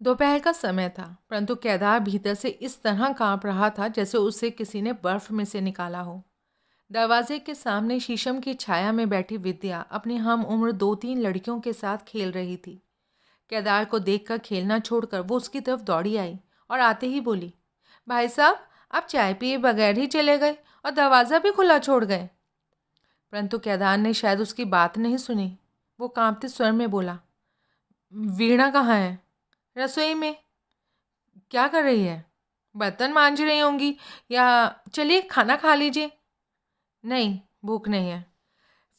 दोपहर का समय था, परंतु केदार भीतर से इस तरह कांप रहा था जैसे उसे किसी ने बर्फ में से निकाला हो। दरवाजे के सामने शीशम की छाया में बैठी विद्या अपनी हम उम्र 2-3 लड़कियों के साथ खेल रही थी। केदार को देखकर खेलना छोड़कर वो उसकी तरफ दौड़ी आई और आते ही बोली, भाई साहब, आप चाय पिए बगैर ही चले गए और दरवाज़ा भी खुला छोड़ गए। परंतु केदार ने शायद उसकी बात नहीं सुनी। वो कांपते स्वर में बोला, वीणा कहाँ है? रसोई में। क्या कर रही है? बर्तन मांज रही होंगी, या चलिए खाना खा लीजिए। नहीं, भूख नहीं है।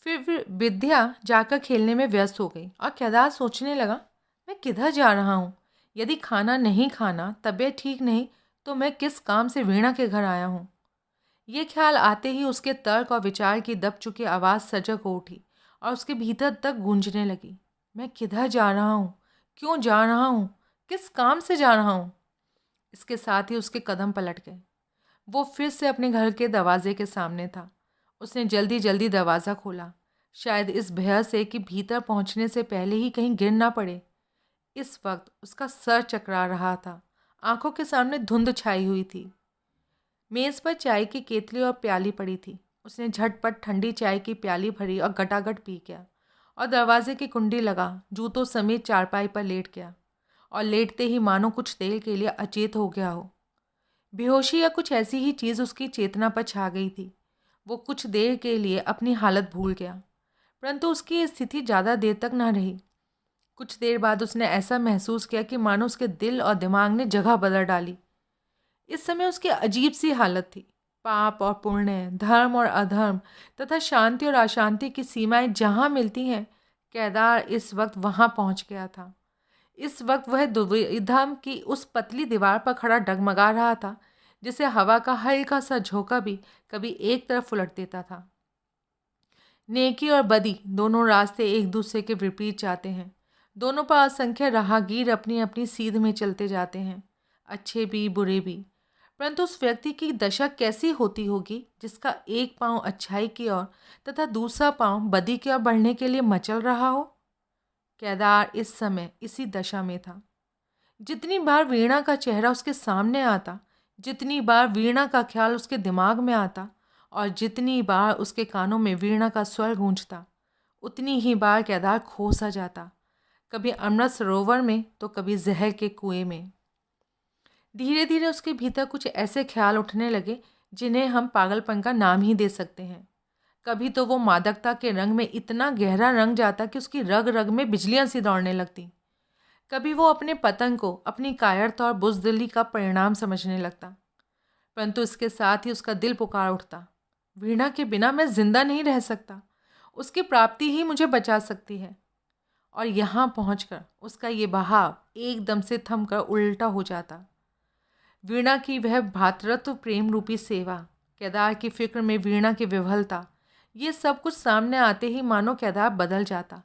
फिर विद्या जाकर खेलने में व्यस्त हो गई और केदार सोचने लगा, मैं किधर जा रहा हूँ? यदि खाना नहीं खाना, तबीयत ठीक नहीं, तो मैं किस काम से वीणा के घर आया हूँ? ये ख्याल आते ही उसके तर्क और विचार की दब चुकी आवाज़ सजग हो उठी और उसके भीतर तक गूंजने लगी। मैं किधर जा रहा हूँ? क्यों जा रहा हूँ? किस काम से जा रहा हूँ? इसके साथ ही उसके कदम पलट गए। वो फिर से अपने घर के दरवाजे के सामने था। उसने जल्दी जल्दी दरवाज़ा खोला, शायद इस भय से कि भीतर पहुंचने से पहले ही कहीं गिर ना पड़े। इस वक्त उसका सर चकरा रहा था। आंखों के सामने धुंध छाई हुई थी। मेज़ पर चाय की केतली और प्याली पड़ी थी। उसने झटपट ठंडी चाय की प्याली भरी और गटागट पी गया और दरवाजे की कुंडी लगा जूतों समेत चारपाई पर लेट गया और लेटते ही मानो कुछ देर के लिए अचेत हो गया हो। बेहोशी या कुछ ऐसी ही चीज़ उसकी चेतना पर छा गई थी। वो कुछ देर के लिए अपनी हालत भूल गया, परंतु उसकी ये स्थिति ज़्यादा देर तक न रही। कुछ देर बाद उसने ऐसा महसूस किया कि मानो उसके दिल और दिमाग ने जगह बदल डाली। इस समय उसकी अजीब सी हालत थी। पाप और पुण्य, धर्म और अधर्म तथा शांति और अशांति की सीमाएं जहाँ मिलती हैं, केदार इस वक्त वहाँ पहुँच गया था। इस वक्त वह दुविधा की उस पतली दीवार पर खड़ा डगमगा रहा था, जिसे हवा का हल्का सा झोंका भी कभी एक तरफ उलट देता था। नेकी और बदी दोनों रास्ते एक दूसरे के विपरीत जाते हैं। दोनों पर असंख्य राहगीर अपनी अपनी सीध में चलते जाते हैं, अच्छे भी बुरे भी। परंतु उस व्यक्ति की दशा कैसी होती होगी जिसका एक पांव अच्छाई की ओर तथा दूसरा पांव बदी की ओर बढ़ने के लिए मचल रहा हो? केदार इस समय इसी दशा में था। जितनी बार वीणा का चेहरा उसके सामने आता, जितनी बार वीणा का ख्याल उसके दिमाग में आता और जितनी बार उसके कानों में वीणा का स्वर गूंजता, उतनी ही बार केदार खो सा जाता, कभी अमृत सरोवर में तो कभी जहर के कुएं में। धीरे धीरे उसके भीतर कुछ ऐसे ख्याल उठने लगे जिन्हें हम पागलपन का नाम ही दे सकते हैं। कभी तो वो मादकता के रंग में इतना गहरा रंग जाता कि उसकी रग रग में बिजलियां सी दौड़ने लगती। कभी वो अपने पतन को अपनी कायरता और बुज़दिली का परिणाम समझने लगता। परंतु इसके साथ ही उसका दिल पुकार उठता, वीणा के बिना मैं जिंदा नहीं रह सकता। उसकी प्राप्ति ही मुझे बचा सकती है। और यहाँ पहुँचकर उसका ये बहाव एकदम से थमकर उल्टा हो जाता। वीणा की वह भातृत्व प्रेम रूपी सेवा, केदार की फिक्र में वीणा की विवलता, ये सब कुछ सामने आते ही मानो केदार बदल जाता।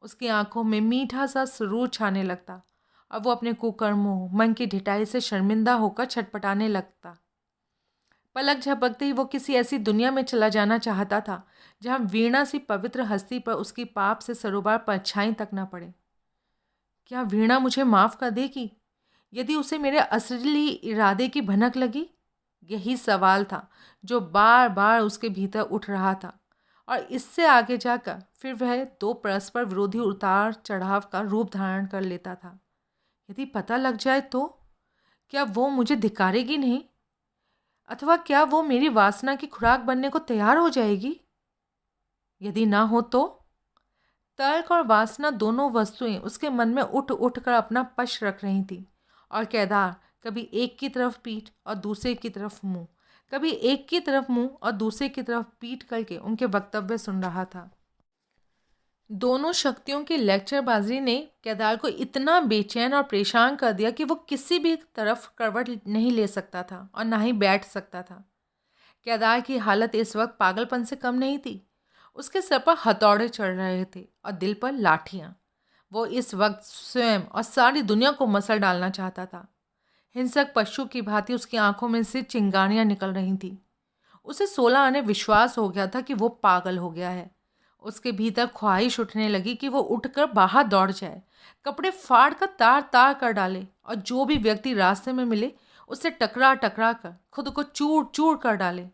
उसकी आंखों में मीठा सा सुरूर छाने लगता और वो अपने कुकर्मों, मन की ढिठाई से शर्मिंदा होकर छटपटाने लगता। पलक झपकते ही वो किसी ऐसी दुनिया में चला जाना चाहता था जहाँ वीणा सी पवित्र हस्ती पर उसकी पाप से सरोबार परछाई तक न पड़े। क्या वीणा मुझे माफ़ कर देगी यदि उसे मेरे असली इरादे की भनक लगी? यही सवाल था जो बार बार उसके भीतर उठ रहा था और इससे आगे जाकर फिर वह दो परस्पर विरोधी उतार चढ़ाव का रूप धारण कर लेता था। यदि पता लग जाए तो क्या वो मुझे धिक्कारेगी नहीं, अथवा क्या वो मेरी वासना की खुराक बनने को तैयार हो जाएगी? यदि ना हो तो? तर्क और वासना दोनों वस्तुएं उसके मन में उठ उठ कर अपना पक्ष रख रही थी और केदार कभी एक की तरफ पीठ और दूसरे की तरफ मुंह, कभी एक की तरफ मुंह और दूसरे की तरफ पीठ करके उनके वक्तव्य सुन रहा था। दोनों शक्तियों की लेक्चरबाजी ने केदार को इतना बेचैन और परेशान कर दिया कि वो किसी भी तरफ करवट नहीं ले सकता था और ना ही बैठ सकता था। केदार की हालत इस वक्त पागलपन से कम नहीं थी। उसके सर पर हथौड़े चढ़ रहे थे और दिल पर लाठियाँ। वो इस वक्त स्वयं और सारी दुनिया को मसल डालना चाहता था। हिंसक पशु की भांति उसकी आंखों में से चिंगारियाँ निकल रही थीं। उसे 16 आने विश्वास हो गया था कि वो पागल हो गया है। उसके भीतर ख्वाहिश उठने लगी कि वो उठकर बाहर दौड़ जाए, कपड़े फाड़ कर तार तार कर डाले और जो भी व्यक्ति रास्ते में मिले उससे टकरा टकरा कर खुद को चूर चूर कर डाले।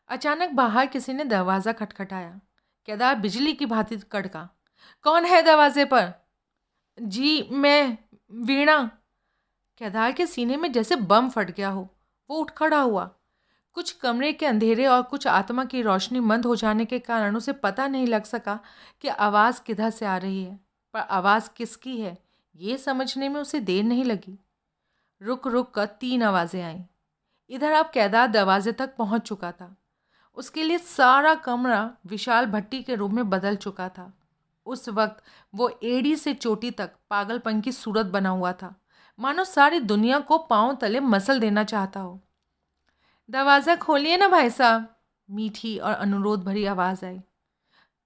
अचानक बाहर किसी ने दरवाज़ा खटखटाया। केदार बिजली की भांति कड़का, कौन है दरवाजे पर? जी मैं, वीणा। केदार के सीने में जैसे बम फट गया हो। वो उठ खड़ा हुआ। कुछ कमरे के अंधेरे और कुछ आत्मा की रोशनी मंद हो जाने के कारण उसे पता नहीं लग सका कि आवाज़ किधर से आ रही है, पर आवाज़ किसकी है ये समझने में उसे देर नहीं लगी। रुक रुक कर 3 आवाज़ें आईं। इधर अब केदार दरवाजे तक पहुंच चुका था। उसके लिए सारा कमरा विशाल भट्टी के रूप में बदल चुका था। उस वक्त वो एड़ी से चोटी तक पागलपन की सूरत बना हुआ था, मानो सारी दुनिया को पांव तले मसल देना चाहता हो। दरवाज़ा खोलिए ना भाई साहब, मीठी और अनुरोध भरी आवाज़ आई।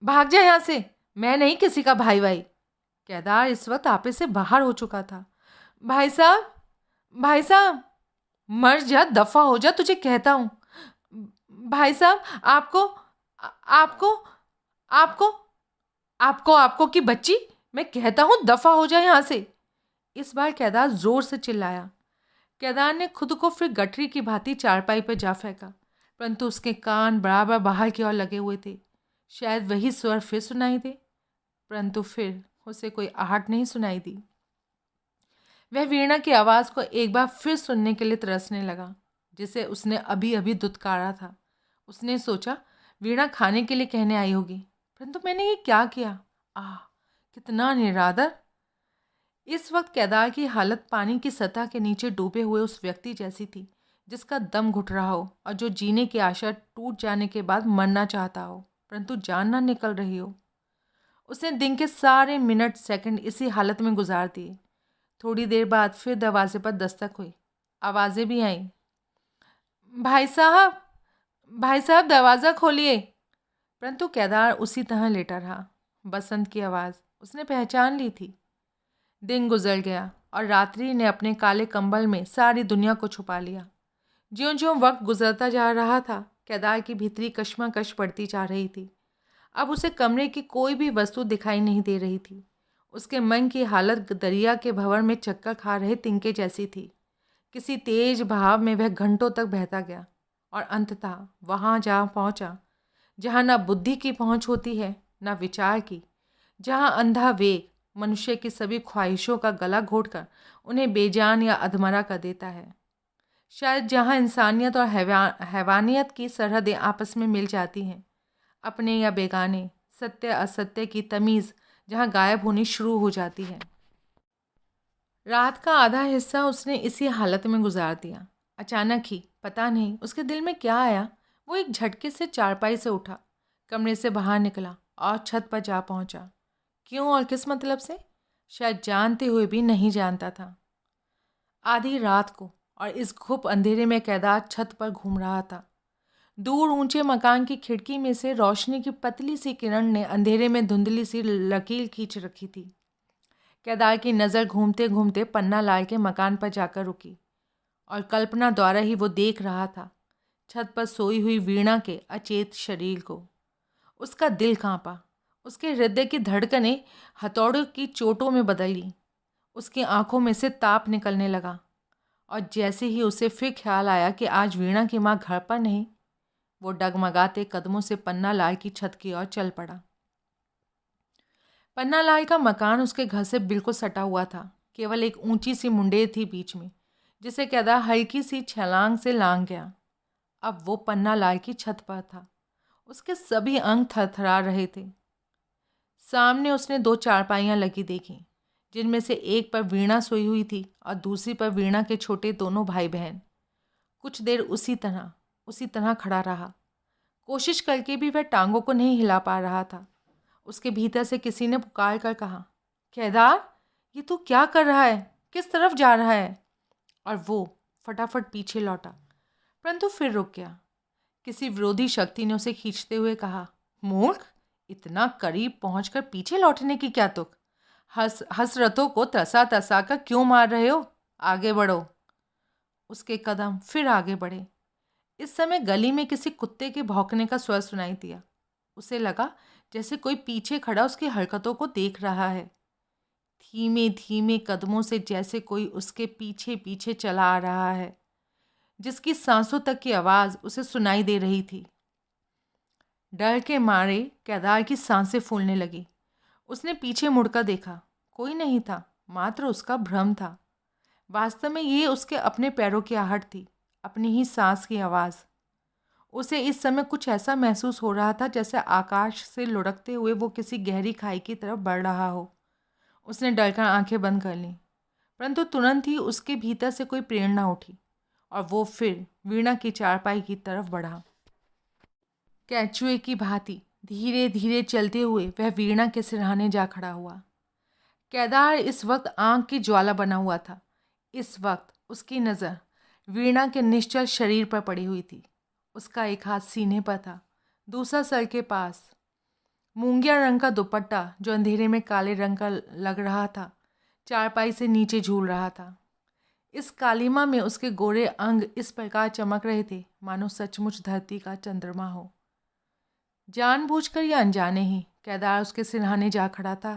भाग जा यहाँ से, मैं नहीं किसी का भाई भाई। केदार इस वक्त आपे से बाहर हो चुका था। भाई साहब, भाई साहब, मर जा, दफा हो जा, तुझे कहता हूँ। भाई साहब, आपको आपको आपको आपको आपको की बच्ची, मैं कहता हूँ दफा हो जाए यहाँ से। इस बार केदार जोर से चिल्लाया। केदार ने खुद को फिर गठरी की भांति चारपाई पर जा फेंका, परंतु उसके कान बराबर बाहर की ओर लगे हुए थे। शायद वही स्वर फिर सुनाई दे, परंतु फिर उसे कोई आहट नहीं सुनाई दी। वह वीणा की आवाज़ को एक बार फिर सुनने के लिए तरसने लगा, जिसे उसने अभी अभी दुत्कारा था। उसने सोचा वीणा खाने के लिए कहने आई होगी, परंतु मैंने ये क्या किया? आह, कितना निरादर। इस वक्त केदार की हालत पानी की सतह के नीचे डूबे हुए उस व्यक्ति जैसी थी जिसका दम घुट रहा हो और जो जीने की आशा टूट जाने के बाद मरना चाहता हो, परंतु जान ना निकल रही हो। उसने दिन के सारे मिनट सेकंड इसी हालत में गुजार दिए। थोड़ी देर बाद फिर दरवाजे पर दस्तक हुई। आवाज़ें भी आईं। भाई साहब, भाई साहब, दरवाज़ा खोलिए। परंतु केदार उसी तरह लेटा रहा। बसंत की आवाज़ उसने पहचान ली थी। दिन गुजर गया और रात्रि ने अपने काले कंबल में सारी दुनिया को छुपा लिया। ज्यों ज्यों वक्त गुजरता जा रहा था, केदार की भीतरी कश्मकश बढ़ती जा रही थी। अब उसे कमरे की कोई भी वस्तु दिखाई नहीं दे रही थी। उसके मन की हालत दरिया के भंवर में चक्कर खा रहे तिनके जैसी थी। किसी तेज बहाव में वह घंटों तक बहता गया और अंततः वहाँ जा पहुँचा जहाँ ना बुद्धि की पहुँच होती है, ना विचार की, जहाँ अंधा वेग मनुष्य की सभी ख्वाहिशों का गला घोटकर उन्हें बेजान या अधमरा कर देता है। शायद जहाँ इंसानियत और हैवानियत की सरहदें आपस में मिल जाती हैं, अपने या बेगाने, सत्य असत्य की तमीज़ जहाँ गायब होनी शुरू हो जाती है। रात का आधा हिस्सा उसने इसी हालत में गुजार दिया। अचानक ही पता नहीं उसके दिल में क्या आया, वो एक झटके से चारपाई से उठा, कमरे से बाहर निकला और छत पर जा पहुंचा। क्यों और किस मतलब से? शायद जानते हुए भी नहीं जानता था। आधी रात को और इस घुप अंधेरे में केदार छत पर घूम रहा था। दूर ऊंचे मकान की खिड़की में से रोशनी की पतली सी किरण ने अंधेरे में धुंधली सी लकीर खींच रखी थी। केदार की नज़र घूमते घूमते पन्ना लाल के मकान पर जाकर रुकी और कल्पना द्वारा ही वो देख रहा था छत पर सोई हुई वीणा के अचेत शरीर को। उसका दिल कांपा, उसके हृदय की धड़कनें हथौड़ों की चोटों में बदली। उसकी आंखों में से ताप निकलने लगा और जैसे ही उसे फिर ख्याल आया कि आज वीणा की माँ घर पर नहीं, वो डगमगाते कदमों से पन्ना लाल की छत की ओर चल पड़ा। पन्ना लाल का मकान उसके घर से बिल्कुल सटा हुआ था। केवल एक ऊंची सी मुंडेर थी बीच में, जिसे केदार हल्की सी छलांग से लांग गया। अब वो पन्ना लाल की छत पर था। उसके सभी अंग थरथरा रहे थे। सामने उसने 2 चारपाइयाँ लगी देखी, जिनमें से एक पर वीणा सोई हुई थी और दूसरी पर वीणा के छोटे दोनों भाई बहन। कुछ देर उसी तरह खड़ा रहा। कोशिश करके भी वह टांगों को नहीं हिला पा रहा था। उसके भीतर से किसी ने पुकार कर कहा, केदार, ये तू क्या कर रहा है? किस तरफ जा रहा है? और वो फटाफट पीछे लौटा, परंतु फिर रुक गया। किसी विरोधी शक्ति ने उसे खींचते हुए कहा, मूर्ख, इतना करीब पहुंचकर पीछे लौटने की क्या तुक? हसरतों को तसा तसा कर क्यों मार रहे हो? आगे बढ़ो। उसके कदम फिर आगे बढ़े। इस समय गली में किसी कुत्ते के भौंकने का स्वर सुनाई दिया। उसे लगा जैसे कोई पीछे खड़ा उसकी हरकतों को देख रहा है। धीमे धीमे कदमों से जैसे कोई उसके पीछे पीछे चला आ रहा है, जिसकी सांसों तक की आवाज़ उसे सुनाई दे रही थी। डर के मारे केदार की सांसें फूलने लगी। उसने पीछे मुड़कर देखा। कोई नहीं था, मात्र उसका भ्रम था। वास्तव में ये उसके अपने पैरों की आहट थी, अपनी ही सांस की आवाज़। उसे इस समय कुछ ऐसा महसूस हो रहा था जैसे आकाश से लुढ़कते हुए वो किसी गहरी खाई की तरफ बढ़ रहा हो। उसने डरकर आंखें बंद कर लीं, परंतु तुरंत ही उसके भीतर से कोई प्रेरणा उठी और वो फिर वीणा की चारपाई की तरफ बढ़ा। कैचुए की भांति धीरे धीरे चलते हुए वह वीणा के सिरहाने जा खड़ा हुआ। केदार इस वक्त आंख की ज्वाला बना हुआ था। इस वक्त उसकी नज़र वीणा के निश्चल शरीर पर पड़ी हुई थी। उसका एक हाथ सीने पर था, दूसरा सर के पास। मूंगिया रंग का दुपट्टा जो अंधेरे में काले रंग का लग रहा था, चारपाई से नीचे झूल रहा था। इस कालीमा में उसके गोरे अंग इस प्रकार चमक रहे थे मानो सचमुच धरती का चंद्रमा हो। जानबूझकर या अनजाने ही केदार उसके सिरहाने जा खड़ा था,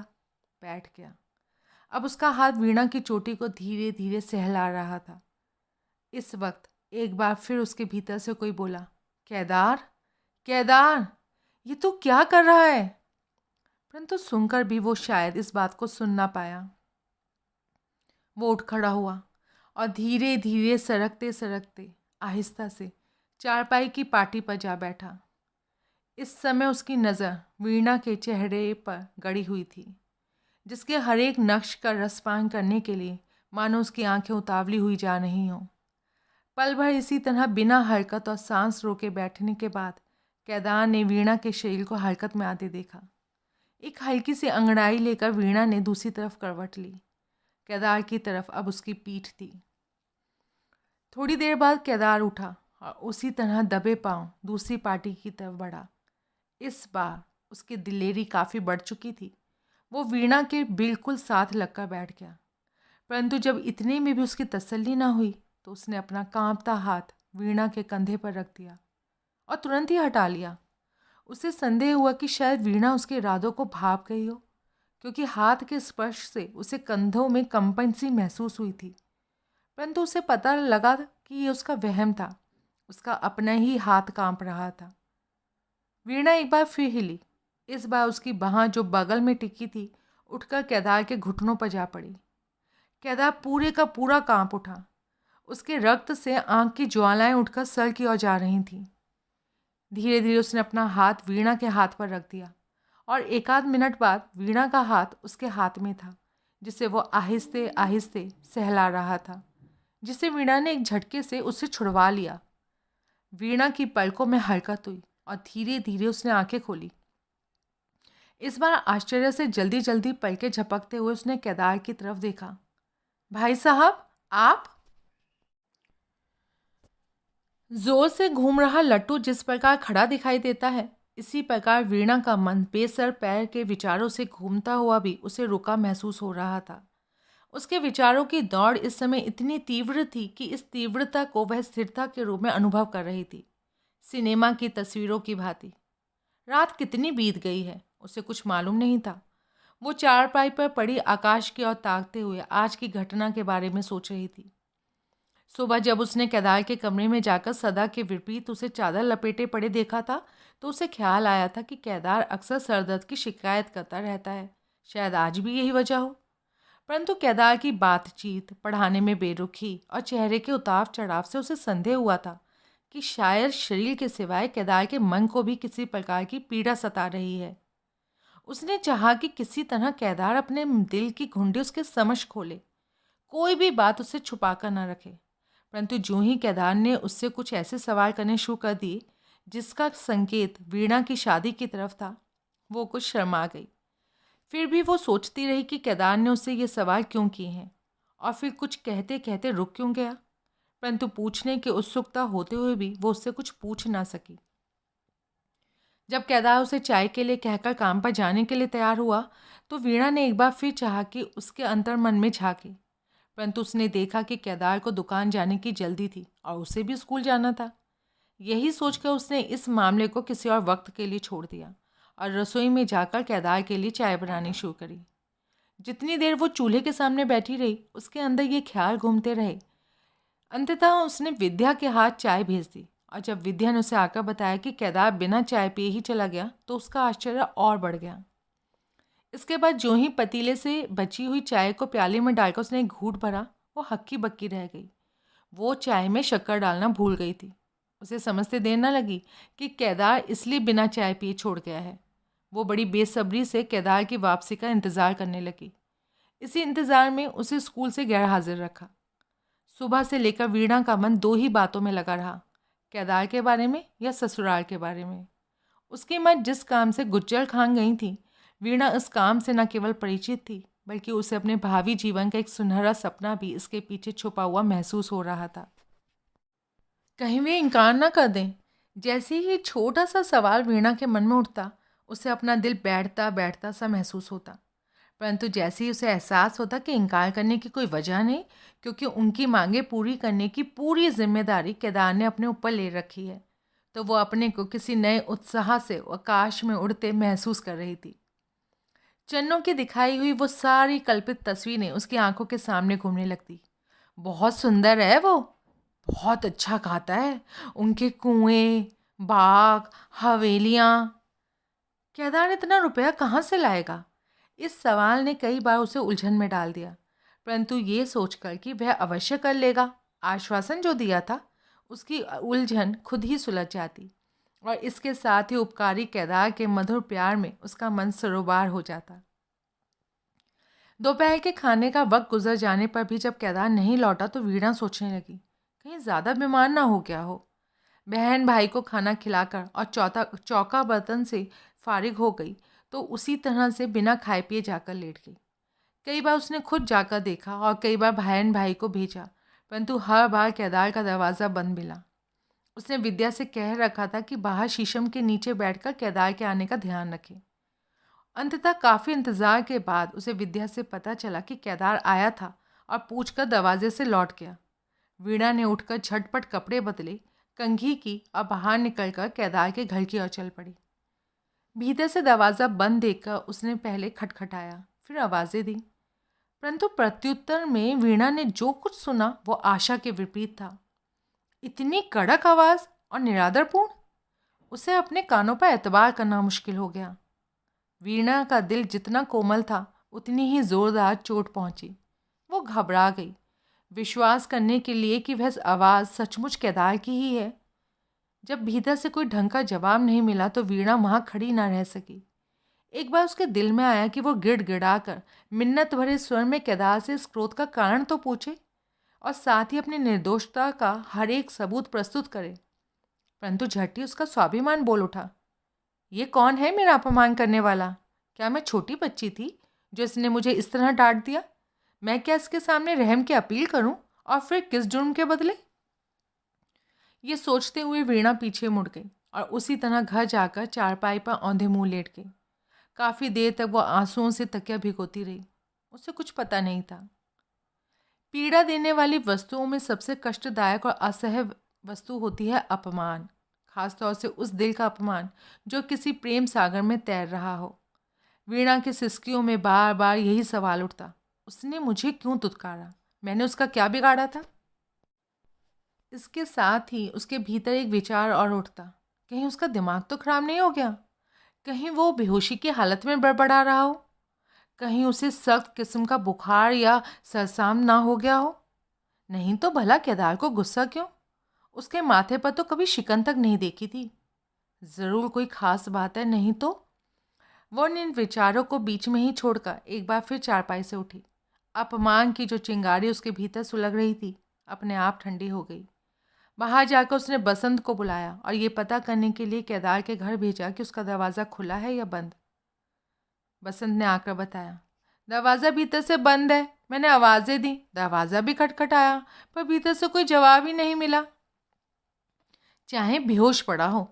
बैठ गया। अब उसका हाथ वीणा की चोटी को धीरे धीरे सहला रहा था। इस वक्त एक बार फिर उसके भीतर से कोई बोला, केदार, केदार, ये तू क्या कर रहा है? परंतु सुनकर भी वो शायद इस बात को सुन ना पाया। वो उठ खड़ा हुआ और धीरे धीरे सरकते सरकते आहिस्ता से चारपाई की पाटी पर जा बैठा। इस समय उसकी नज़र वीणा के चेहरे पर गड़ी हुई थी, जिसके हर एक नक्श का रसपान करने के लिए मानो उसकी आंखें उतावली हुई जा रही हों। पल भर इसी तरह बिना हरकत और सांस रोके बैठने के बाद केदार ने वीणा के शरीर को हरकत में आते देखा। एक हल्की सी अंगड़ाई लेकर वीणा ने दूसरी तरफ करवट ली। केदार की तरफ अब उसकी पीठ थी। थोड़ी देर बाद केदार उठा और उसी तरह दबे पांव दूसरी पार्टी की तरफ बढ़ा। इस बार उसकी दिलेरी काफ़ी बढ़ चुकी थी। वो वीणा के बिल्कुल साथ लगकर बैठ गया। परंतु जब इतने में भी उसकी तसल्ली ना हुई तो उसने अपना कांपता हाथ वीणा के कंधे पर रख दिया और तुरंत ही हटा लिया। उसे संदेह हुआ कि शायद वीणा उसके इरादों को भाप गई हो, क्योंकि हाथ के स्पर्श से उसे कंधों में कंपन सी महसूस हुई थी। परंतु उसे पता लगा कि ये उसका वहम था। उसका अपना ही हाथ कांप रहा था। वीणा एक बार फिर हिली। इस बार उसकी बाँह जो बगल में टिकी थी उठकर केदार के घुटनों पर जा पड़ी। केदार पूरे का पूरा कांप उठा। उसके रक्त से आंख की ज्वालाएं उठकर सर की ओर जा रही थीं। धीरे धीरे उसने अपना हाथ वीणा के हाथ पर रख दिया और एक आध मिनट बाद वीणा का हाथ उसके हाथ में था, जिसे वो आहिस्ते आहिस्ते सहला रहा था, जिसे वीणा ने एक झटके से उससे छुड़वा लिया। वीणा की पलकों में हरकत हुई और धीरे धीरे उसने आंखें खोली। इस बार आश्चर्य से जल्दी जल्दी पलकें झपकते हुए उसने केदार की तरफ देखा। भाई साहब, आप? जोर से घूम रहा लट्टू जिस प्रकार खड़ा दिखाई देता है, इसी प्रकार वीणा का मन बेसर पैर के विचारों से घूमता हुआ भी उसे रुका महसूस हो रहा था। उसके विचारों की दौड़ इस समय इतनी तीव्र थी कि इस तीव्रता को वह स्थिरता के रूप में अनुभव कर रही थी, सिनेमा की तस्वीरों की भांति। रात कितनी बीत गई है उसे कुछ मालूम नहीं था। वो चारपाई पर पड़ी आकाश की ओर ताकते हुए आज की घटना के बारे में सोच रही थी। सुबह जब उसने केदार के कमरे में जाकर सदा के विपरीत उसे चादर लपेटे पड़े देखा था तो उसे ख्याल आया था कि केदार अक्सर सरदर्द की शिकायत करता रहता है। शायद आज भी यही वजह हो। परंतु केदार की बातचीत, पढ़ाने में बेरुखी और चेहरे के उतार चढ़ाव से उसे संदेह हुआ था कि शायद शरीर के सिवाय केदार के मन को भी किसी प्रकार की पीड़ा सता रही है। उसने चाहा कि किसी तरह केदार अपने दिल की घुंडी उसके समक्ष खोले, कोई भी बात उससे छुपा कर न रखे। परंतु जो ही केदार ने उससे कुछ ऐसे सवाल करने शुरू कर दिए जिसका संकेत वीणा की शादी की तरफ था, वो कुछ शर्मा गई। फिर भी वो सोचती रही कि केदार ने उससे ये सवाल क्यों किए हैं और फिर कुछ कहते कहते रुक क्यों गया। परंतु पूछने की उत्सुकता होते हुए भी वो उससे कुछ पूछ ना सकी। जब केदार उसे चाय के लिए कहकर काम पर जाने के लिए तैयार हुआ तो वीणा ने एक बार फिर चाहा कि उसके अंतर्मन में झांके, परंतु उसने देखा कि केदार को दुकान जाने की जल्दी थी और उसे भी स्कूल जाना था। यही सोचकर उसने इस मामले को किसी और वक्त के लिए छोड़ दिया और रसोई में जाकर केदार के लिए चाय बनानी शुरू करी। जितनी देर वो चूल्हे के सामने बैठी रही, उसके अंदर ये ख्याल घूमते रहे। अंततः उसने विद्या के हाथ चाय भेज दी, और जब विद्या ने उसे आकर बताया कि केदार बिना चाय पिए ही चला गया, तो उसका आश्चर्य और बढ़ गया। इसके बाद जो ही पतीले से बची हुई चाय को प्याले में डालकर उसने एक घूंट भरा, वो हक्की बक्की रह गई। वो चाय में शक्कर डालना भूल गई थी। उसे समझते देर न लगी कि केदार इसलिए बिना चाय पिए छोड़ गया है। वो बड़ी बेसब्री से केदार की वापसी का इंतज़ार करने लगी। इसी इंतज़ार में उसे स्कूल से गैर हाजिर रखा। सुबह से लेकर वीणा का मन दो ही बातों में लगा रहा, केदार के बारे में या ससुराल के बारे में। उसकी माँ जिस काम से गुज्जर खान गई थी, वीणा इस काम से न केवल परिचित थी, बल्कि उसे अपने भावी जीवन का एक सुनहरा सपना भी इसके पीछे छुपा हुआ महसूस हो रहा था। कहीं वे इनकार न कर दें। जैसे ही छोटा सा सवाल वीणा के मन में उठता, उसे अपना दिल बैठता बैठता सा महसूस होता। परंतु जैसे ही उसे एहसास होता कि इनकार करने की कोई वजह नहीं, क्योंकि उनकी मांगें पूरी करने की पूरी जिम्मेदारी केदार ने अपने ऊपर ले रखी है, तो वो अपने को किसी नए उत्साह से आकाश में उड़ते महसूस कर रही थी। चन्नों की दिखाई हुई वो सारी कल्पित तस्वीरें उसकी आंखों के सामने घूमने लगती। बहुत सुंदर है वो, बहुत अच्छा गाता है, उनके कुएं, बाग, हवेलियाँ। केदार इतना रुपया कहाँ से लाएगा? इस सवाल ने कई बार उसे उलझन में डाल दिया, परंतु ये सोचकर कि वह अवश्य कर लेगा, आश्वासन जो दिया था, उसकी उलझन खुद ही सुलझ जाती, और इसके साथ ही उपकारी केदार के मधुर प्यार में उसका मन सरोबार हो जाता। दोपहर के खाने का वक्त गुजर जाने पर भी जब केदार नहीं लौटा, तो वीणा सोचने लगी, कहीं ज़्यादा बीमार ना हो गया हो। बहन भाई को खाना खिलाकर और चौका बर्तन से फारिग हो गई, तो उसी तरह से बिना खाए पिए जाकर लेट गई। कई बार उसने खुद जाकर देखा और कई बार बहन भाई को भेजा, परंतु हर बार केदार का दरवाज़ा बंद मिला। उसने विद्या से कह रखा था कि बाहर शीशम के नीचे बैठकर केदार के आने का ध्यान रखे। अंततः काफ़ी इंतज़ार के बाद उसे विद्या से पता चला कि केदार आया था और पूछकर दरवाजे से लौट गया। वीणा ने उठकर झटपट कपड़े बदले, कंघी की और बाहर निकलकर केदार के घर की ओर चल पड़ी। भीतर से दरवाज़ा बंद देखकर उसने पहले खटखटाया, फिर आवाज़ें दी, परंतु प्रत्युत्तर में वीणा ने जो कुछ सुना वो आशा के विपरीत था। इतनी कड़क आवाज़ और निरादरपूर्ण, उसे अपने कानों पर एतबार करना मुश्किल हो गया। वीणा का दिल जितना कोमल था, उतनी ही जोरदार चोट पहुंची। वो घबरा गई, विश्वास करने के लिए कि वह आवाज़ सचमुच केदार की ही है। जब भीतर से कोई ढंग का जवाब नहीं मिला, तो वीणा वहाँ खड़ी ना रह सकी। एक बार उसके दिल में आया कि वो गिड़गिड़ा कर मिन्नत भरे स्वर में केदार से इस क्रोध का कारण तो पूछे, और साथ ही अपनी निर्दोषता का हर एक सबूत प्रस्तुत करे। परंतु झट ही उसका स्वाभिमान बोल उठा, ये कौन है मेरा अपमान करने वाला? क्या मैं छोटी बच्ची थी जो इसने मुझे इस तरह डांट दिया? मैं क्या इसके सामने रहम की अपील करूं, और फिर किस जुर्म के बदले? ये सोचते हुए वीणा पीछे मुड़ गई और उसी तरह घर जाकर चारपाई पर औंधे मुंह लेट गई। काफ़ी देर तक वो आंसुओं से तकिया भिगोती रही। उसे कुछ पता नहीं था। पीड़ा देने वाली वस्तुओं में सबसे कष्टदायक और असह्य वस्तु होती है अपमान, खासतौर से उस दिल का अपमान जो किसी प्रेम सागर में तैर रहा हो। वीणा की सिसकियों में बार बार यही सवाल उठता, उसने मुझे क्यों दुत्कारा? मैंने उसका क्या बिगाड़ा था? इसके साथ ही उसके भीतर एक विचार और उठता, कहीं उसका दिमाग तो खराब नहीं हो गया? कहीं वो बेहोशी की हालत में बड़बड़ा रहा हो? कहीं उसे सख्त किस्म का बुखार या सरसाम ना हो गया हो? नहीं तो भला केदार को गुस्सा क्यों? उसके माथे पर तो कभी शिकन तक नहीं देखी थी। ज़रूर कोई खास बात है, नहीं तो? वो इन विचारों को बीच में ही छोड़कर एक बार फिर चारपाई से उठी। अपमान की जो चिंगारी उसके भीतर सुलग रही थी, अपने आप ठंडी हो गई। बाहर जाकर उसने बसंत को बुलाया और ये पता करने के लिए केदार के घर भेजा कि उसका दरवाज़ा खुला है या बंद। बसंत ने आकर बताया, दरवाज़ा भीतर से बंद है। मैंने आवाज़ें दी, दरवाज़ा भी खटखटाया, पर भीतर से कोई जवाब ही नहीं मिला, चाहे बेहोश पड़ा हो।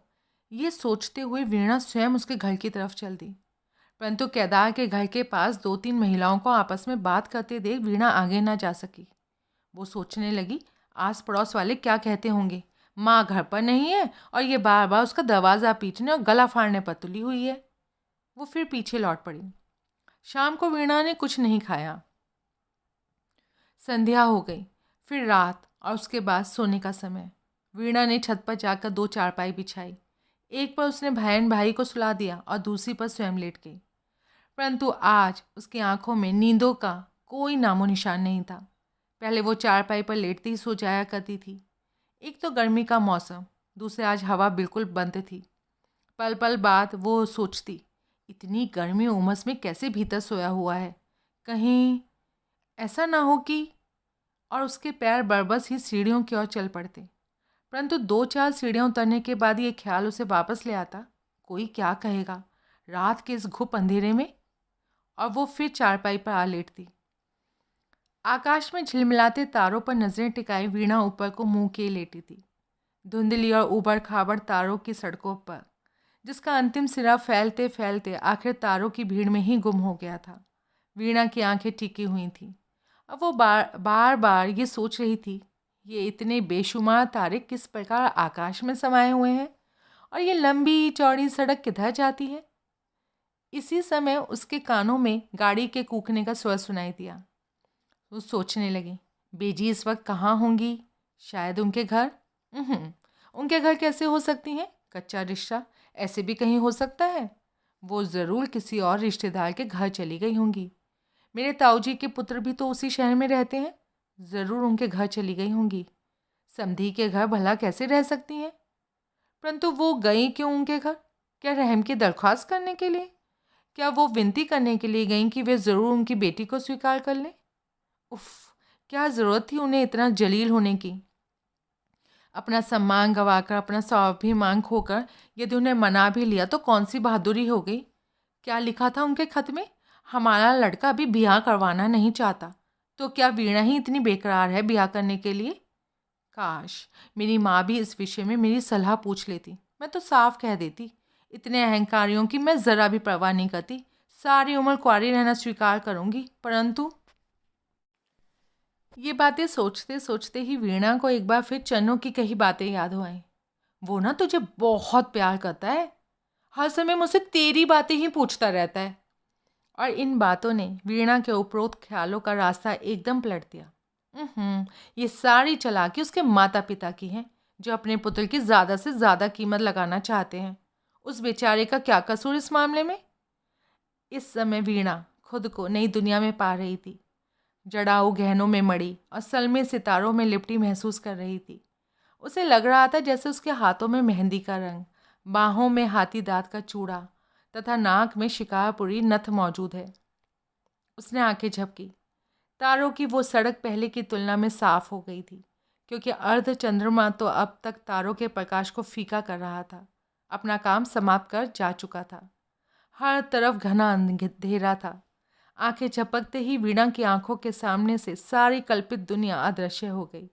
ये सोचते हुए वीणा स्वयं उसके घर की तरफ चल दी, परंतु केदार के घर के पास 2-3 महिलाओं को आपस में बात करते देख वीणा आगे ना जा सकी। वो सोचने लगी, आस पड़ोस वाले क्या कहते होंगे, माँ घर पर नहीं है और ये बार बार उसका दरवाज़ा पीटने और गला फाड़ने पर तुली हुई है। वो फिर पीछे लौट पड़ी। शाम को वीणा ने कुछ नहीं खाया। संध्या हो गई, फिर रात, और उसके बाद सोने का समय। वीणा ने छत पर जाकर 2 चारपाई बिछाई। एक पर उसने बहन भाई को सुला दिया और दूसरी पर स्वयं लेट गई। परंतु आज उसकी आंखों में नींदों का कोई नामो निशान नहीं था। पहले वो चारपाई पर लेटती ही सो जाया करती थी। एक तो गर्मी का मौसम, दूसरे आज हवा बिल्कुल बंद थी। पल पल बाद वो सोचती, इतनी गर्मी उमस में कैसे भीतर सोया हुआ है, कहीं ऐसा ना हो कि, और उसके पैर बरबस ही सीढ़ियों की ओर चल पड़ते। परंतु 2-4 सीढ़ियाँ उतरने के बाद ये ख्याल उसे वापस ले आता, कोई क्या कहेगा रात के इस घुप अंधेरे में, और वो फिर चारपाई पर आ लेटती। आकाश में झिलमिलाते तारों पर नजरें टिकाई वीणा ऊपर को मुंह किए लेटी थी। धुंधली और उबड़ खाबड़ तारों की सड़कों पर, जिसका अंतिम सिरा फैलते फैलते आखिर तारों की भीड़ में ही गुम हो गया था, वीणा की आंखें टिकी हुई थीं। अब वो बार बार ये सोच रही थी, ये इतने बेशुमार तारे किस प्रकार आकाश में समाये हुए हैं, और ये लंबी चौड़ी सड़क किधर जाती है। इसी समय उसके कानों में गाड़ी के कूकने का स्वर सुनाई दिया। वो सोचने लगी, बेजी इस वक्त कहाँ होंगी, शायद उनके घर। उनके घर कैसे हो सकती हैं, कच्चा रिश्ता, ऐसे भी कहीं हो सकता है। वो ज़रूर किसी और रिश्तेदार के घर चली गई होंगी। मेरे ताऊजी के पुत्र भी तो उसी शहर में रहते हैं, ज़रूर उनके घर चली गई होंगी। समधी के घर भला कैसे रह सकती हैं। परंतु वो गई क्यों उनके घर? क्या रहम की दरख्वास्त करने के लिए? क्या वो विनती करने के लिए गईं कि वे ज़रूर उनकी बेटी को स्वीकार कर लें? उफ, क्या ज़रूरत थी उन्हें इतना जलील होने की। अपना सम्मान गंवाकर, अपना स्वाभिमान खोकर यदि उन्हें मना भी लिया तो कौन सी बहादुरी हो गई। क्या लिखा था उनके खत में, हमारा लड़का अभी ब्याह करवाना नहीं चाहता। तो क्या वीणा ही इतनी बेकरार है ब्याह करने के लिए? काश मेरी माँ भी इस विषय में मेरी सलाह पूछ लेती, मैं तो साफ कह देती, इतने अहंकारियों की मैं ज़रा भी परवाह नहीं करती, सारी उम्र कुंवारी रहना स्वीकार करूँगी। परंतु ये बातें सोचते सोचते ही वीणा को एक बार फिर चन्नू की कही बातें याद हो आईं। वो ना तुझे बहुत प्यार करता है, हर समय मुझसे तेरी बातें ही पूछता रहता है। और इन बातों ने वीणा के उपरोक्त ख्यालों का रास्ता एकदम पलट दिया। ये सारी चालाकी उसके माता पिता की है, जो अपने पुत्र की ज़्यादा से ज़्यादा कीमत लगाना चाहते हैं। उस बेचारे का क्या कसूर इस मामले में? इस समय वीणा खुद को नई दुनिया में पा रही थी, जड़ाऊ गहनों में मड़ी और सलमे सितारों में लिपटी महसूस कर रही थी। उसे लग रहा था जैसे उसके हाथों में मेहंदी का रंग, बाहों में हाथी दांत का चूड़ा तथा नाक में शिकारपुरी नथ मौजूद है। उसने आंखें झपकी। तारों की वो सड़क पहले की तुलना में साफ हो गई थी, क्योंकि अर्ध चंद्रमा तो अब तक तारों के प्रकाश को फीका कर रहा था, अपना काम समाप्त कर जा चुका था। हर तरफ घना अंधेरा था। आंखें झपकते ही वीणा की आंखों के सामने से सारी कल्पित दुनिया अदृश्य हो गई।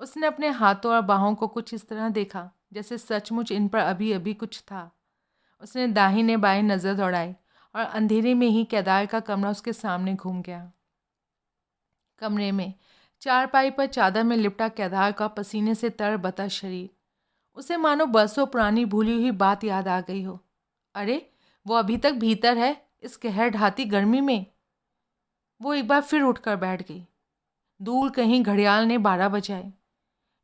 उसने अपने हाथों और बाहों को कुछ इस तरह देखा जैसे सचमुच इन पर अभी अभी कुछ था। उसने दाहिने बाएं नज़र दौड़ाई और अंधेरे में ही केदार का कमरा उसके सामने घूम गया। कमरे में चारपाई पर चादर में लिपटा केदार का पसीने से तरबतर शरीर, उसे मानो बरसों पुरानी भूली हुई बात याद आ गई हो। अरे, वो अभी तक भीतर है इस कहर ढाती गर्मी में। वो एक बार फिर उठकर बैठ गई। दूर कहीं घड़ियाल ने 12 बजाए।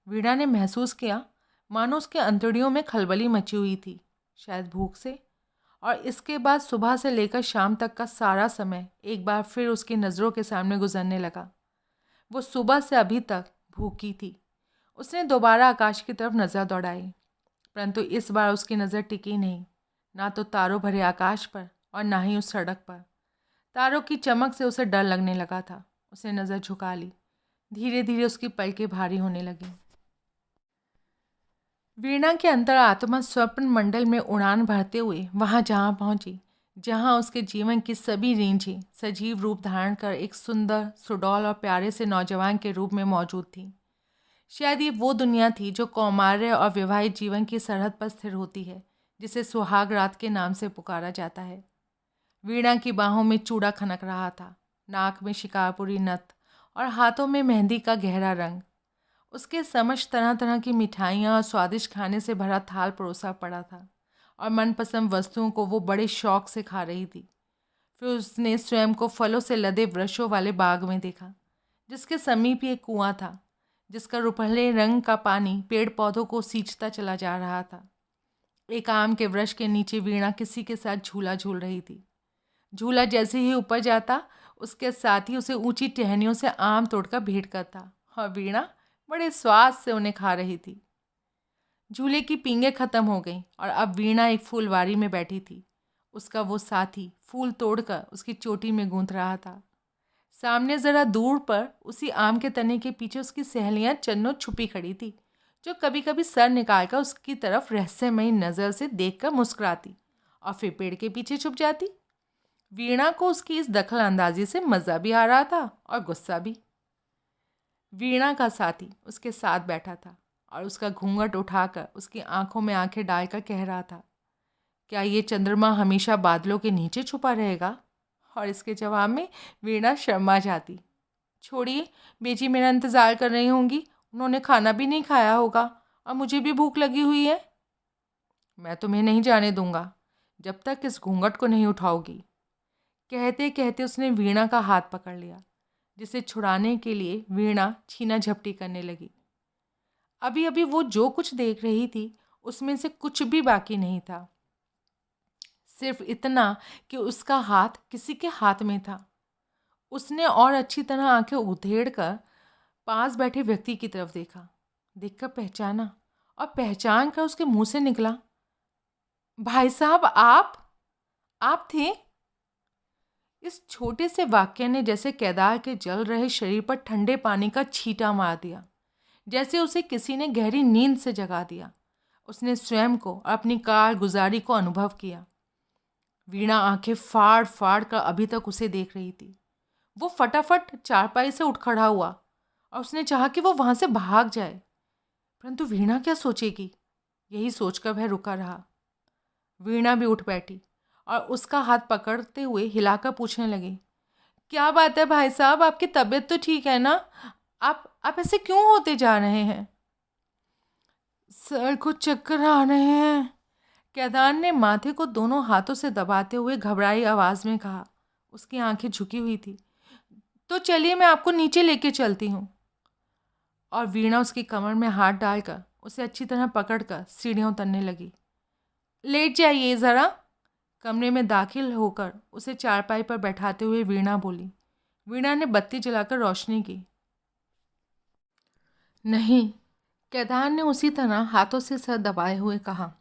वीणा ने महसूस किया मानो उसके अंतड़ियों में खलबली मची हुई थी, शायद भूख से। और इसके बाद सुबह से लेकर शाम तक का सारा समय एक बार फिर उसकी नज़रों के सामने गुजरने लगा। वो सुबह से अभी तक भूखी थी। उसने दोबारा आकाश की तरफ नज़र दौड़ाई, परंतु इस बार उसकी नज़र टिकी नहीं, ना तो तारों भरे आकाश पर और ना ही उस सड़क पर। तारों की चमक से उसे डर लगने लगा था। उसने नज़र झुका ली। धीरे धीरे उसकी पलकें भारी होने लगी। वीणा के अंतरात्मा स्वप्न मंडल में उड़ान भरते हुए वहाँ जहाँ पहुँची, जहाँ उसके जीवन की सभी रेंजें सजीव रूप धारण कर एक सुंदर, सुडौल और प्यारे से नौजवान के रूप में मौजूद थी। शायद ये वो दुनिया थी जो कौमार्य और विवाहित जीवन की सरहद पर स्थिर होती है, जिसे सुहाग रात के नाम से पुकारा जाता है। वीणा की बाहों में चूड़ा खनक रहा था, नाक में शिकारपुरी नथ और हाथों में मेहंदी का गहरा रंग। उसके समक्ष तरह तरह की मिठाइयाँ और स्वादिष्ट खाने से भरा थाल परोसा पड़ा था, और मनपसंद वस्तुओं को वो बड़े शौक से खा रही थी। फिर उसने स्वयं को फलों से लदे वृक्षों वाले बाग में देखा, जिसके समीप ही एक कुआं था, जिसका रुपहले रंग का पानी पेड़ पौधों को सींचता चला जा रहा था। एक आम के वृक्ष के नीचे वीणा किसी के साथ झूला झूल रही थी। झूला जैसे ही ऊपर जाता, उसके साथ ही उसे ऊंची टहनियों से आम तोड़कर भेंट करता और वीणा बड़े स्वाद से उन्हें खा रही थी। झूले की पींगें खत्म हो गईं और अब वीणा एक फूलवारी में बैठी थी। उसका वो साथी फूल तोड़कर उसकी चोटी में गूंथ रहा था। सामने ज़रा दूर पर उसी आम के तने के पीछे उसकी सहेलियां चन्नो छुपी खड़ी थी, जो कभी कभी सर निकालकर उसकी तरफ रहस्यमयी नज़र से देखकर मुस्कुराती और फिर पेड़ के पीछे छुप जाती। वीणा को उसकी इस दखल अंदाजी से मज़ा भी आ रहा था और गुस्सा भी। वीणा का साथी उसके साथ बैठा था और उसका घूंघट उठाकर उसकी आंखों में आंखें डालकर कह रहा था, क्या ये चंद्रमा हमेशा बादलों के नीचे छुपा रहेगा? और इसके जवाब में वीणा शर्मा जाती। छोड़िए, बेजी मेरा इंतज़ार कर रही होंगी, उन्होंने खाना भी नहीं खाया होगा और मुझे भी भूख लगी हुई है। मैं तुम्हें नहीं जाने दूंगा जब तक इस घूंघट को नहीं उठाओगी। कहते कहते उसने वीणा का हाथ पकड़ लिया, जिसे छुड़ाने के लिए वीणा छीना झपटी करने लगी। अभी अभी वो जो कुछ देख रही थी उसमें से कुछ भी बाकी नहीं था, सिर्फ इतना कि उसका हाथ किसी के हाथ में था। उसने और अच्छी तरह आंखें उधेड़ कर पास बैठे व्यक्ति की तरफ देखा, देखकर पहचाना और पहचान कर उसके मुंह से निकला, भाई साहब आप थे। इस छोटे से वाक्य ने जैसे केदार के जल रहे शरीर पर ठंडे पानी का छींटा मार दिया, जैसे उसे किसी ने गहरी नींद से जगा दिया। उसने स्वयं को और अपनी कारगुजारी को अनुभव किया। वीणा आंखें फाड़ फाड़ कर अभी तक उसे देख रही थी। वो फटाफट चारपाई से उठ खड़ा हुआ और उसने चाहा कि वो वहाँ से भाग जाए, परंतु वीणा क्या सोचेगी, यही सोचकर वह रुका रहा। वीणा भी उठ बैठी और उसका हाथ पकड़ते हुए हिलाकर पूछने लगी, क्या बात है भाई साहब, आपकी तबीयत तो ठीक है ना? आप ऐसे क्यों होते जा रहे हैं? सर को चक्कर आ रहे हैं, केदार ने माथे को दोनों हाथों से दबाते हुए घबराई आवाज़ में कहा। उसकी आंखें झुकी हुई थी। तो चलिए मैं आपको नीचे लेके चलती हूँ। और वीणा उसकी कमर में हाथ डालकर उसे अच्छी तरह पकड़कर सीढ़ियाँ उतरने लगी। लेट जाइए ज़रा। कमरे में दाखिल होकर उसे चारपाई पर बैठाते हुए वीणा बोली। वीणा ने बत्ती जलाकर रोशनी की। नहीं, केदार ने उसी तरह हाथों से सर दबाए हुए कहा।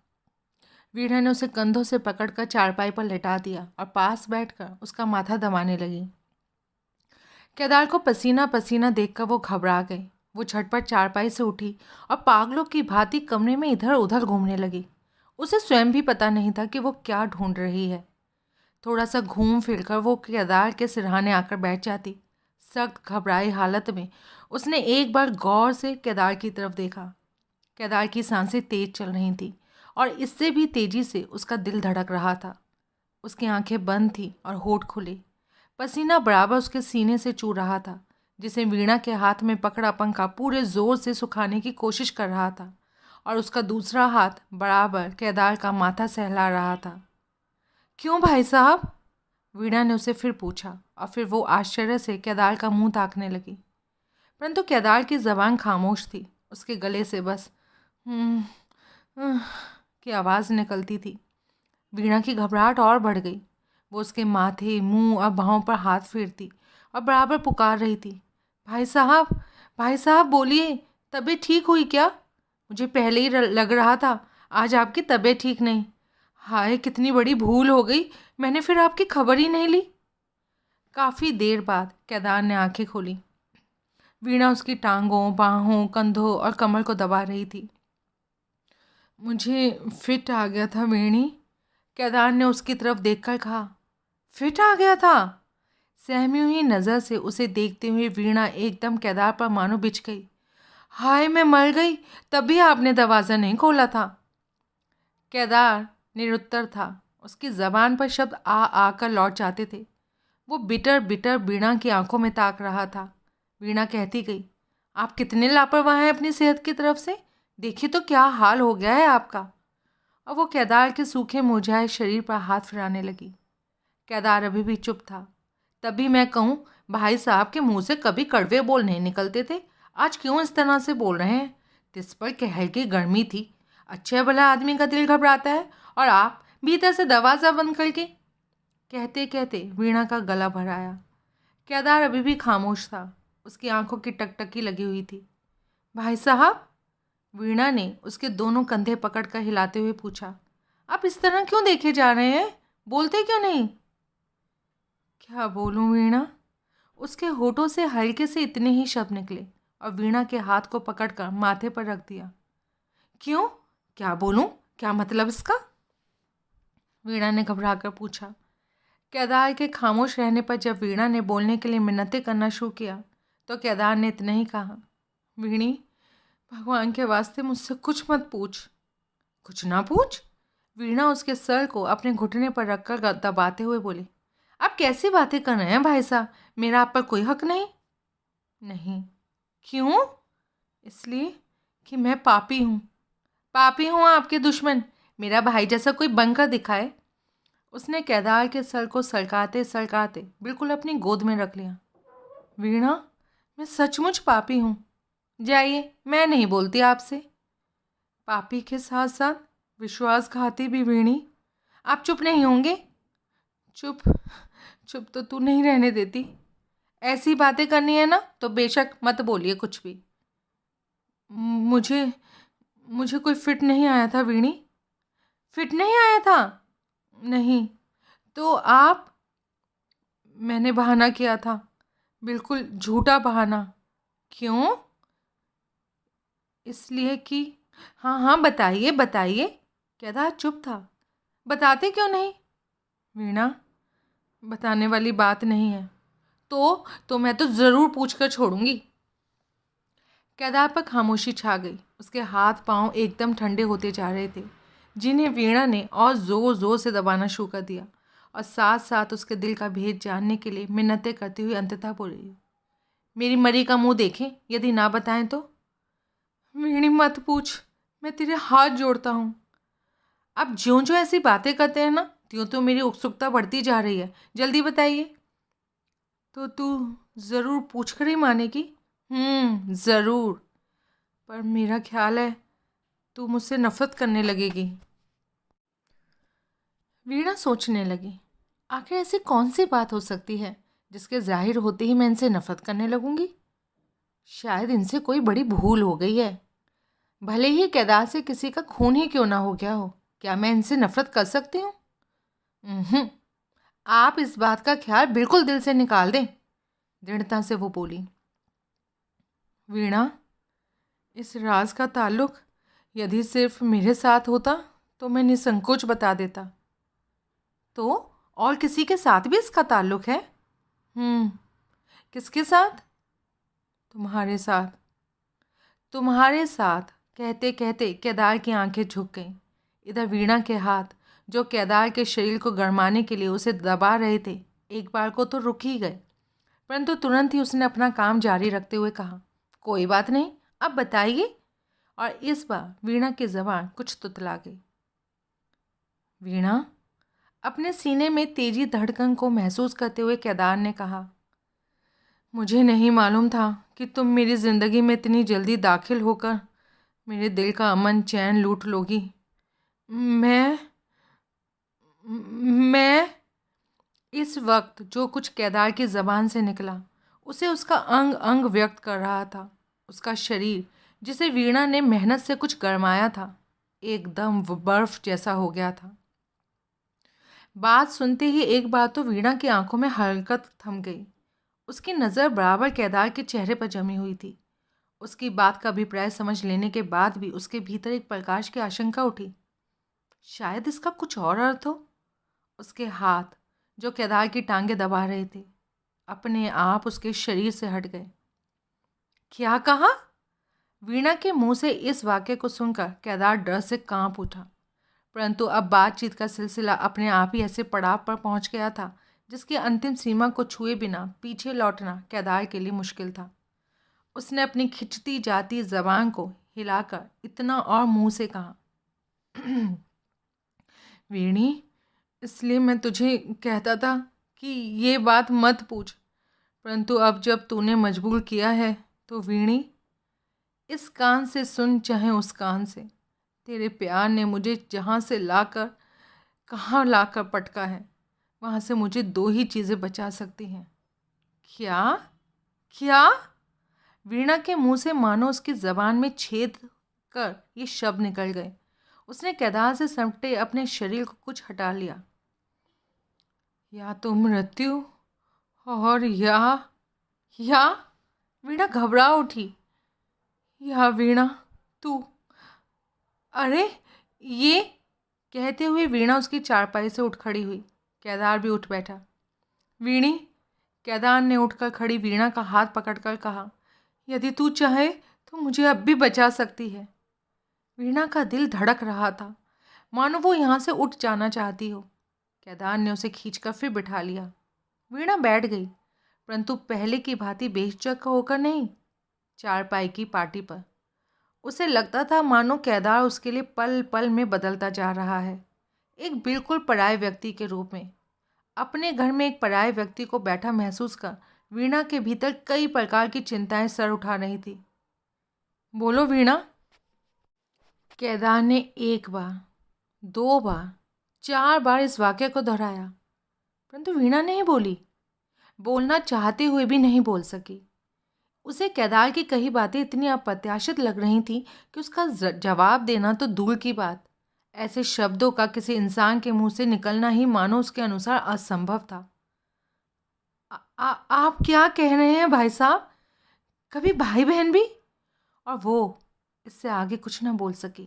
वीणा ने उसे कंधों से पकड़कर चारपाई पर लेटा दिया और पास बैठकर उसका माथा दबाने लगी। केदार को पसीना पसीना देखकर वो घबरा गई। वो झटपट चारपाई से उठी और पागलों की भांति कमरे में इधर उधर घूमने लगी। उसे स्वयं भी पता नहीं था कि वो क्या ढूंढ रही है। थोड़ा सा घूम फिरकर वो केदार के सिरहाने आकर बैठ जाती। सख्त घबराई हालत में उसने एक बार गौर से केदार की तरफ देखा। केदार की सांसें तेज चल रही थी और इससे भी तेजी से उसका दिल धड़क रहा था। उसकी आंखें बंद थी और होठ खुले। पसीना बराबर उसके सीने से चू रहा था, जिसे वीणा के हाथ में पकड़ा पंखा पूरे जोर से सुखाने की कोशिश कर रहा था और उसका दूसरा हाथ बराबर केदार का माथा सहला रहा था। क्यों भाई साहब? वीणा ने उसे फिर पूछा और फिर वो आश्चर्य से केदार का मुंह ताकने लगी, परंतु केदार की ज़बान खामोश थी। उसके गले से बस की आवाज़ निकलती थी। वीणा की घबराहट और बढ़ गई। वो उसके माथे, मुंह और बाहों पर हाथ फेरती और बराबर पुकार रही थी, भाई साहब बोलिए, तबीयत ठीक हुई क्या? मुझे पहले ही लग रहा था आज आपकी तबीयत ठीक नहीं। हाय, कितनी बड़ी भूल हो गई, मैंने फिर आपकी खबर ही नहीं ली। काफ़ी देर बाद केदार ने आंखें खोली। वीणा उसकी टांगों, बाहों, कंधों और कमर को दबा रही थी। मुझे फिट आ गया था वीणी, केदार ने उसकी तरफ देखकर कहा। फिट आ गया था? सहमी हुई नज़र से उसे देखते हुए वीणा एकदम केदार पर मानो बिछ गई। हाय, मैं मर गई, तभी आपने दरवाज़ा नहीं खोला था। केदार निरुत्तर था। उसकी ज़बान पर शब्द आ आकर लौट जाते थे। वो बिटर बिटर वीणा की आंखों में ताक रहा था। वीणा कहती गई, आप कितने लापरवाह हैं अपनी सेहत की तरफ से। देखिए तो क्या हाल हो गया है आपका। और वो केदार के सूखे मुरझाए शरीर पर हाथ फिराने लगी। केदार अभी भी चुप था। तभी मैं कहूँ, भाई साहब के मुंह से कभी कड़वे बोल नहीं निकलते थे, आज क्यों इस तरह से बोल रहे हैं? तिस पर कहर की गर्मी थी। अच्छे भला आदमी का दिल घबराता है, और आप भीतर से दरवाज़ा बंद करके। कहते कहते वीणा का गला भर आया। केदार अभी भी खामोश था। उसकी आंखों की टकटकी लगी हुई थी। भाई साहब, वीणा ने उसके दोनों कंधे पकड़कर हिलाते हुए पूछा, आप इस तरह क्यों देखे जा रहे हैं? बोलते क्यों नहीं? क्या बोलूं वीणा? उसके होठों से हल्के से इतने ही शब्द निकले और वीणा के हाथ को पकड़कर माथे पर रख दिया। क्यों? क्या बोलूं? क्या मतलब इसका? वीणा ने घबराकर पूछा। केदार के खामोश रहने पर जब वीणा ने बोलने के लिए मिन्नतें करना शुरू किया तो केदार ने इतना ही कहा, वीणी, भगवान के वास्ते मुझसे कुछ मत पूछ। कुछ ना पूछ? वीणा उसके सर को अपने घुटने पर रखकर दबाते हुए बोली, आप कैसी बातें कर रहे हैं भाई साहब? मेरा आप पर कोई हक नहीं। नहीं। क्यों? इसलिए कि मैं पापी हूँ। पापी हूँ आपके दुश्मन? मेरा भाई जैसा कोई बनकर दिखाए। उसने केदार के सर को सलकाते सलकाते बिल्कुल अपनी गोद में रख लिया। वीणा, मैं सचमुच पापी हूँ। जाइए, मैं नहीं बोलती आपसे। पापी के साथ साथ विश्वासघाती भी वीणी। आप चुप नहीं होंगे? चुप? चुप तो तू नहीं रहने देती। ऐसी बातें करनी है ना तो बेशक मत बोलिए कुछ भी। मुझे मुझे कोई फिट नहीं आया था वीणी। फिट नहीं आया था? नहीं। तो आप? मैंने बहाना किया था, बिल्कुल झूठा बहाना। क्यों? इसलिए कि हाँ हाँ, बताइए बताइए। केदार चुप था। बताते क्यों नहीं? वीणा, बताने वाली बात नहीं है। तो मैं तो ज़रूर पूछ कर छोड़ूंगी। केदार पर खामोशी छा गई। उसके हाथ पांव एकदम ठंडे होते जा रहे थे, जिन्हें वीणा ने और ज़ोर ज़ोर से दबाना शुरू कर दिया और साथ साथ उसके दिल का भेद जानने के लिए मिन्नतें करती हुई अंततः बोली, मेरी मरी का मुंह देखें, यदि ना बताएं तो। वीणी, मत पूछ, मैं तेरे हाथ जोड़ता हूँ। आप ज्यों ज्यों ऐसी बातें करते हैं ना, त्यों तो मेरी उत्सुकता बढ़ती जा रही है। जल्दी बताइए। तो तू ज़रूर पूछ कर ही मानेगी? ज़रूर। पर मेरा ख्याल है तू मुझसे नफरत करने लगेगी। वीणा सोचने लगी, आखिर ऐसी कौन सी बात हो सकती है जिसके जाहिर होते ही मैं इनसे नफरत करने लगूंगी? शायद इनसे कोई बड़ी भूल हो गई है। भले ही केदार से किसी का खून ही क्यों ना हो गया हो, क्या मैं इनसे नफरत कर सकती हूँ? आप इस बात का ख्याल बिल्कुल दिल से निकाल दें, दृढ़ता से वो बोली। वीणा, इस राज का ताल्लुक यदि सिर्फ मेरे साथ होता तो मैं निसंकोच बता देता। तो और किसी के साथ भी इसका ताल्लुक है? किसके साथ? तुम्हारे साथ। तुम्हारे साथ। कहते कहते केदार की आंखें झुक गईं। इधर वीणा के हाथ, जो केदार के शरीर को गरमाने के लिए उसे दबा रहे थे, एक बार को तो रुक ही गए, परंतु तुरंत ही उसने अपना काम जारी रखते हुए कहा, कोई बात नहीं, अब बताइए। और इस बार वीणा की ज़बान कुछ तुतला गई। वीणा, अपने सीने में तेजी धड़कन को महसूस करते हुए केदार ने कहा, मुझे नहीं मालूम था कि तुम मेरी ज़िंदगी में इतनी जल्दी दाखिल होकर मेरे दिल का अमन चैन लूट लोगी। मैं इस वक्त जो कुछ केदार की ज़बान से निकला उसे उसका अंग अंग व्यक्त कर रहा था। उसका शरीर, जिसे वीणा ने मेहनत से कुछ गरमाया था, एकदम बर्फ जैसा हो गया था। बात सुनते ही एक बार तो वीणा की आंखों में हरकत थम गई। उसकी नज़र बराबर केदार के चेहरे पर जमी हुई थी। उसकी बात का अभिप्राय समझ लेने के बाद भी उसके भीतर एक प्रकाश की आशंका उठी। शायद इसका कुछ और अर्थ हो। उसके हाथ, जो केदार की टांगें दबा रहे थे, अपने आप उसके शरीर से हट गए। क्या कहा? वीणा के मुंह से इस वाक्य को सुनकर केदार डर से कांप उठा, परंतु अब बातचीत का सिलसिला अपने आप ही ऐसे पड़ाव पर पहुंच गया था जिसकी अंतिम सीमा को छुए बिना पीछे लौटना केदार के लिए मुश्किल था। उसने अपनी खिंचती जाती जबान को हिलाकर इतना और मुंह से कहा, वीणी, इसलिए मैं तुझे कहता था कि ये बात मत पूछ, परंतु अब जब तूने मजबूर किया है तो वीणी, इस कान से सुन चाहे उस कान से, तेरे प्यार ने मुझे जहाँ से लाकर कहाँ लाकर पटका है, वहाँ से मुझे दो ही चीज़ें बचा सकती हैं। क्या? क्या? वीणा के मुंह से मानो उसकी जबान में छेद कर ये शब्द निकल गए। उसने केदार से समेटे अपने शरीर को कुछ हटा लिया। या तो मृत्यु और या वीणा घबरा उठी। या वीणा, तू, अरे ये, कहते हुए वीणा उसकी चारपाई से उठ खड़ी हुई। केदार भी उठ बैठा। वीणी, केदार ने उठकर खड़ी वीणा का हाथ पकड़कर कहा, यदि तू चाहे तो मुझे अब भी बचा सकती है। वीणा का दिल धड़क रहा था, मानो वो यहाँ से उठ जाना चाहती हो। केदार ने उसे खींचकर फिर बिठा लिया। वीणा बैठ गई, परंतु पहले की भांति बेहिचक होकर नहीं, चारपाई की पाटी पर। उसे लगता था मानो केदार उसके लिए पल पल में बदलता जा रहा है, एक बिल्कुल पराये व्यक्ति के रूप में। अपने घर में एक पराये व्यक्ति को बैठा महसूस कर वीणा के भीतर कई प्रकार की चिंताएं सर उठा रही थी। बोलो वीणा। केदार ने एक बार, दो बार, चार बार इस वाक्य को दोहराया, परंतु वीणा नहीं बोली। बोलना चाहते हुए भी नहीं बोल सकी। उसे केदार की कही बातें इतनी अप्रत्याशित लग रही थीं कि उसका जवाब देना तो दूर की बात, ऐसे शब्दों का किसी इंसान के मुंह से निकलना ही मानो उसके अनुसार असंभव था। आप क्या कह रहे हैं भाई साहब? कभी भाई बहन भी? और वो इससे आगे कुछ ना बोल सकी,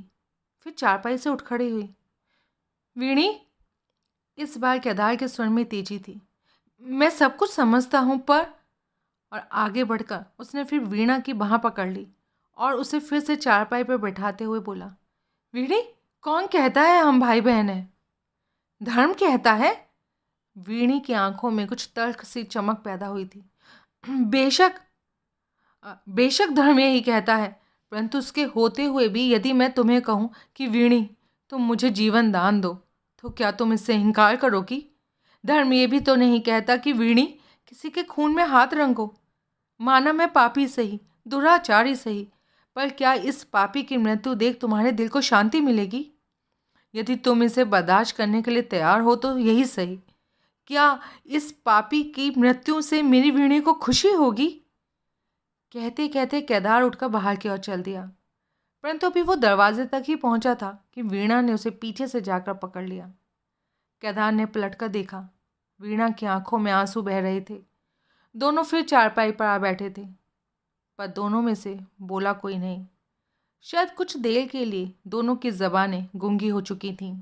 फिर चारपाई से उठ खड़ी हुई। वीणी, इस बार केदार के स्वर में तेजी थी, मैं सब कुछ समझता हूँ पर, और आगे बढ़कर उसने फिर वीणा की बाँह पकड़ ली और उसे फिर से चारपाई पर बैठाते हुए बोला, वीणी, कौन कहता है हम भाई बहन हैं? धर्म कहता है। वीणी की आंखों में कुछ तल्ख सी चमक पैदा हुई थी। बेशक बेशक धर्म यही कहता है, परंतु उसके होते हुए भी यदि मैं तुम्हें कहूँ कि वीणी, तुम मुझे जीवन दान दो, तो क्या तुम इससे इनकार करोगी? धर्म ये भी तो नहीं कहता कि वीणी, किसी के खून में हाथ रंगो। माना मैं पापी सही, दुराचारी सही, पर क्या इस पापी की मृत्यु देख तुम्हारे दिल को शांति मिलेगी? यदि तुम इसे बर्दाश्त करने के लिए तैयार हो तो यही सही। क्या इस पापी की मृत्यु से मेरी वीणी को खुशी होगी? कहते कहते केदार उठकर बाहर की ओर चल दिया, परंतु अभी वो दरवाजे तक ही पहुंचा था कि वीणा ने उसे पीछे से जाकर पकड़ लिया। केदार ने पलटकर देखा, वीणा की आंखों में आंसू बह रहे थे। दोनों फिर चारपाई पर आ बैठे थे, पर दोनों में से बोला कोई नहीं। शायद कुछ देर के लिए दोनों की ज़बानें गूंगी हो चुकी थीं।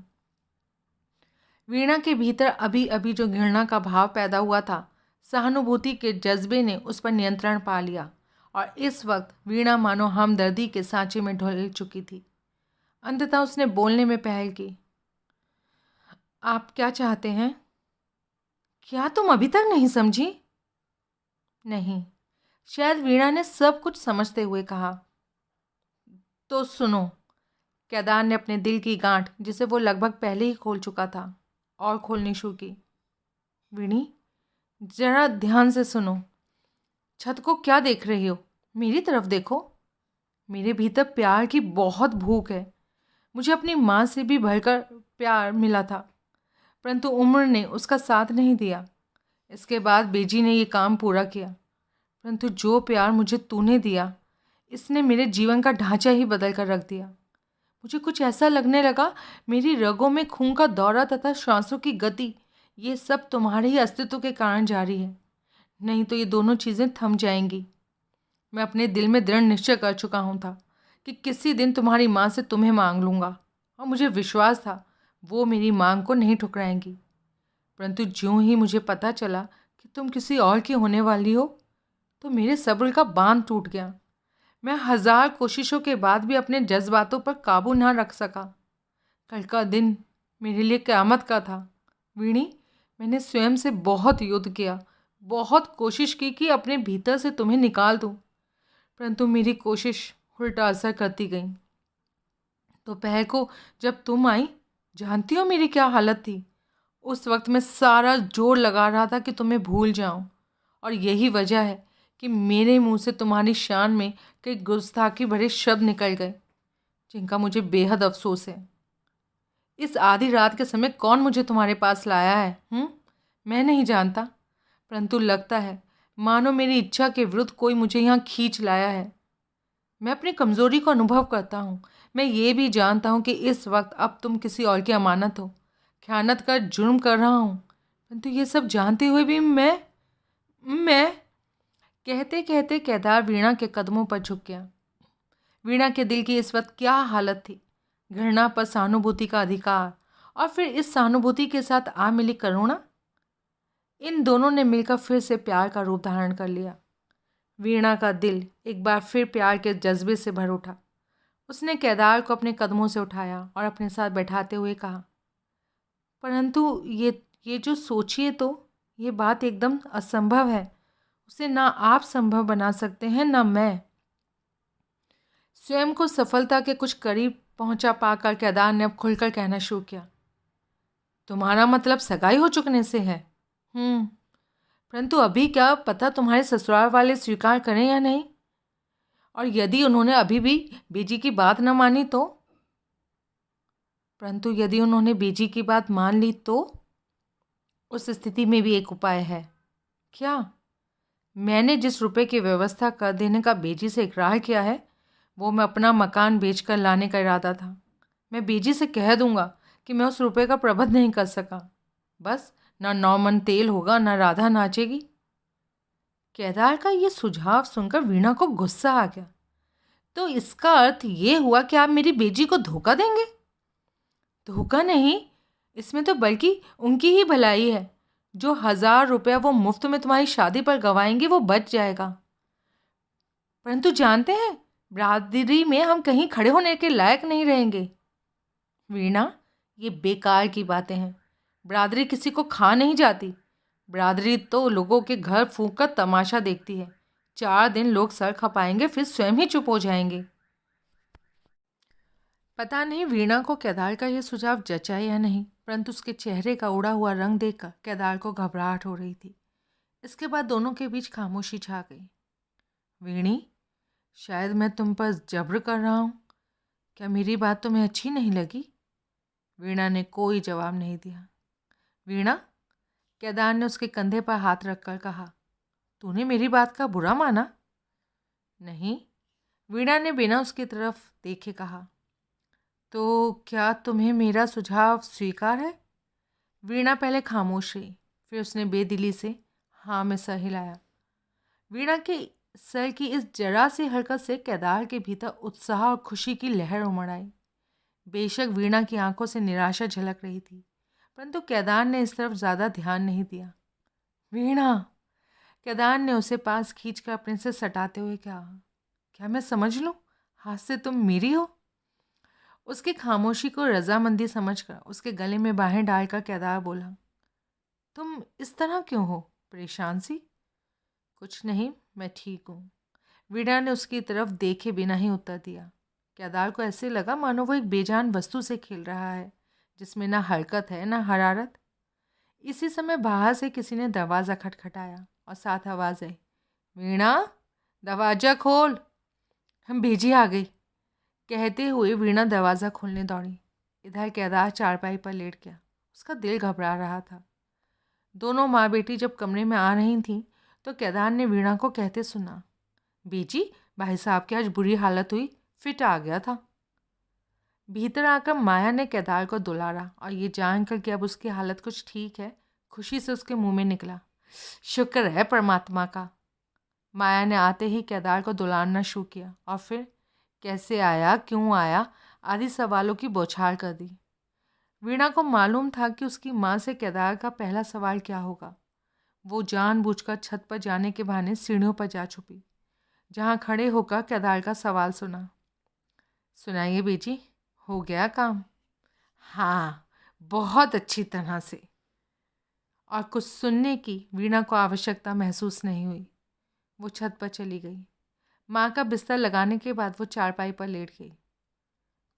वीणा के भीतर अभी अभी जो घृणा का भाव पैदा हुआ था, सहानुभूति के जज्बे ने उस पर नियंत्रण पा लिया और इस वक्त वीणा मानो हमदर्दी के सांचे में ढल चुकी थी। अंततः उसने बोलने में पहल की, आप क्या चाहते हैं? क्या तुम अभी तक नहीं समझी? नहीं। शायद वीणा ने सब कुछ समझते हुए कहा, तो सुनो। केदार ने अपने दिल की गांठ, जिसे वो लगभग पहले ही खोल चुका था, और खोलनी शुरू की। वीणी, जरा ध्यान से सुनो। छत को क्या देख रही हो? मेरी तरफ देखो। मेरे भीतर प्यार की बहुत भूख है। मुझे अपनी माँ से भी बढ़कर प्यार मिला था, परंतु उम्र ने उसका साथ नहीं दिया। इसके बाद बेजी ने ये काम पूरा किया, परंतु जो प्यार मुझे तूने दिया, इसने मेरे जीवन का ढांचा ही बदल कर रख दिया। मुझे कुछ ऐसा लगने लगा, मेरी रगों में खून का दौरा तथा सांसों की गति, ये सब तुम्हारे ही अस्तित्व के कारण जारी है। नहीं तो ये दोनों चीज़ें थम जाएंगी। मैं अपने दिल में दृढ़ निश्चय कर चुका हूँ था कि किसी दिन तुम्हारी माँ से तुम्हें मांग लूँगा, और मुझे विश्वास था वो मेरी मांग को नहीं ठुकराएंगी। परंतु ज्यों ही मुझे पता चला कि तुम किसी और की होने वाली हो, तो मेरे सब्र का बांध टूट गया। मैं 1000 कोशिशों के बाद भी अपने जज्बातों पर काबू ना रख सका। कल का दिन मेरे लिए क़यामत का था। वीणी, मैंने स्वयं से बहुत युद्ध किया, बहुत कोशिश की कि अपने भीतर से तुम्हें निकाल दूं, परंतु मेरी कोशिश उल्टा असर करती गई। दोपहर को जब तुम आई जानती हो मेरी क्या हालत थी? उस वक्त मैं सारा जोर लगा रहा था कि तुम्हें भूल जाऊं, और यही वजह है कि मेरे मुंह से तुम्हारी शान में कई गुस्ताखी भरे शब्द निकल गए, जिनका मुझे बेहद अफसोस है। इस आधी रात के समय कौन मुझे तुम्हारे पास लाया है? मैं नहीं जानता, परंतु लगता है मानो मेरी इच्छा के विरुद्ध कोई मुझे यहाँ खींच लाया है। मैं अपनी कमज़ोरी को अनुभव करता हूँ। मैं ये भी जानता हूँ कि इस वक्त अब तुम किसी और की अमानत हो, ख़यानत का जुर्म कर रहा हूँ, परंतु ये सब जानते हुए भी मैं कहते कहते केदार वीणा के कदमों पर झुक गया। वीणा के दिल की इस वक्त क्या हालत थी! घृणा पर सहानुभूति का अधिकार, और फिर इस सहानुभूति के साथ आ मिली करुणा। इन दोनों ने मिलकर फिर से प्यार का रूप धारण कर लिया। वीणा का दिल एक बार फिर प्यार के जज्बे से भर उठा। उसने केदार को अपने कदमों से उठाया और अपने साथ बैठाते हुए कहा, परंतु ये जो सोचिए तो, ये बात एकदम असंभव है। उसे ना आप संभव बना सकते हैं, ना मैं। स्वयं को सफलता के कुछ करीब पहुंचा पाकर केदार ने अब खुलकर कहना शुरू किया, तुम्हारा मतलब सगाई हो चुकने से है? परंतु अभी क्या पता तुम्हारे ससुराल वाले स्वीकार करें या नहीं, और यदि उन्होंने अभी भी बेजी की बात न मानी तो? परंतु यदि उन्होंने बेजी की बात मान ली तो? उस स्थिति में भी एक उपाय है। क्या? मैंने जिस रुपए की व्यवस्था कर देने का बेजी से इकरार किया है, वो मैं अपना मकान बेचकर लाने का इरादा था। मैं बेजी से कह दूंगा कि मैं उस रुपए का प्रबंध नहीं कर सका। बस ना 9 मन तेल होगा, ना राधा नाचेगी। केदार का ये सुझाव सुनकर वीणा को गुस्सा आ गया। तो इसका अर्थ ये हुआ कि आप मेरी बेजी को धोखा देंगे? धोखा नहीं, इसमें तो बल्कि उनकी ही भलाई है। जो 1000 रुपया वो मुफ्त में तुम्हारी शादी पर गवाएंगे वो बच जाएगा। परंतु जानते हैं, बरादरी में हम कहीं खड़े होने के लायक नहीं रहेंगे। वीणा, ये बेकार की बातें हैं। बरादरी किसी को खा नहीं जाती। बरादरी तो लोगों के घर फूंक कर तमाशा देखती है। 4 दिन लोग सर खपाएंगे, फिर स्वयं ही चुप हो जाएंगे। पता नहीं वीणा को केदार का यह सुझाव जचा या नहीं, परंतु उसके चेहरे का उड़ा हुआ रंग देखकर केदार को घबराहट हो रही थी। इसके बाद दोनों के बीच खामोशी छा गई। वीणी, शायद मैं तुम पर जब्र कर रहा हूँ। क्या मेरी बात तुम्हें अच्छी नहीं लगी? वीणा ने कोई जवाब नहीं दिया। वीणा, केदार ने उसके कंधे पर हाथ रखकर कहा, तूने मेरी बात का बुरा माना? नहीं, वीणा ने बिना उसकी तरफ देखे कहा। तो क्या तुम्हें मेरा सुझाव स्वीकार है? वीणा पहले खामोश रही, फिर उसने बेदिली से हाँ में सर हिलाया। वीणा के सर की इस जरा सी हरकत से केदार के भीतर उत्साह और खुशी की लहर उमड़ आई। बेशक वीणा की आंखों से निराशा झलक रही थी, परंतु केदार ने इस तरफ ज़्यादा ध्यान नहीं दिया। वीणा, केदार ने उसे पास खींचकर अपने से सटाते हुए कहा, क्या मैं समझ लूँ हाथ से तुम मेरी हो? उसकी खामोशी को रजामंदी समझकर उसके गले में बाहें डालकर केदार बोला, तुम इस तरह क्यों हो, परेशान सी? कुछ नहीं, मैं ठीक हूँ। वीणा ने उसकी तरफ देखे बिना ही उत्तर दिया। केदार को ऐसे लगा मानो वो एक बेजान वस्तु से खेल रहा है, जिसमें ना हरकत है ना हरारत। इसी समय बाहर से किसी ने दरवाज़ा खटखटाया और साथ आवाज़ आई, वीणा, दरवाज़ा खोल, हम भेजी आ गई। कहते हुए वीणा दरवाज़ा खोलने दौड़ी। इधर केदार चारपाई पर लेट गया। उसका दिल घबरा रहा था। दोनों माँ बेटी जब कमरे में आ रही थीं तो केदार ने वीणा को कहते सुना, बेजी, भाई साहब की आज बुरी हालत हुई, फिट आ गया था। भीतर आकर माया ने केदार को दुलारा और ये जानकर कि अब उसकी हालत कुछ ठीक है, खुशी से उसके मुंह में निकला, शुक्र है परमात्मा का। माया ने आते ही केदार को दुलारना शुरू किया और फिर कैसे आया, क्यों आया आदि सवालों की बौछार कर दी। वीणा को मालूम था कि उसकी माँ से केदार का पहला सवाल क्या होगा। वो जानबूझकर छत पर जाने के बहाने सीढ़ियों पर जा छुपी, जहाँ खड़े होकर केदार का सवाल सुना। सुनाइए बेटी, हो गया काम? हाँ, बहुत अच्छी तरह से। और कुछ सुनने की वीणा को आवश्यकता महसूस नहीं हुई। वो छत पर चली गई। माँ का बिस्तर लगाने के बाद वो चारपाई पर लेट गई।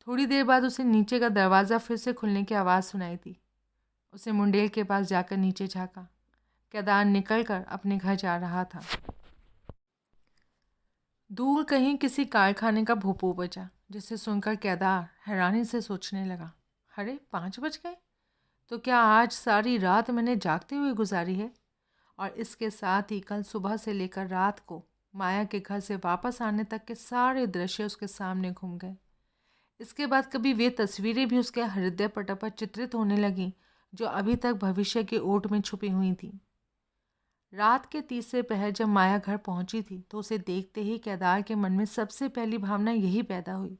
थोड़ी देर बाद उसे नीचे का दरवाज़ा फिर से खुलने की आवाज़ सुनाई दी। उसे मुंडेल के पास जाकर नीचे झाँका। केदार निकलकर अपने घर जा रहा था। दूर कहीं किसी कारखाने का भोंपू बजा, जिसे सुनकर केदार हैरानी से सोचने लगा, अरे 5 बज गए, तो क्या आज सारी रात मैंने जागते हुए गुजारी है? और इसके साथ ही कल सुबह से लेकर रात को माया के घर से वापस आने तक के सारे दृश्य उसके सामने घूम गए। इसके बाद कभी वे तस्वीरें भी उसके हृदय पटल पर चित्रित होने लगीं जो अभी तक भविष्य की ओट में छुपी हुई थीं। रात के तीसरे पहर जब माया घर पहुंची थी तो उसे देखते ही केदार के मन में सबसे पहली भावना यही पैदा हुई,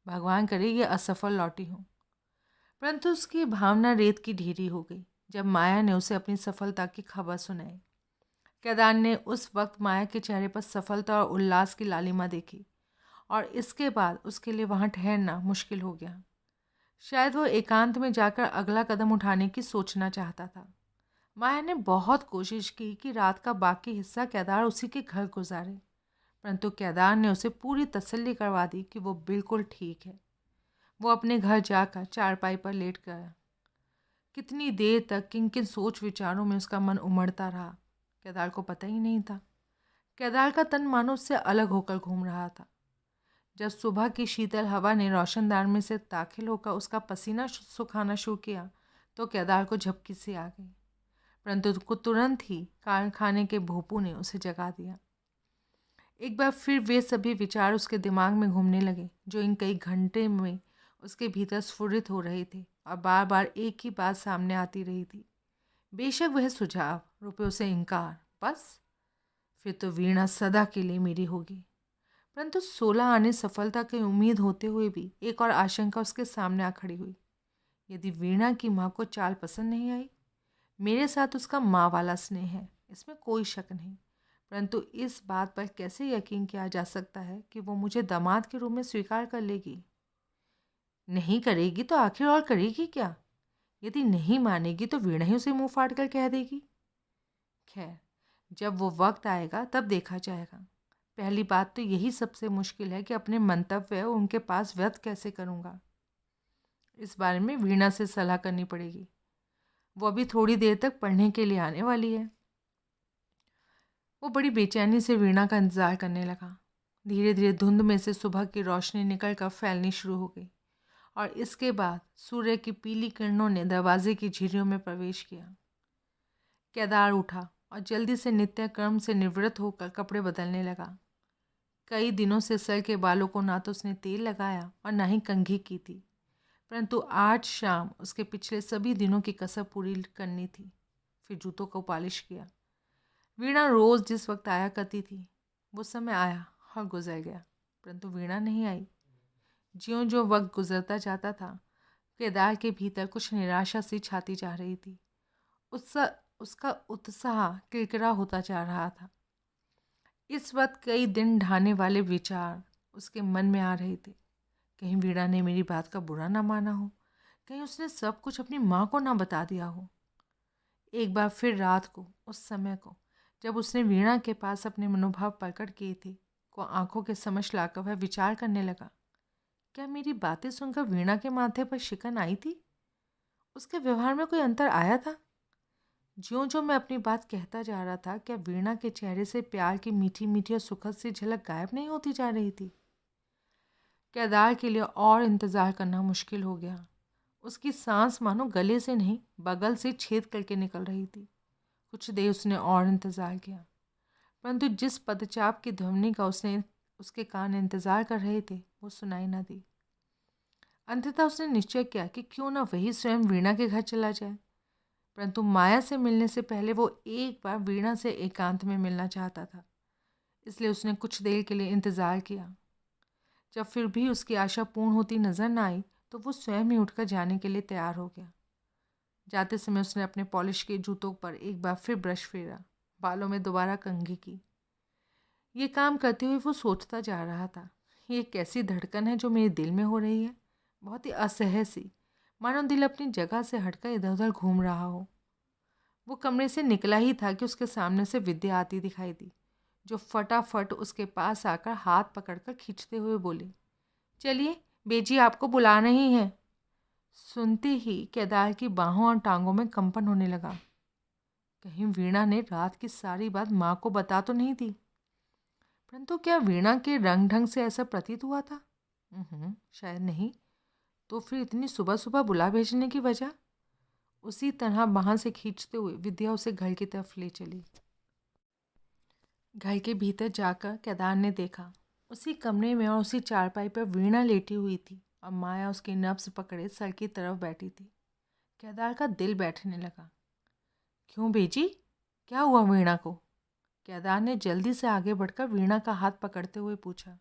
भगवान करे ये असफल लौटी हो। परंतु उसकी भावना रेत की ढेरी हो गई जब माया ने उसे अपनी सफलता की खबर सुनाई। केदार ने उस वक्त माया के चेहरे पर सफलता और उल्लास की लालिमा देखी और इसके बाद उसके लिए वहाँ ठहरना मुश्किल हो गया। शायद वो एकांत में जाकर अगला कदम उठाने की सोचना चाहता था। माया ने बहुत कोशिश की कि रात का बाकी हिस्सा केदार उसी के घर गुजारे, परंतु केदार ने उसे पूरी तसल्ली करवा दी कि वो बिल्कुल ठीक है। वो अपने घर जाकर चारपाई पर लेट गया। कितनी देर तक किन किन सोच विचारों में उसका मन उमड़ता रहा, केदार को पता ही नहीं था। केदार का तन मानो उससे अलग होकर घूम रहा था। जब सुबह की शीतल हवा ने रोशनदान में से दाखिल होकर उसका पसीना सुखाना शुरू किया तो केदार को झपकी सी आ गई, परंतु तुरंत ही कारखाने के भोंपू ने उसे जगा दिया। एक बार फिर वे सभी विचार उसके दिमाग में घूमने लगे जो इन कई घंटे में उसके भीतर स्फुरित हो रहे थे और बार बार एक ही बात सामने आती रही थी। बेशक वह सुझाव, रुपयों से इनकार, बस फिर तो वीणा सदा के लिए मेरी होगी। परंतु 16 आने सफलता की उम्मीद होते हुए भी एक और आशंका उसके सामने आ खड़ी हुई। यदि वीणा की माँ को चाल पसंद नहीं आई, मेरे साथ उसका माँ वाला स्नेह है, इसमें कोई शक नहीं, परंतु इस बात पर कैसे यकीन किया जा सकता है कि वो मुझे दामाद के रूप में स्वीकार कर लेगी? नहीं करेगी तो आखिर और करेगी क्या? यदि नहीं मानेगी तो वीणा ही उसे मुंह फाड़ कर कह देगी। खैर, जब वो वक्त आएगा तब देखा जाएगा। पहली बात तो यही सबसे मुश्किल है कि अपने मंतव्य उनके पास व्यक्त कैसे करूँगा। इस बारे में वीणा से सलाह करनी पड़ेगी। वो अभी थोड़ी देर तक पढ़ने के लिए आने वाली है। वो बड़ी बेचैनी से वीणा का इंतज़ार करने लगा। धीरे धीरे धुंध में से सुबह की रोशनी निकल कर फैलनी शुरू हो गई और इसके बाद सूर्य की पीली किरणों ने दरवाजे की झिर्रियों में प्रवेश किया। केदार उठा और जल्दी से नित्य कर्म से निवृत्त होकर कपड़े बदलने लगा। कई दिनों से सर के बालों को ना तो उसने तेल लगाया और ना ही कंघी की थी, परंतु आज शाम उसके पिछले सभी दिनों की कसर पूरी करनी थी। फिर जूतों को पॉलिश किया। वीणा रोज़ जिस वक्त आया करती थी वो समय आया और गुजर गया, परंतु वीणा नहीं आई। ज्यों ज्यों वक्त गुजरता जाता था केदार के भीतर कुछ निराशा सी छाती जा रही थी। उसका उत्साह किरकिरा होता जा रहा था। इस वक्त कई दिन ढाने वाले विचार उसके मन में आ रहे थे। कहीं वीणा ने मेरी बात का बुरा ना माना हो, कहीं उसने सब कुछ अपनी माँ को ना बता दिया हो। एक बार फिर रात को उस समय को जब उसने वीणा के पास अपने मनोभाव प्रकट किए थे को आंखों के समक्ष लाकर वह विचार करने लगा, क्या मेरी बातें सुनकर वीणा के माथे पर शिकन आई थी? उसके व्यवहार में कोई अंतर आया था? ज्यों ज्यों मैं अपनी बात कहता जा रहा था, क्या वीणा के चेहरे से प्यार की मीठी मीठी और सुखद सी झलक गायब नहीं होती जा रही थी? केदार के लिए और इंतज़ार करना मुश्किल हो गया। उसकी सांस मानो गले से नहीं बगल से छेद करके निकल रही थी। कुछ देर उसने और इंतज़ार किया, परंतु जिस पदचाप की ध्वनि का उसके कान इंतज़ार कर रहे थे वो सुनाई न दी। अंततः उसने निश्चय किया कि क्यों न वही स्वयं वीणा के घर चला जाए, परंतु माया से मिलने से पहले वो एक बार वीणा से एकांत में मिलना चाहता था। इसलिए उसने कुछ देर के लिए इंतज़ार किया। जब फिर भी उसकी आशा पूर्ण होती नजर न आई तो वो स्वयं ही उठकर जाने के लिए तैयार हो गया। जाते समय उसने अपने पॉलिश के जूतों पर एक बार फिर ब्रश फेरा, बालों में दोबारा कंघी की। ये काम करते हुए वो सोचता जा रहा था, ये कैसी धड़कन है जो मेरे दिल में हो रही है, बहुत ही असह्य सी, मानो दिल अपनी जगह से हटकर इधर उधर घूम रहा हो। वो कमरे से निकला ही था कि उसके सामने से विद्या आती दिखाई दी, जो फटाफट उसके पास आकर हाथ पकड़कर खींचते हुए बोली, चलिए बेजी आपको बुला रही हैं। सुनते ही केदार की बाहों और टांगों में कंपन होने लगा। कहीं वीणा ने रात की सारी बात माँ को बता तो नहीं दी। परंतु क्या वीणा के रंग ढंग से ऐसा प्रतीत हुआ था? शायद नहीं। तो फिर इतनी सुबह सुबह बुला भेजने की वजह? उसी तरह बाहर से खींचते हुए विद्या उसे घर की तरफ ले चली। घर के भीतर जाकर केदार ने देखा, उसी कमरे में और उसी चारपाई पर वीणा लेटी हुई थी और माया उसकी नब्ज पकड़े सर की तरफ बैठी थी। केदार का दिल बैठने लगा। क्यों बेजी, क्या हुआ वीणा को? केदार ने जल्दी से आगे बढ़कर वीणा का हाथ पकड़ते हुए पूछा।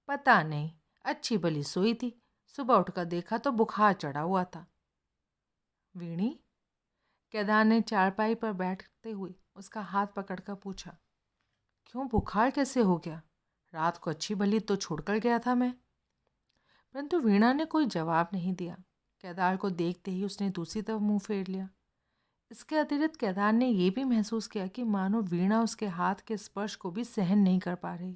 पता नहीं, अच्छी भली सोई थी, सुबह उठकर देखा तो बुखार चढ़ा हुआ था। वीणी? केदार ने चारपाई पर बैठते हुए उसका हाथ पकड़कर पूछा। क्यों, बुखार कैसे हो गया? रात को अच्छी भली तो छोड़कर गया था मैं। परंतु वीणा ने कोई जवाब नहीं दिया। केदार को देखते ही उसने दूसरी तरफ मुंह फेर लिया। इसके अतिरिक्त केदार ने यह भी महसूस किया कि मानो वीणा उसके हाथ के स्पर्श को भी सहन नहीं कर पा रही।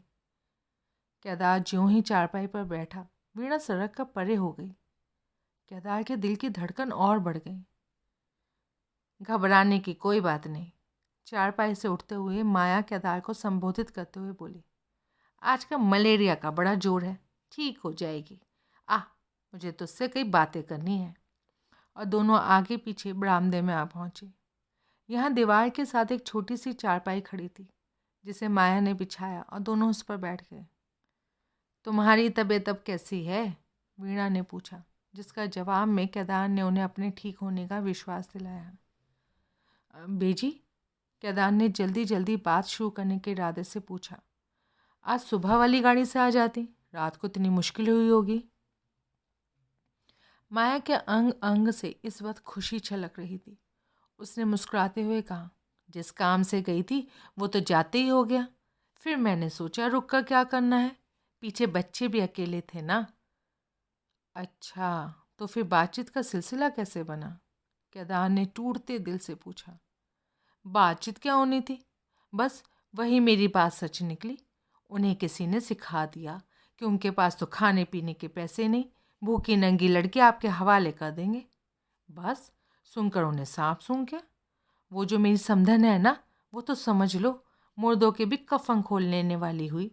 केदार ज्यों ही चारपाई पर बैठा, वीणा सड़क का परे हो गई। केदार के दिल की धड़कन और बढ़ गई। घबराने की कोई बात नहीं। चारपाई से उठते हुए माया केदार को संबोधित करते हुए बोली। आज का मलेरिया का बड़ा जोर है, ठीक हो जाएगी। मुझे तुझसे कई बातें करनी है। और दोनों आगे पीछे बरामदे में आ पहुंचे। यहाँ दीवार के साथ एक छोटी सी चारपाई खड़ी थी, जिसे माया ने बिछाया और दोनों उस पर बैठ गए। तुम्हारी तबीयत अब कैसी है? वीणा ने पूछा, जिसका जवाब में केदार ने उन्हें अपने ठीक होने का विश्वास दिलाया। बेजी, केदार ने जल्दी जल्दी बात शुरू करने के इरादे से पूछा। आज सुबह वाली गाड़ी से आ जाती, रात को इतनी मुश्किल हुई होगी। माया के अंग अंग से इस वक्त खुशी छलक रही थी। उसने मुस्कुराते हुए कहा, जिस काम से गई थी वो तो जाते ही हो गया। फिर मैंने सोचा रुक कर क्या करना है, पीछे बच्चे भी अकेले थे ना। अच्छा, तो फिर बातचीत का सिलसिला कैसे बना? केदार ने टूटते दिल से पूछा। बातचीत क्या होनी थी, बस वही मेरी बात सच निकली। उन्हें किसी ने सिखा दिया कि उनके पास तो खाने पीने के पैसे नहीं, भूखी नंगी लड़की आपके हवाले कर देंगे। बस सुनकर उन्हें सांप सूंघ गया। वो जो मेरी समधन है ना, वो तो समझ लो मुर्दों के भी कफन खोल लेने वाली हुई।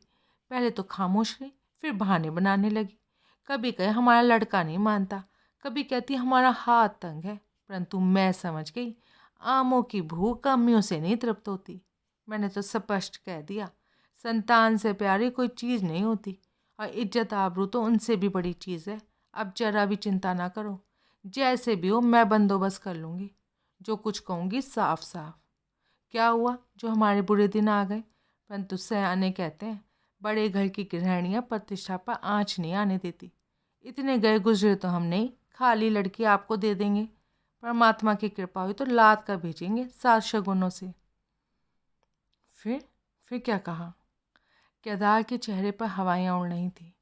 पहले तो खामोश रही, फिर बहाने बनाने लगी। कभी कहे हमारा लड़का नहीं मानता, कभी कहती हमारा हाथ तंग है। परंतु मैं समझ गई, आमों की भूख अम्मियों से नहीं तृप्त होती। मैंने तो स्पष्ट कह दिया, संतान से प्यारी कोई चीज़ नहीं होती, और इज्जत आबरू तो उनसे भी बड़ी चीज़ है। अब जरा भी चिंता ना करो, जैसे भी हो मैं बंदोबस्त कर लूँगी। जो कुछ कहूँगी साफ साफ। क्या हुआ जो हमारे बुरे दिन आ गए? परंतु सयाने कहते हैं, बड़े घर की गृहिणियाँ प्रतिष्ठा पर आँच नहीं आने देती। इतने गए गुजरे तो हम नहीं, खाली लड़की आपको दे देंगे। परमात्मा की कृपा हुई तो लाद कर भेजेंगे 7 शगुनों से। फिर क्या कहा? केदार के चेहरे पर हवाइयाँ उड़ रही थी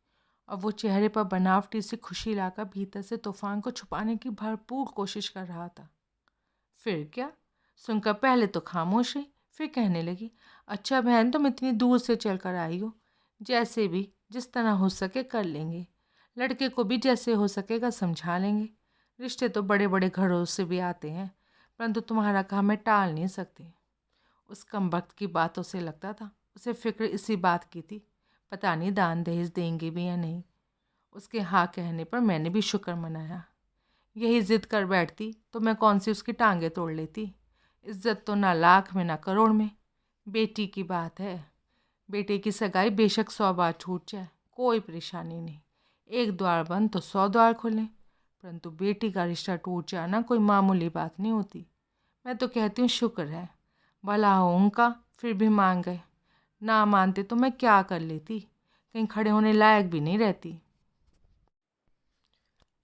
और वो चेहरे पर बनावटी से खुशी लाकर भीतर से तूफान को छुपाने की भरपूर कोशिश कर रहा था। फिर क्या? सुनकर पहले तो खामोश रही, फिर कहने लगी, अच्छा बहन, तुम इतनी दूर से चल कर आई हो, जैसे भी जिस तरह हो सके कर लेंगे। लड़के को भी जैसे हो सकेगा समझा लेंगे। रिश्ते तो बड़े बड़े घरों से भी आते हैं, परंतु तुम्हारा काम मैं टाल नहीं सकती। उस कमबख्त की बातों से लगता था उसे फिक्र इसी बात की थी, पता नहीं दान दहेज देंगे भी या नहीं। उसके हाँ कहने पर मैंने भी शुक्र मनाया। यही जिद कर बैठती तो मैं कौन सी उसकी टांगें तोड़ लेती। इज्जत तो ना लाख में ना करोड़ में। बेटी की बात है, बेटे की सगाई बेशक 100 बार छूट जाए, कोई परेशानी नहीं। एक द्वार बंद तो 100 द्वार खुलें, परंतु बेटी का रिश्ता टूट जाना कोई मामूली बात नहीं होती। मैं तो कहती हूँ शुक्र है, भला हो उनका, फिर भी मान गए। ना मानते तो मैं क्या कर लेती, कहीं खड़े होने लायक भी नहीं रहती।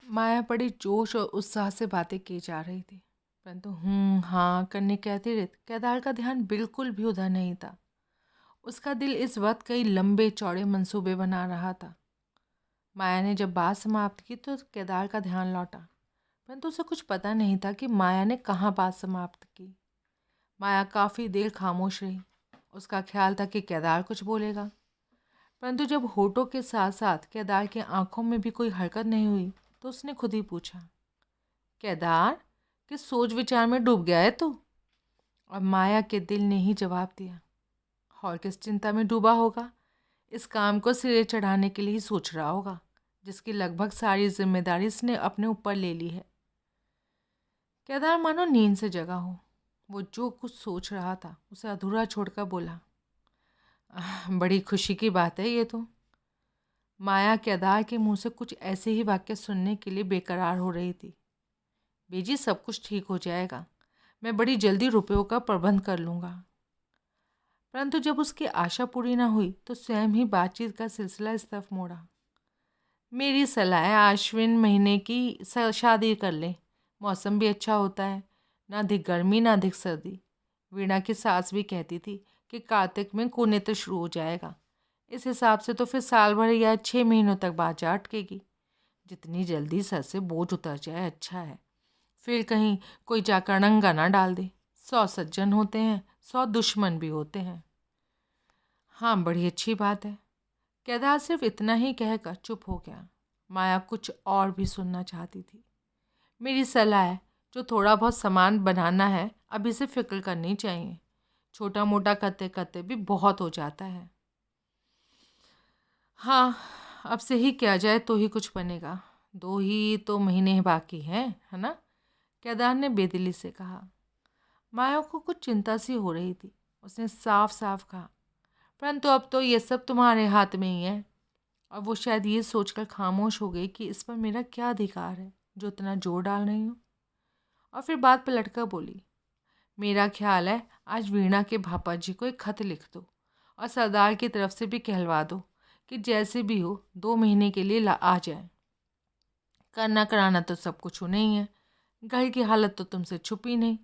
माया बड़ी जोश और उत्साह से बातें की जा रही थी, परंतु हाँ करने के अतिरिक्त केदार का ध्यान बिल्कुल भी उधर नहीं था। उसका दिल इस वक्त कई लंबे चौड़े मंसूबे बना रहा था। माया ने जब बात समाप्त की तो केदार का ध्यान लौटा, परंतु उसे कुछ पता नहीं था कि माया ने कहाँ बात समाप्त की। माया काफ़ी देर खामोश रही। उसका ख्याल था कि केदार कुछ बोलेगा, परंतु जब होठों के साथ साथ केदार की आंखों में भी कोई हरकत नहीं हुई तो उसने खुद ही पूछा, केदार, किस सोच विचार में डूब गया है तू? और माया के दिल ने ही जवाब दिया, और किस चिंता में डूबा होगा? इस काम को सिरे चढ़ाने के लिए ही सोच रहा होगा, जिसकी लगभग सारी जिम्मेदारी इसने अपने ऊपर ले ली है। केदार मानो नींद से जगा हो। वो जो कुछ सोच रहा था उसे अधूरा छोड़कर बोला, बड़ी खुशी की बात है ये तो। माया केदार के मुंह से कुछ ऐसे ही वाक्य सुनने के लिए बेकरार हो रही थी। बेजी, सब कुछ ठीक हो जाएगा, मैं बड़ी जल्दी रुपयों का प्रबंध कर लूँगा। परंतु जब उसकी आशा पूरी ना हुई तो स्वयं ही बातचीत का सिलसिला इस तरफ मोड़ा। मेरी सलाह है, आश्विन महीने की शादी कर ले, मौसम भी अच्छा होता है, ना अधिक गर्मी ना अधिक सर्दी। वीणा की सास भी कहती थी कि कार्तिक में कुनेत्र शुरू हो जाएगा। इस हिसाब से तो फिर साल भर या 6 महीनों तक बात जा अटकेगी। जितनी जल्दी सर से बोझ उतर जाए अच्छा है, फिर कहीं कोई जाकर नंगा ना डाल दे। 100 सज्जन होते हैं, 100 दुश्मन भी होते हैं। हाँ, बड़ी अच्छी बात है। केदार सिर्फ इतना ही कहकर चुप हो गया। माया कुछ और भी सुनना चाहती थी। मेरी सलाह है, जो थोड़ा बहुत सामान बनाना है अभी से फिक्र करनी चाहिए। छोटा मोटा करते करते भी बहुत हो जाता है। हाँ, अब से ही किया जाए तो ही कुछ बनेगा। 2 ही तो महीने बाकी हैं, है ना? केदार ने बेदिली से कहा। माया को कुछ चिंता सी हो रही थी। उसने साफ साफ कहा, परंतु अब तो ये सब तुम्हारे हाथ में ही है। और वो शायद ये सोचकर खामोश हो गई कि इस पर मेरा क्या अधिकार है जो इतना जोर डाल रही हूँ। और फिर बात पलटकर बोली, मेरा ख्याल है आज वीणा के भापा जी को एक खत लिख दो और सरदार की तरफ से भी कहलवा दो कि जैसे भी हो 2 महीने के लिए आ जाए। करना कराना तो सब कुछ उन्हें ही है, घर की हालत तो तुमसे छुपी नहीं।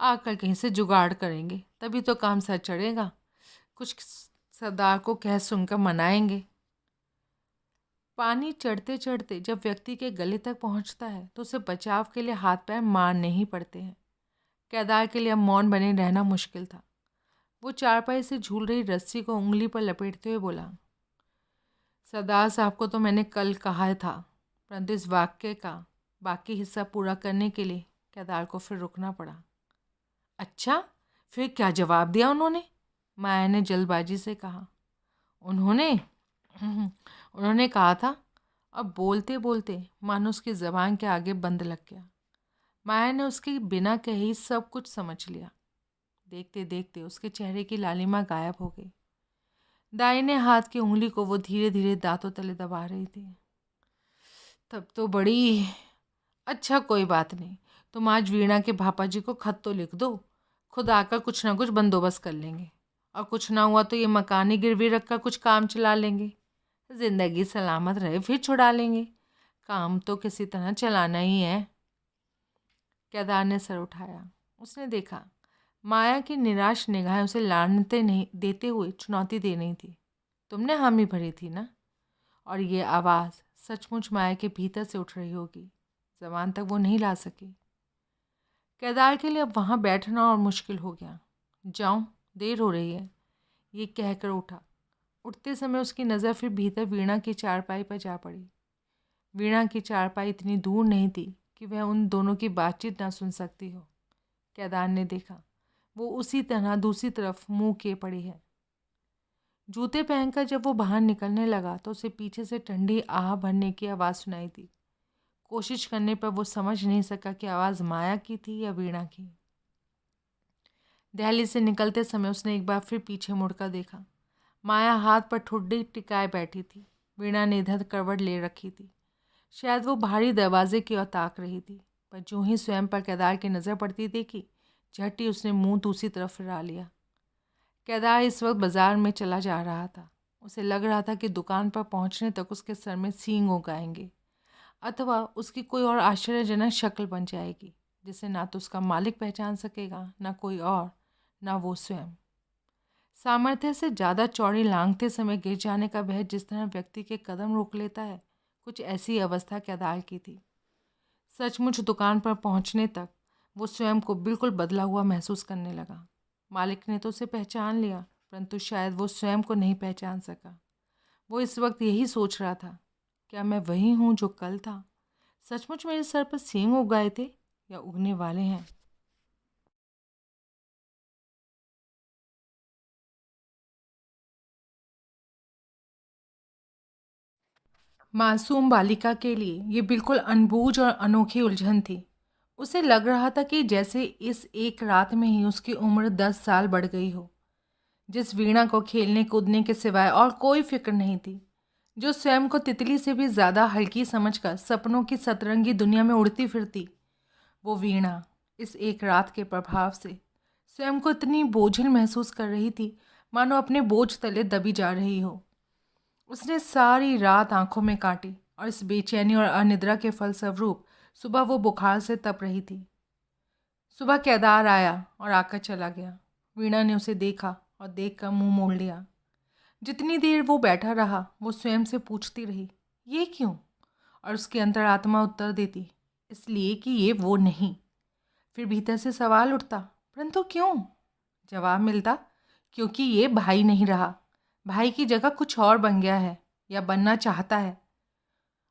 आकर कहीं से जुगाड़ करेंगे तभी तो काम सर चढ़ेगा। कुछ सरदार को कह सुनकर मनाएंगे। पानी चढ़ते चढ़ते जब व्यक्ति के गले तक पहुंचता है तो उसे बचाव के लिए हाथ पैर मारने ही पड़ते हैं। केदार के लिए अब मौन बने रहना मुश्किल था। वो चारपाई से झूल रही रस्सी को उंगली पर लपेटते हुए बोला, सरदार साहब को तो मैंने कल कहा था, परंतु इस वाक्य का बाकी हिस्सा पूरा करने के लिए केदार को फिर रुकना पड़ा। अच्छा, फिर क्या जवाब दिया उन्होंने? माया ने जल्दबाजी से कहा। उन्होंने कहा था। अब बोलते बोलते मानो उसकी ज़बान के आगे बंद लग गया। माया ने उसके बिना कहे ही सब कुछ समझ लिया। देखते देखते उसके चेहरे की लालिमा गायब हो गई। दाहिने हाथ की उंगली को वो धीरे धीरे दांतों तले दबा रही थी। तब तो बड़ी अच्छा, कोई बात नहीं, तुम आज वीणा के भापा जी को खत तो लिख दो, खुद आकर कुछ ना कुछ बंदोबस्त कर लेंगे। और कुछ ना हुआ तो ये मकान ही गिरवी रखकर कुछ काम चला लेंगे। जिंदगी सलामत रहे फिर छुड़ा लेंगे। काम तो किसी तरह चलाना ही है। केदार ने सर उठाया। उसने देखा माया की निराश निगाहें उसे लानते नहीं देते हुए चुनौती दे रही थी। तुमने हामी भरी थी ना? और ये आवाज़ सचमुच माया के भीतर से उठ रही होगी। ज़बान तक वो नहीं ला सकी। केदार के लिए अब वहाँ बैठना और मुश्किल हो गया। जाऊँ, देर हो रही है, ये कहकर उठा। उठते समय उसकी नज़र फिर भीतर वीणा की चारपाई पर जा पड़ी। वीणा की चारपाई इतनी दूर नहीं थी कि वह उन दोनों की बातचीत ना सुन सकती हो। केदार ने देखा वो उसी तरह दूसरी तरफ मुंह किए पड़ी है। जूते पहनकर जब वो बाहर निकलने लगा तो उसे पीछे से ठंडी आह भरने की आवाज़ सुनाई दी। कोशिश करने पर वो समझ नहीं सका कि आवाज़ माया की थी या वीणा की। दहलीज से निकलते समय उसने एक बार फिर पीछे मुड़कर देखा। माया हाथ पर ठुड्डी टिकाए बैठी थी। वीणा ने इधर करवट ले रखी थी। शायद वो भारी दरवाजे की ओर ताक रही थी, पर जो ही स्वयं पर केदार की नज़र पड़ती देखी, झट ही उसने मुंह दूसरी तरफ फिरा लिया। केदार इस वक्त बाजार में चला जा रहा था। उसे लग रहा था कि दुकान पर पहुंचने तक उसके सर में सींग उगाएंगे अथवा उसकी कोई और आश्चर्यजनक शक्ल बन जाएगी जिसे ना तो उसका मालिक पहचान सकेगा, ना कोई और, ना वो स्वयं। सामर्थ्य से ज़्यादा चौड़ी लांघते समय गिर जाने का भय जिस तरह व्यक्ति के कदम रोक लेता है, कुछ ऐसी अवस्था केदार की थी। सचमुच दुकान पर पहुंचने तक वो स्वयं को बिल्कुल बदला हुआ महसूस करने लगा। मालिक ने तो उसे पहचान लिया, परंतु शायद वो स्वयं को नहीं पहचान सका। वो इस वक्त यही सोच रहा था, क्या मैं वही हूँ जो कल था? सचमुच मेरे सर पर सींग उग गए थे या उगने वाले हैं? मासूम बालिका के लिए ये बिल्कुल अनबूझ और अनोखी उलझन थी। उसे लग रहा था कि जैसे इस एक रात में ही उसकी उम्र 10 साल बढ़ गई हो। जिस वीणा को खेलने कूदने के सिवाय और कोई फिक्र नहीं थी, जो स्वयं को तितली से भी ज़्यादा हल्की समझकर सपनों की सतरंगी दुनिया में उड़ती फिरती, वो वीणा इस एक रात के प्रभाव से स्वयं को इतनी बोझिल महसूस कर रही थी, मानो अपने बोझ तले दबी जा रही हो। उसने सारी रात आंखों में काटी और इस बेचैनी और अनिद्रा के फलस्वरूप सुबह वो बुखार से तप रही थी। सुबह केदार आया और आकर चला गया। वीणा ने उसे देखा और देखकर मुंह मोड़ लिया। जितनी देर वो बैठा रहा, वो स्वयं से पूछती रही, ये क्यों? और उसकी अंतरात्मा उत्तर देती, इसलिए कि ये वो नहीं। फिर भीतर से सवाल उठता, परंतु क्यों? जवाब मिलता, क्योंकि ये भाई नहीं रहा। भाई की जगह कुछ और बन गया है या बनना चाहता है।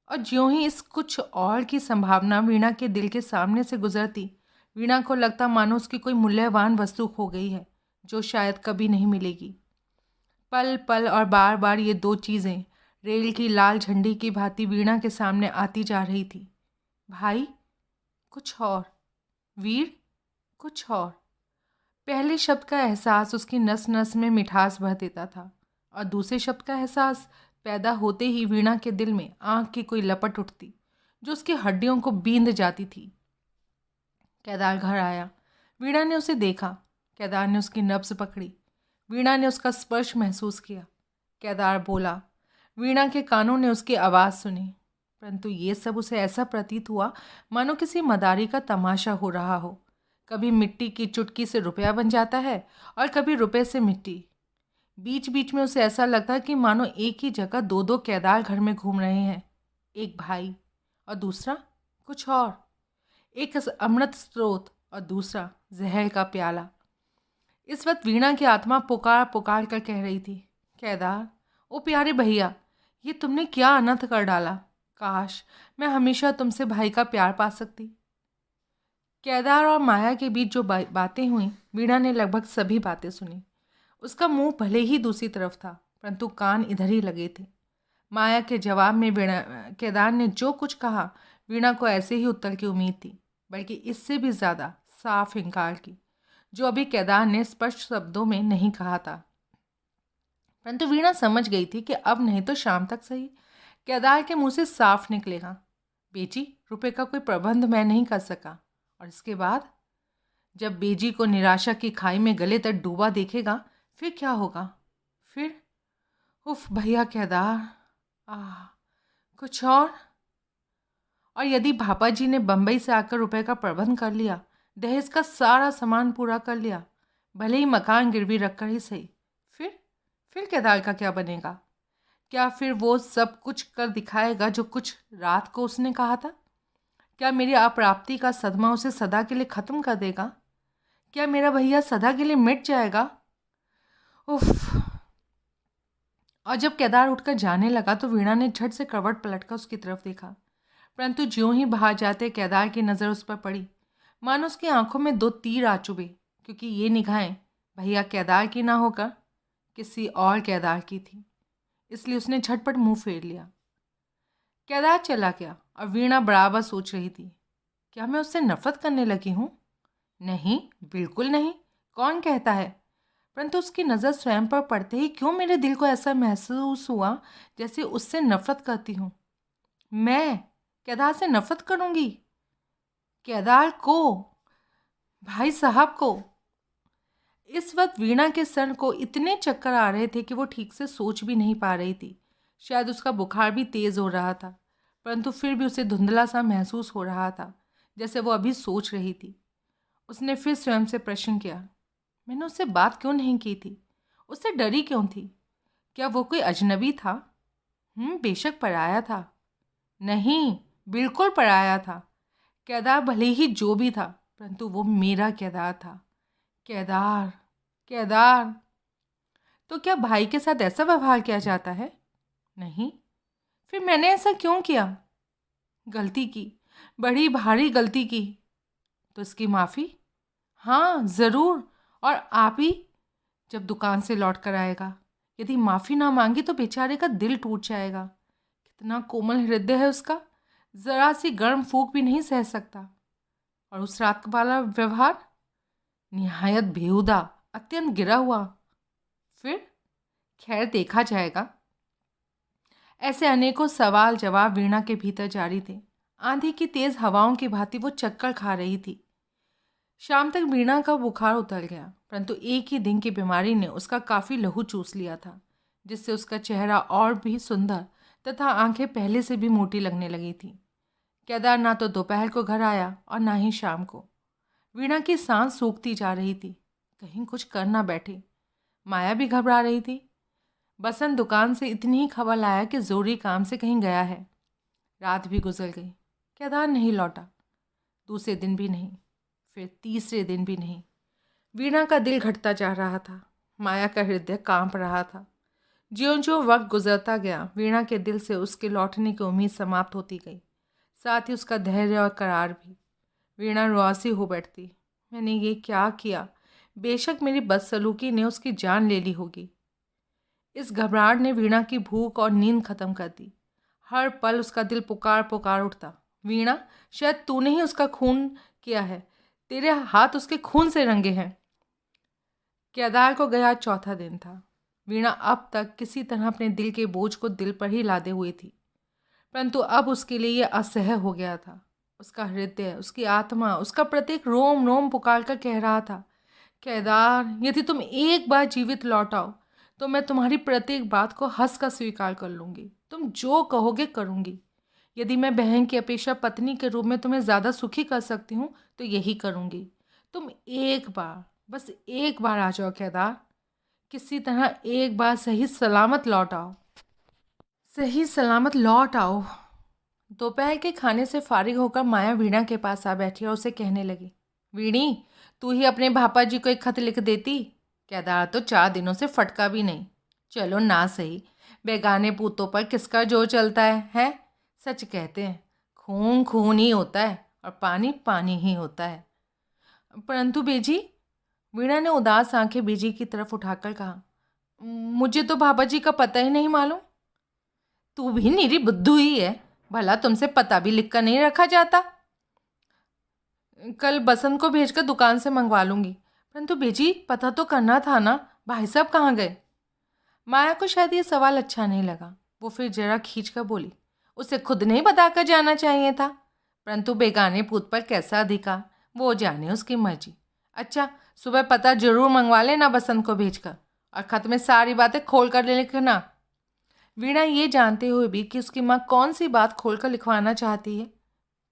और ज्यों ही इस कुछ और की संभावना वीणा के दिल के सामने से गुजरती, वीणा को लगता मानो उसकी कोई मूल्यवान वस्तु खो गई है जो शायद कभी नहीं मिलेगी। पल पल और बार बार ये दो चीज़ें रेल की लाल झंडी की भांति वीणा के सामने आती जा रही थी। भाई कुछ और, वीर कुछ और। पहले शब्द का एहसास उसकी नस नस में मिठास भर देता था और दूसरे शब्द का एहसास पैदा होते ही वीणा के दिल में आँख की कोई लपट उठती जो उसकी हड्डियों को बींध जाती थी। केदार घर आया। वीणा ने उसे देखा। केदार ने उसकी नब्ज पकड़ी। वीणा ने उसका स्पर्श महसूस किया। केदार बोला। वीणा के कानों ने उसकी आवाज़ सुनी, परंतु ये सब उसे ऐसा प्रतीत हुआ मानो किसी मदारी का तमाशा हो रहा हो। कभी मिट्टी की चुटकी से रुपया बन जाता है और कभी रुपए से मिट्टी। बीच बीच में उसे ऐसा लगता कि मानो एक ही जगह दो दो केदार घर में घूम रहे हैं, एक भाई और दूसरा कुछ और, एक अमृत स्रोत और दूसरा जहर का प्याला। इस वक्त वीणा की आत्मा पुकार पुकार कर कह रही थी, केदार, ओ प्यारे भैया, ये तुमने क्या अनर्थ कर डाला। काश मैं हमेशा तुमसे भाई का प्यार पा सकती। केदार और माया के बीच जो बातें हुई, वीणा ने लगभग सभी बातें सुनी। उसका मुंह भले ही दूसरी तरफ था, परंतु कान इधर ही लगे थे। माया के जवाब में केदार ने जो कुछ कहा, वीणा को ऐसे ही उत्तर की उम्मीद थी, बल्कि इससे भी ज़्यादा साफ इनकार की, जो अभी केदार ने स्पष्ट शब्दों में नहीं कहा था। परंतु वीणा समझ गई थी कि अब नहीं तो शाम तक सही केदार के मुंह से साफ निकलेगा, बेजी, रुपए का कोई प्रबंध मैं नहीं कर सका। और इसके बाद जब बेजी को निराशा की खाई में गले तक डूबा देखेगा, फिर क्या होगा? फिर उफ भैया केदार, कुछ और यदि भापा जी ने बम्बई से आकर रुपए का प्रबंध कर लिया, दहेज का सारा सामान पूरा कर लिया, भले ही मकान गिरवी रखकर ही सही, फिर केदार का क्या बनेगा? क्या फिर वो सब कुछ कर दिखाएगा जो कुछ रात को उसने कहा था? क्या मेरी अप्राप्ति का सदमा उसे सदा के लिए ख़त्म कर देगा? क्या मेरा भैया सदा के लिए मिट जाएगा? उफ। और जब केदार उठकर जाने लगा तो वीणा ने झट से करवट पलटकर उसकी तरफ देखा, परंतु ज्यों ही बाहर जाते केदार की नज़र उस पर पड़ी, मानो उसकी आंखों में दो तीर आ चुभे, क्योंकि ये निगाहें भैया केदार की ना होकर किसी और केदार की थी। इसलिए उसने झटपट मुंह फेर लिया। केदार चला गया और वीणा बराबर सोच रही थी, क्या मैं उससे नफरत करने लगी हूँ? नहीं, बिल्कुल नहीं, कौन कहता है। परंतु उसकी नज़र स्वयं पर पड़ते ही क्यों मेरे दिल को ऐसा महसूस हुआ जैसे उससे नफरत करती हूँ। मैं केदार से नफरत करूँगी? केदार को, भाई साहब को। इस वक्त वीणा के सर को इतने चक्कर आ रहे थे कि वो ठीक से सोच भी नहीं पा रही थी। शायद उसका बुखार भी तेज़ हो रहा था, परंतु फिर भी उसे धुंधला सा महसूस हो रहा था, जैसे वो अभी सोच रही थी। उसने फिर स्वयं से प्रश्न किया, मैंने उससे बात क्यों नहीं की थी? उससे डरी क्यों थी? क्या वो कोई अजनबी था? बेशक पराया था। नहीं, बिल्कुल पराया था। केदार भले ही जो भी था, परंतु वो मेरा केदार था। केदार, केदार। तो क्या भाई के साथ ऐसा व्यवहार किया जाता है? नहीं, फिर मैंने ऐसा क्यों किया? गलती की, बड़ी भारी गलती की। तो इसकी माफ़ी? हाँ ज़रूर। और आप ही जब दुकान से लौट कर आएगा, यदि माफ़ी ना मांगी तो बेचारे का दिल टूट जाएगा। कितना कोमल हृदय है उसका, ज़रा सी गर्म फूंक भी नहीं सह सकता। और उस रात वाला व्यवहार निहायत बेहुदा, अत्यंत गिरा हुआ। फिर खैर देखा जाएगा। ऐसे अनेकों सवाल जवाब वीणा के भीतर जारी थे। आंधी की तेज हवाओं की भांति वो चक्कर खा रही थी। शाम तक वीणा का बुखार उतर गया, परंतु एक ही दिन की बीमारी ने उसका काफ़ी लहू चूस लिया था, जिससे उसका चेहरा और भी सुंदर तथा आंखें पहले से भी मोटी लगने लगी थी। केदार ना तो दोपहर को घर आया और ना ही शाम को। वीणा की सांस सूखती जा रही थी, कहीं कुछ कर ना बैठे। माया भी घबरा रही थी। बसंत दुकान से इतनी ही खबर लाया कि जोरी काम से कहीं गया है। रात भी गुजर गई, केदार नहीं लौटा। दूसरे दिन भी नहीं, फिर तीसरे दिन भी नहीं। वीणा का दिल घटता जा रहा था, माया का हृदय कांप रहा था। ज्यों ज्यों वक्त गुजरता गया, वीणा के दिल से उसके लौटने की उम्मीद समाप्त होती गई, साथ ही उसका धैर्य और करार भी। वीणा रुआसी हो बैठती। मैंने ये क्या किया? बेशक मेरी बदसलूकी ने उसकी जान ले ली होगी। इस घबराहट ने वीणा की भूख और नींद खत्म कर दी। हर पल उसका दिल पुकार पुकार उठता, वीणा, शायद तूने ही उसका खून किया है, तेरे हाथ उसके खून से रंगे हैं। केदार को गया चौथा दिन था। वीणा अब तक किसी तरह अपने दिल के बोझ को दिल पर ही लादे हुई थी, परंतु अब उसके लिए यह असह्य हो गया था। उसका हृदय, उसकी आत्मा, उसका प्रत्येक रोम रोम पुकार कर कह रहा था, केदार, यदि तुम एक बार जीवित लौट आओ तो मैं तुम्हारी प्रत्येक बात को हंस कर स्वीकार कर लूँगी। तुम जो कहोगे करूँगी। यदि मैं बहन की अपेक्षा पत्नी के रूप में तुम्हें ज़्यादा सुखी कर सकती हूँ तो यही करूँगी। तुम एक बार, बस एक बार आ जाओ केदार। किसी तरह एक बार सही सलामत लौट आओ, सही सलामत लौट आओ। दोपहर के खाने से फारिग होकर माया वीणा के पास आ बैठी और उसे कहने लगी, वीणी, तू ही अपने भापा जी को एक खत लिख देती। केदार तो 4 दिनों से फटका भी नहीं। चलो ना सही, बेगाने पूतों पर किसका जोर चलता है? सच कहते हैं, खून खून ही होता है और पानी पानी ही होता है। परंतु बेजी, वीणा ने उदास आंखें बेजी की तरफ उठाकर कहा, मुझे तो भापा जी का पता ही नहीं मालूम। तू भी निरी बुद्धू ही है, भला तुमसे पता भी लिख कर नहीं रखा जाता? कल बसंत को भेजकर दुकान से मंगवा लूंगी। परंतु बेजी, पता तो करना था ना, भाई साहब कहाँ गए? माया को शायद ये सवाल अच्छा नहीं लगा। वो फिर जरा खींच कर बोली, उसे खुद नहीं बताकर जाना चाहिए था। परंतु बेगाने पूत पर कैसा अधिकार, वो जाने, उसकी मर्जी। अच्छा, सुबह पता जरूर मंगवा लेना बसंत को भेजकर, और खत में सारी बातें खोल कर लिखना। वीणा ये जानते हुए भी कि उसकी माँ कौन सी बात खोलकर लिखवाना चाहती है,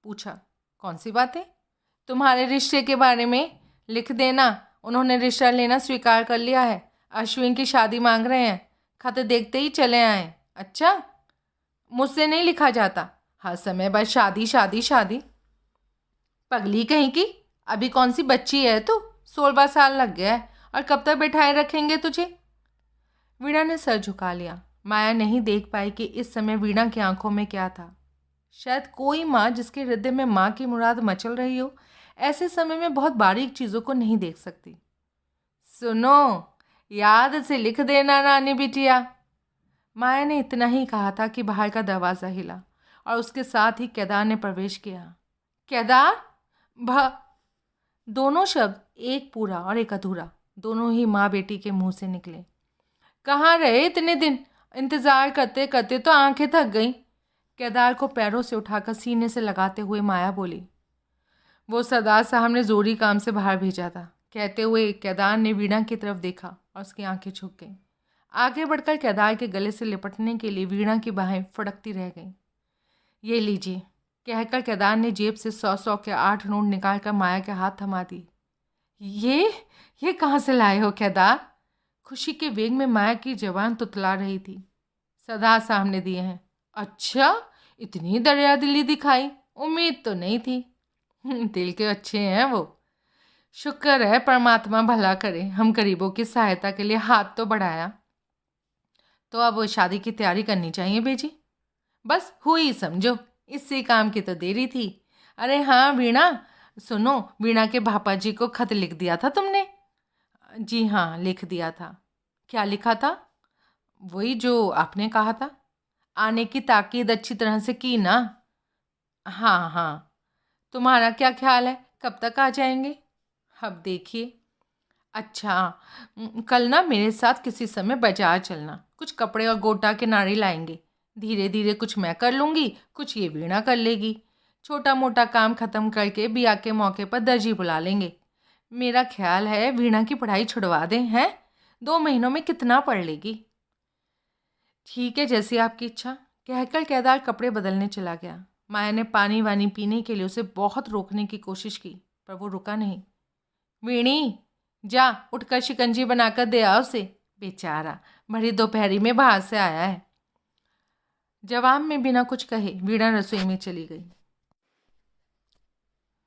पूछा, कौन सी बातें? तुम्हारे रिश्ते के बारे में लिख देना। उन्होंने रिश्ता लेना स्वीकार कर लिया है। अश्विन की शादी मांग रहे हैं। खत देखते ही चले आए। अच्छा, मुझसे नहीं लिखा जाता, हर समय बस शादी शादी शादी। पगली कहीं की, अभी कौन सी बच्ची है तू? 16 साल लग गया है, और कब तक बिठाए रखेंगे तुझे? वीणा ने सर झुका लिया। माया नहीं देख पाई कि इस समय वीणा की आंखों में क्या था। शायद कोई माँ जिसके हृदय में माँ की मुराद मचल रही हो, ऐसे समय में बहुत बारीक चीज़ों को नहीं देख सकती। सुनो, याद से लिख देना रानी बिटिया। माया ने इतना ही कहा था कि बाहर का दरवाज़ा हिला और उसके साथ ही केदार ने प्रवेश किया। केदार, भ दोनों शब्द, एक पूरा और एक अधूरा, दोनों ही माँ बेटी के मुंह से निकले। कहाँ रहे इतने दिन? इंतज़ार करते करते तो आंखें थक गईं। केदार को पैरों से उठाकर सीने से लगाते हुए माया बोली, वो सरदार साहब ने जोरी काम से बाहर भेजा था। कहते हुए केदार ने वीणा की तरफ देखा और उसकी आंखें झुक गईं। आगे बढ़कर केदार के गले से लिपटने के लिए वीणा की बाहें फड़कती रह गईं। ये लीजिए, कहकर केदार ने जेब से 100 के 8 नोट निकालकर माया के हाथ थमा दी। ये कहाँ से लाए हो केदार? खुशी के वेग में माया की जवान तुतला रही थी। सरदार साहब ने दिए हैं। अच्छा, इतनी दरिया दिली दिखाई, उम्मीद तो नहीं थी। दिल के अच्छे हैं वो। शुक्र है, परमात्मा भला करे, हम गरीबों की सहायता के लिए हाथ तो बढ़ाया। तो अब शादी की तैयारी करनी चाहिए बेजी। बस हुई समझो, इससे काम की तो देरी थी। अरे हाँ वीणा, सुनो, वीणा के भापा जी को खत लिख दिया था तुमने? जी हाँ, लिख दिया था। क्या लिखा था? वही जो आपने कहा था। आने की ताकीद अच्छी तरह से की ना? हाँ हाँ। तुम्हारा क्या ख्याल है, कब तक आ जाएंगे? अब देखिए। अच्छा, कल ना मेरे साथ किसी समय बाजार चलना, कुछ कपड़े और गोटा के नारे लाएंगे। धीरे धीरे कुछ मैं कर लूँगी, कुछ ये वीणा कर लेगी। छोटा मोटा काम ख़त्म करके बिया के मौके पर दर्जी बुला लेंगे। मेरा ख्याल है वीणा की पढ़ाई छुड़वा दें, हैं? 2 महीनों में कितना पढ़ लेगी? ठीक है, जैसी आपकी इच्छा, कहकर केदार कपड़े बदलने चला गया। माया ने पानी वानी पीने के लिए उसे बहुत रोकने की कोशिश की, पर वो रुका नहीं। वीणी, जा उठकर शिकंजी बनाकर दे आ उसे, बेचारा भरी दोपहरी में बाहर से आया है। जवाब में बिना कुछ कहे वीणा रसोई में चली गई।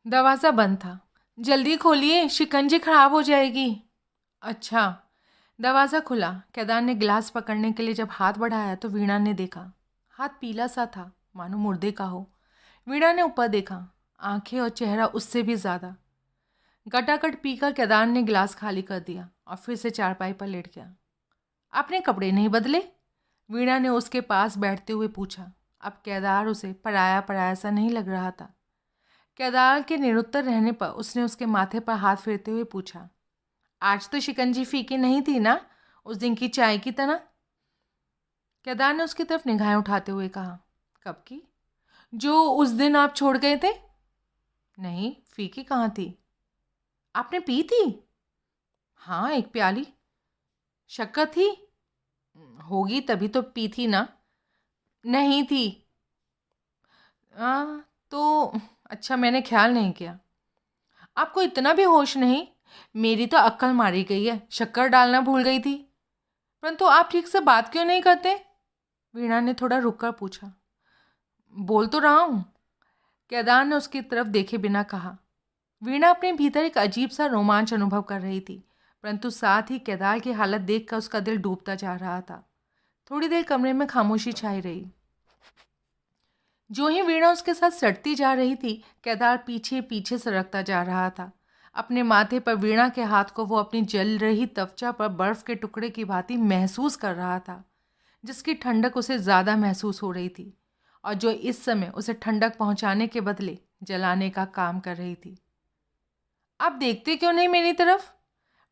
दरवाज़ा बंद था। जल्दी खोलिए, शिकंजी खराब हो जाएगी। अच्छा। दरवाज़ा खुला। केदार ने गिलास पकड़ने के लिए जब हाथ बढ़ाया तो वीणा ने देखा हाथ पीला सा था, मानो मुर्दे का हो। वीणा ने ऊपर देखा, आंखें और चेहरा उससे भी ज़्यादा। गटागट पीकर केदार ने गिलास खाली कर दिया और फिर से चारपाई पर लेट गया। आपने कपड़े नहीं बदले? वीणा ने उसके पास बैठते हुए पूछा। अब केदार उसे पराया पराया सा नहीं लग रहा था। केदार के निरुत्तर रहने पर उसने उसके माथे पर हाथ फेरते हुए पूछा, आज तो शिकंजी फीकी नहीं थी ना, उस दिन की चाय की तरह? केदार ने उसकी तरफ निगाहें उठाते हुए कहा, कब की? जो उस दिन आप छोड़ गए थे। नहीं, फीकी कहाँ थी। आपने पी थी? हाँ, एक प्याली। शक्कर थी? होगी, तभी तो पी थी ना। नहीं थी। तो अच्छा, मैंने ख्याल नहीं किया। आपको इतना भी होश नहीं? मेरी तो अक्ल मारी गई है, शक्कर डालना भूल गई थी। परंतु आप ठीक से बात क्यों नहीं करते? वीणा ने थोड़ा रुककर पूछा। बोल तो रहा हूँ, केदार ने उसकी तरफ देखे बिना कहा। वीणा अपने भीतर एक अजीब सा रोमांच अनुभव कर रही थी, परंतु साथ ही केदार की हालत देखकर उसका दिल डूबता जा रहा था। थोड़ी देर कमरे में खामोशी छाई रही। जो ही वीणा उसके साथ सटती जा रही थी, केदार पीछे पीछे सरकता जा रहा था। अपने माथे पर वीणा के हाथ को वो अपनी जल रही त्वचा पर बर्फ के टुकड़े की भांति महसूस कर रहा था, जिसकी ठंडक उसे ज़्यादा महसूस हो रही थी और जो इस समय उसे ठंडक पहुंचाने के बदले जलाने का काम कर रही थी। आप देखते क्यों नहीं मेरी तरफ?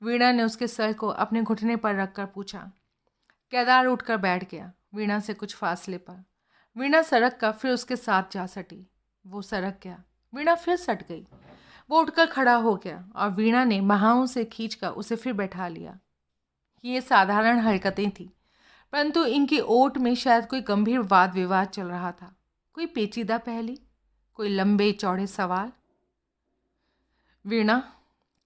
वीणा ने उसके सर को अपने घुटने पर रखकर पूछा। केदार उठकर बैठ गया, वीणा से कुछ फासले पर। वीणा सड़क का फिर उसके साथ जा सटी। वो सड़क गया, वीणा फिर सट गई। वो उठकर खड़ा हो गया और वीणा ने बाहों से खींचकर उसे फिर बैठा लिया। ये साधारण हरकतें थीं, परंतु इनकी ओट में शायद कोई गंभीर वाद विवाद चल रहा था, कोई पेचीदा पहेली, कोई लंबे चौड़े सवाल। वीणा,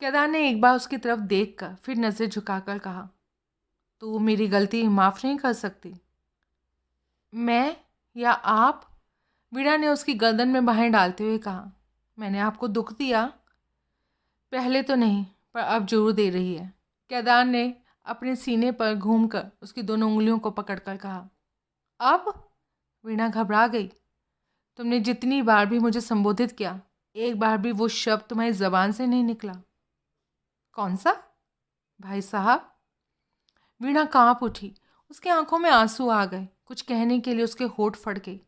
केदार ने एक बार उसकी तरफ देखकर फिर नज़र झुकाकर कहा, तू मेरी गलती माफ़ नहीं कर सकती? मैं या आप? वीणा ने उसकी गर्दन में बाहें डालते हुए कहा, मैंने आपको दुख दिया? पहले तो नहीं, पर अब जरूर दे रही है। केदार ने अपने सीने पर घूमकर उसकी दोनों उंगलियों को पकड़कर कहा। अब? वीणा घबरा गई। तुमने जितनी बार भी मुझे संबोधित किया, एक बार भी वो शब्द तुम्हारी ज़बान से नहीं निकला। कौन सा? भाई साहब। वीणा कांप उठी, उसकी आंखों में आंसू आ गए। कुछ कहने के लिए उसके होठ फट गए,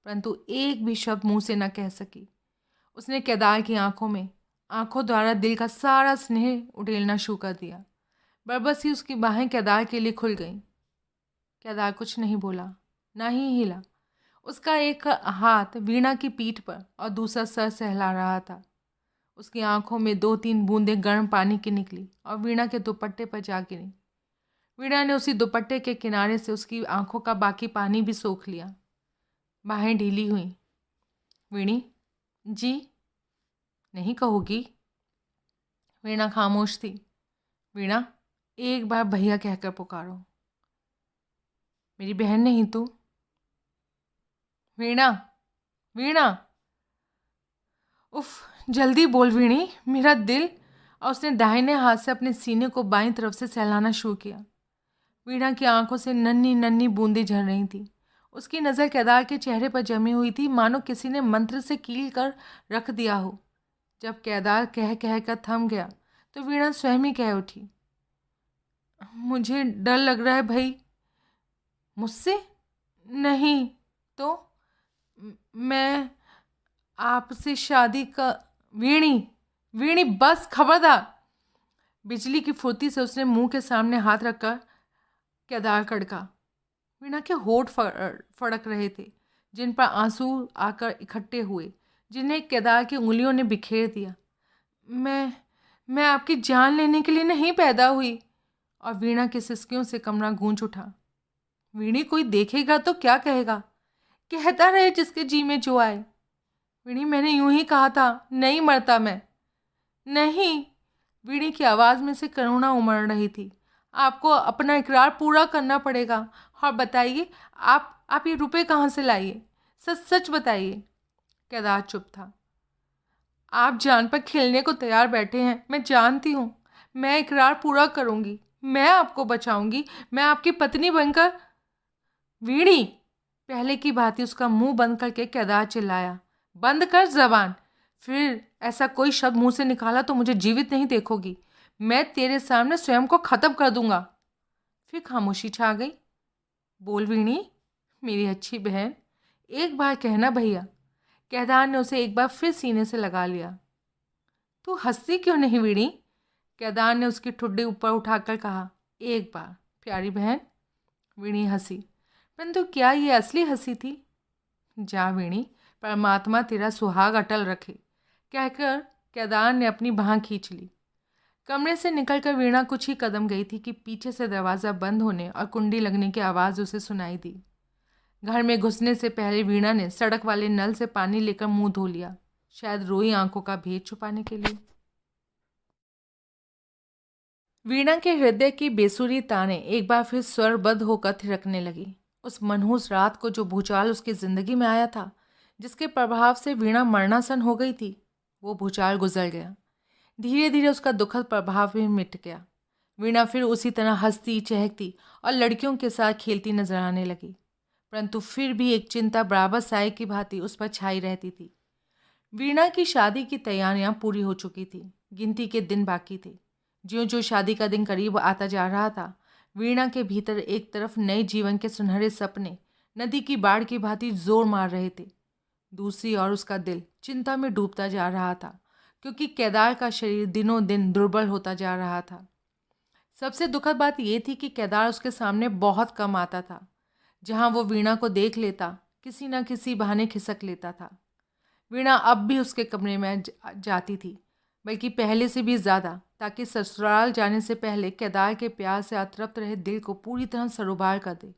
परंतु एक भी शब्द मुंह से न कह सकी। उसने केदार की आंखों द्वारा दिल का सारा स्नेह उड़ेलना शुरू कर दिया। बरबस ही उसकी बाहें केदार के लिए खुल गईं। केदार कुछ नहीं बोला, ना ही हिला। उसका एक हाथ वीणा की पीठ पर और दूसरा सर सहला रहा था। उसकी आंखों में 2-3 बूंदें गर्म पानी की निकली और वीणा के दुपट्टे पर जा गिरी। वीणा ने उसी दुपट्टे के किनारे से उसकी आंखों का बाकी पानी भी सोख लिया। बाहें ढीली हुई। वीणी जी, नहीं कहोगी? वीणा खामोश थी। वीणा, एक बार भैया कहकर पुकारो। मेरी बहन नहीं तू? वीणा, वीणा, उफ, जल्दी बोल वीणी, मेरा दिल। और उसने दाहिने हाथ से अपने सीने को बाईं तरफ से सहलाना शुरू किया। वीणा की आंखों से नन्ही नन्ही बूंदें झर रही थी। उसकी नज़र केदार के चेहरे पर जमी हुई थी, मानो किसी ने मंत्र से कील कर रख दिया हो। जब केदार कह कह कर थम गया तो वीणा स्वयं ही कह उठी, मुझे डर लग रहा है भाई। मुझसे? नहीं तो मैं आपसे शादी का। वीणी, वीणी बस, खबरदार। बिजली की फुर्ती से उसने मुंह के सामने हाथ रखकर केदार कड़का। वीणा के होठ फड़क रहे थे, जिन पर आंसू आकर इकट्ठे हुए, जिन्हें केदार की उंगलियों ने बिखेर दिया। मैं आपकी जान लेने के लिए नहीं पैदा हुई। और वीणा की सिसकियों से कमरा गूंज उठा। वीणी, कोई देखेगा तो क्या कहेगा? कहता रहे जिसके जी में जो आए। वीणी, मैंने यूं ही कहा था, नहीं मरता मैं। नहीं। वीणी की आवाज़ में से करुणा उमड़ रही थी। आपको अपना इकरार पूरा करना पड़ेगा। और बताइए, आप ये रुपए कहाँ से लाइए? सच सच बताइए। केदार चुप था। आप जान पर खेलने को तैयार बैठे हैं, मैं जानती हूँ। मैं इकरार पूरा करूँगी, मैं आपको बचाऊंगी, मैं आपकी पत्नी बनकर। वीणी, पहले की भांति उसका मुंह बंद करके केदार चिल्लाया, बंद कर जबान। फिर ऐसा कोई शब्द मुंह से निकाला तो मुझे जीवित नहीं देखोगी। मैं तेरे सामने स्वयं को खत्म कर दूंगा। फिर खामोशी छा गई। बोल वीणी, मेरी अच्छी बहन, एक बार कहना भैया। केदार ने उसे एक बार फिर सीने से लगा लिया। तू हंसती क्यों नहीं वीणी? केदार ने उसकी ठुड्डी ऊपर उठाकर कहा, एक बार प्यारी बहन। वीणी हंसी, परंतु क्या ये असली हंसी थी? जा वीणी, परमात्मा तेरा सुहाग अटल रखे, कहकर केदार ने अपनी बांह खींच ली। कमरे से निकलकर वीणा कुछ ही कदम गई थी कि पीछे से दरवाज़ा बंद होने और कुंडी लगने की आवाज़ उसे सुनाई दी। घर में घुसने से पहले वीणा ने सड़क वाले नल से पानी लेकर मुंह धो लिया, शायद रोई आंखों का भेद छुपाने के लिए। वीणा के हृदय की बेसुरी तानें एक बार फिर स्वरबद्ध होकर थिरकने लगी। उस मनहूस रात को जो भूचाल उसकी जिंदगी में आया था, जिसके प्रभाव से वीणा मरणासन हो गई थी, वो भूचाल गुजर गया। धीरे धीरे उसका दुखद प्रभाव भी मिट गया। वीणा फिर उसी तरह हंसती, चहकती और लड़कियों के साथ खेलती नजर आने लगी, परंतु फिर भी एक चिंता बराबर साए की भांति उस पर छाई रहती थी। वीणा की शादी की तैयारियां पूरी हो चुकी थी, गिनती के दिन बाकी थे। ज्यों ज्यों शादी का दिन करीब आता जा रहा था, वीणा के भीतर एक तरफ नए जीवन के सुनहरे सपने नदी की बाढ़ की भांति जोर मार रहे थे, दूसरी ओर उसका दिल चिंता में डूबता जा रहा था, क्योंकि केदार का शरीर दिनों दिन दुर्बल होता जा रहा था। सबसे दुखद बात यह थी कि केदार उसके सामने बहुत कम आता था। जहाँ वो वीणा को देख लेता, किसी न किसी बहाने खिसक लेता था। वीणा अब भी उसके कमरे में जाती थी, बल्कि पहले से भी ज़्यादा, ताकि ससुराल जाने से पहले केदार के प्यार से अतृप्त रहे दिल को पूरी तरह सरोबार कर दे।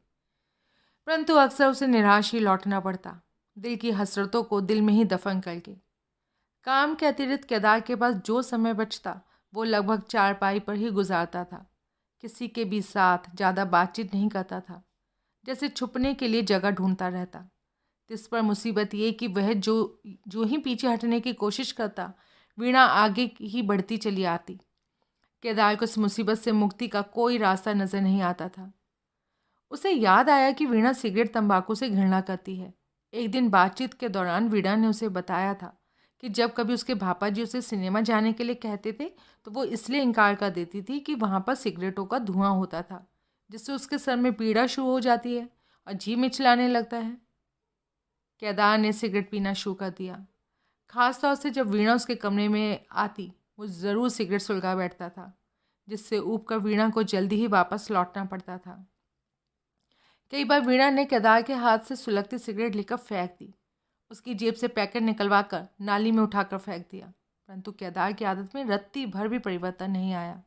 परंतु अक्सर उसे निराश ही लौटना पड़ता, दिल की हसरतों को दिल में ही दफन करके। काम के अतिरिक्त केदार के पास जो समय बचता वो लगभग चारपाई पर ही गुजारता था। किसी के भी साथ ज़्यादा बातचीत नहीं करता था, जैसे छुपने के लिए जगह ढूंढता रहता। इस पर मुसीबत ये कि वह जो ही पीछे हटने की कोशिश करता, वीणा आगे ही बढ़ती चली आती। केदार को इस मुसीबत से मुक्ति का कोई रास्ता नजर नहीं आता था। उसे याद आया कि वीणा सिगरेट तंबाकू से घृणा करती है। एक दिन बातचीत के दौरान वीणा ने उसे बताया था कि जब कभी उसके भापा जी उसे सिनेमा जाने के लिए कहते थे तो वो इसलिए इनकार कर देती थी कि वहाँ पर सिगरेटों का धुआं होता था, जिससे उसके सर में पीड़ा शुरू हो जाती है और जी मिचलाने लगता है। केदार ने सिगरेट पीना शुरू कर दिया। खास तौर से जब वीणा उसके कमरे में आती, वो ज़रूर सिगरेट सुलगा बैठता था, जिससे ऊब कर वीणा को जल्दी ही वापस लौटना पड़ता था। कई बार वीणा ने केदार के हाथ से सुलगती सिगरेट लेकर फेंक दी, उसकी जेब से पैकेट निकलवा कर नाली में उठाकर फेंक दिया, परंतु केदार की आदत में रत्ती भर भी परिवर्तन नहीं आया।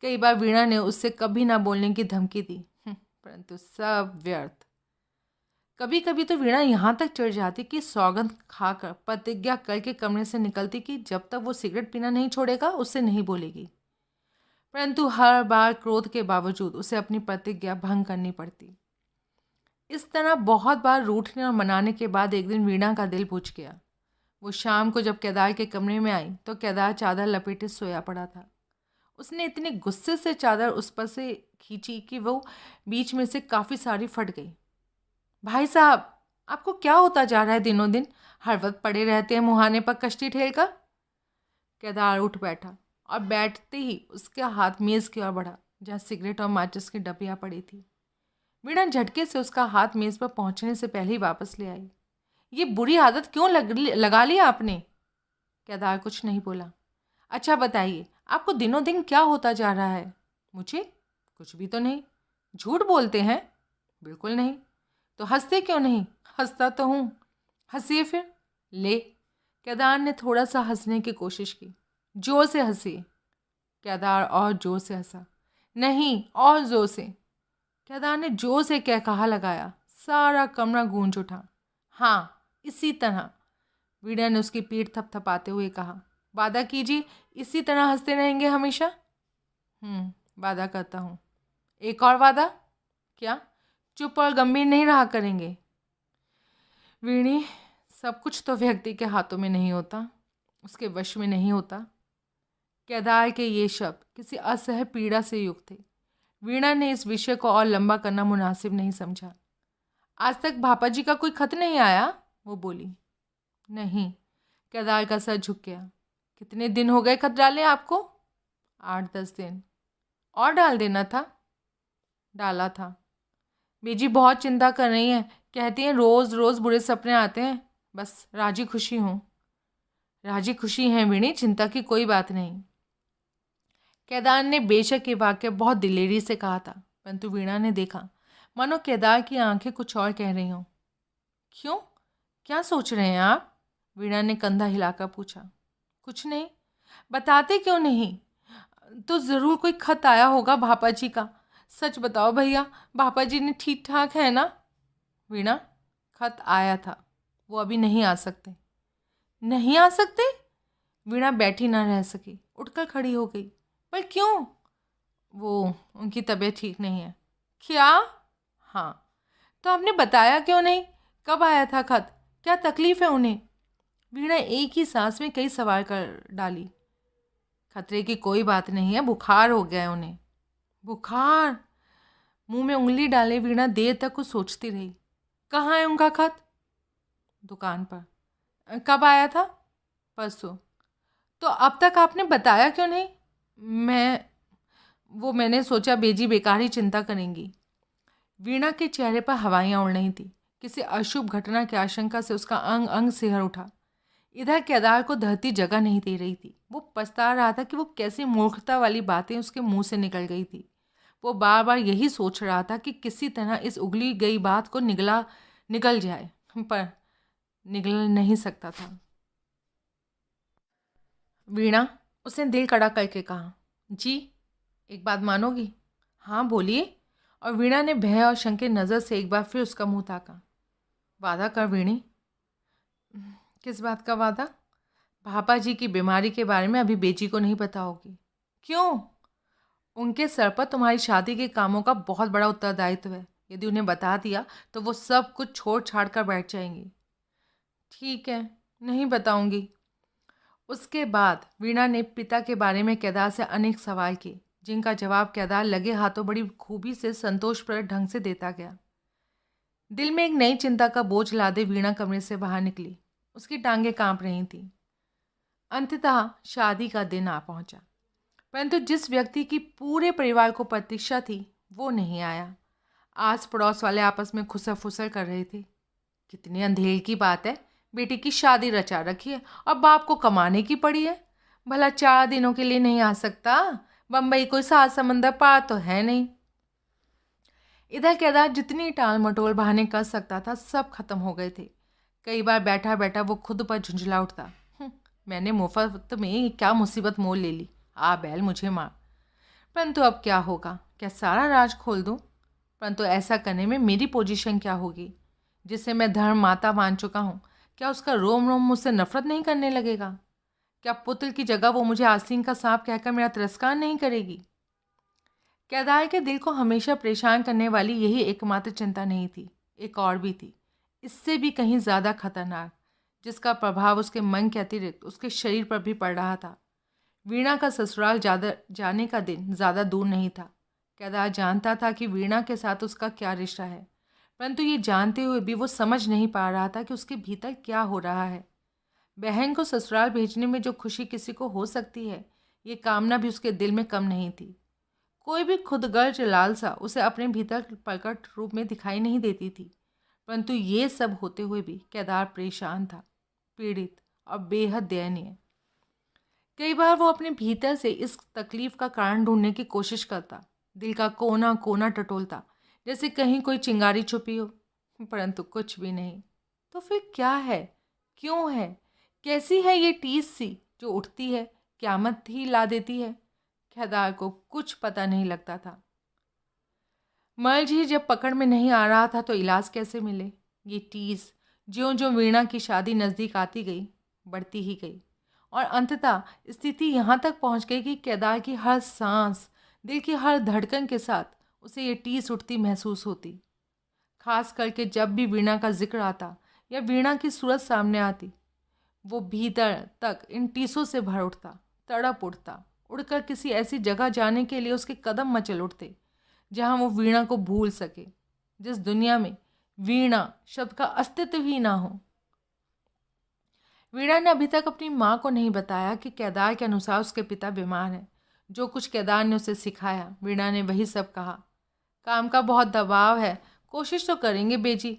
कई बार वीणा ने उससे कभी ना बोलने की धमकी दी, परंतु सब व्यर्थ। कभी कभी तो वीणा यहाँ तक चढ़ जाती कि सौगंध खाकर प्रतिज्ञा करके कमरे से निकलती कि जब तक वो सिगरेट पीना नहीं छोड़ेगा उससे नहीं बोलेगी, परंतु हर बार क्रोध के बावजूद उसे अपनी प्रतिज्ञा भंग करनी पड़ती। इस तरह बहुत बार रूठने और मनाने के बाद एक दिन वीणा का दिल बुझ गया। वो शाम को जब केदार के कमरे में आई तो केदार चादर लपेटे सोया पड़ा था। उसने इतने गुस्से से चादर उस पर से खींची कि वो बीच में से काफ़ी सारी फट गई। भाई साहब, आपको क्या होता जा रहा है दिनों दिन? हर वक्त पड़े रहते हैं मुहाने पर कश्ती ठेल कर। केदार उठ बैठा और बैठते ही उसका हाथ मेज़ की ओर बढ़ा जहाँ सिगरेट और माचिस की डब्बियाँ पड़ी थी। वीणा झटके से उसका हाथ मेज़ पर पहुंचने से पहले ही वापस ले आई। ये बुरी आदत क्यों लगा ली आपने? केदार कुछ नहीं बोला। अच्छा बताइए, आपको दिनों दिन क्या होता जा रहा है? मुझे कुछ भी तो नहीं। झूठ बोलते हैं। बिल्कुल नहीं। तो हंसते क्यों नहीं? हंसता तो हूँ। हंसिए फिर। ले। केदार ने थोड़ा सा हंसने की कोशिश की। जोर से हंसिए। केदार और जोर से हंसा। नहीं, और जोर से। केदार ने जोर से क्या कहा लगाया। सारा कमरा गूंज उठा। हाँ, इसी तरह। वीणा ने उसकी पीठ थपथपाते हुए कहा। वादा कीजिए, इसी तरह हंसते रहेंगे हमेशा। वादा करता हूँ। एक और वादा? क्या? चुप और गंभीर नहीं रहा करेंगे। वीणी, सब कुछ तो व्यक्ति के हाथों में नहीं होता, उसके वश में नहीं होता। केदार के ये शब्द किसी असह्य पीड़ा से युक्त थे। वीणा ने इस विषय को और लंबा करना मुनासिब नहीं समझा। आज तक भापा जी का कोई खत नहीं आया? वो बोली। नहीं। केदार का सर झुक गया। कितने दिन हो गए खत डाले आपको? 8-10 दिन। और डाल देना था। डाला था। बेजी बहुत चिंता कर रही हैं, कहती हैं रोज़ रोज़ बुरे सपने आते हैं। बस राजी खुशी हूँ। राजी खुशी हैं वीणी, चिंता की कोई बात नहीं। केदार ने बेशक ये वाक्य बहुत दिलेरी से कहा था, परंतु वीणा ने देखा मानो केदार की आंखें कुछ और कह रही हों। क्यों? क्या सोच रहे हैं आप? वीणा ने कंधा हिलाकर पूछा। कुछ नहीं। बताते क्यों नहीं? तो ज़रूर कोई खत आया होगा भापा जी का। सच बताओ भैया, भापा जी ने ठीक ठाक है ना? वीणा, खत आया था, वो अभी नहीं आ सकते। नहीं आ सकते? वीणा बैठी ना रह सकी, उठकर खड़ी हो गई। पर क्यों? वो, उनकी तबीयत ठीक नहीं है। क्या? हाँ। तो आपने बताया क्यों नहीं? कब आया था खत? क्या तकलीफ है उन्हें? वीणा एक ही सांस में कई सवाल कर डाली। खतरे की कोई बात नहीं है, बुखार हो गया है उन्हें। बुखार? मुंह में उंगली डाले वीणा देर तक कुछ सोचती रही। कहाँ है उनका खत? दुकान पर। कब आया था? परसों। तो अब तक आपने बताया क्यों नहीं? मैंने सोचा बेजी बेकार ही चिंता करेंगी। वीणा के चेहरे पर हवाइयाँ उड़ रही थी। किसी अशुभ घटना की आशंका से उसका अंग अंग सिहर उठा। इधर केदार को धरती जगह नहीं दे रही थी। वो पछता रहा था कि वो कैसी मूर्खता वाली बातें उसके मुंह से निकल गई थी। वो बार बार यही सोच रहा था कि किसी तरह इस उगली गई बात को निकल जाए, पर निकल नहीं सकता था। वीणा, उसने दिल कड़ा करके कहा। जी, एक बात मानोगी? हाँ बोलिए। और वीणा ने भय और शंकित नज़र से एक बार फिर उसका मुंह ताका। वादा कर वीणी। किस बात का वादा? भापा जी की बीमारी के बारे में अभी बेजी को नहीं पता होगी। क्यों? उनके सर पर तुम्हारी शादी के कामों का बहुत बड़ा उत्तरदायित्व है। यदि उन्हें बता दिया तो वो सब कुछ छोड़ छाड़ कर बैठ जाएंगी। ठीक है, नहीं बताऊंगी। उसके बाद वीणा ने पिता के बारे में केदार से अनेक सवाल किए, जिनका जवाब केदार लगे हाथों बड़ी खूबी से संतोषप्रद ढंग से देता गया। दिल में एक नई चिंता का बोझ लादे वीणा कमरे से बाहर निकली। उसकी टांगें कांप रही थीं। अंततः शादी का दिन आ पहुंचा, परंतु जिस व्यक्ति की पूरे परिवार को प्रतीक्षा थी वो नहीं आया। आस पड़ोस वाले आपस में खुसर फुसर कर रहे थे। कितनी अंधेर की बात है, बेटी की शादी रचा रखी है और बाप को कमाने की पड़ी है। भला 4 दिनों के लिए नहीं आ सकता? बम्बई कोई 7 समंदर पार तो है नहीं। इधर केदार जितनी टाल मटोल बहाने कर सकता था सब खत्म हो गए थे। कई बार बैठा बैठा वो खुद पर झुंझला उठता। मैंने मुफ्त में क्या मुसीबत मोल ले ली। आ बैल मुझे मार। परंतु अब क्या होगा? क्या सारा राज खोल दूं? परंतु ऐसा करने में मेरी पोजीशन क्या होगी? जिसे मैं धर्म माता मान चुका हूँ, क्या उसका रोम रोम मुझसे नफरत नहीं करने लगेगा? क्या पुत्र की जगह वो मुझे आस्तीन का सांप कहकर मेरा तिरस्कार नहीं करेगी? केदार के दिल को हमेशा परेशान करने वाली यही एकमात्र चिंता नहीं थी, एक और भी थी, इससे भी कहीं ज़्यादा खतरनाक, जिसका प्रभाव उसके मन के अतिरिक्त उसके शरीर पर भी पड़ रहा था। वीणा का ससुराल जाने का दिन ज़्यादा दूर नहीं था। केदार जानता था कि वीणा के साथ उसका क्या रिश्ता है, परंतु ये जानते हुए भी वो समझ नहीं पा रहा था कि उसके भीतर क्या हो रहा है। बहन को ससुराल भेजने में जो खुशी किसी को हो सकती है, ये कामना भी उसके दिल में कम नहीं थी। कोई भी खुदगर्ज लालसा उसे अपने भीतर प्रकट रूप में दिखाई नहीं देती थी, परंतु ये सब होते हुए भी केदार परेशान था, पीड़ित और बेहद दयनीय। कई बार वो अपने भीतर से इस तकलीफ का कारण ढूंढने की कोशिश करता, दिल का कोना कोना टटोलता, जैसे कहीं कोई चिंगारी छुपी हो, परंतु कुछ भी नहीं। तो फिर क्या है, क्यों है, कैसी है ये टीस सी जो उठती है, क्यामत ही ला देती है? केदार को कुछ पता नहीं लगता था। मर्ज ही जब पकड़ में नहीं आ रहा था तो इलाज कैसे मिले? ये टीस ज्यों ज्यों वीणा की शादी नज़दीक आती गई, बढ़ती ही गई, और अंततः स्थिति यहाँ तक पहुँच गई कि केदार की हर सांस, दिल की हर धड़कन के साथ उसे ये टीस उठती महसूस होती। खास करके जब भी वीणा का जिक्र आता या वीणा की सूरत सामने आती, वो भीतर तक इन टीसों से भर उठता, तड़प उठता, उड़कर किसी ऐसी जगह जाने के लिए उसके कदम मचल उठते जहाँ वो वीणा को भूल सके, जिस दुनिया में वीणा शब्द का अस्तित्व ही ना हो। वीणा ने अभी तक अपनी माँ को नहीं बताया कि केदार के अनुसार उसके पिता बीमार हैं। जो कुछ केदार ने उसे सिखाया, वीणा ने वही सब कहा। काम का बहुत दबाव है, कोशिश तो करेंगे बेजी,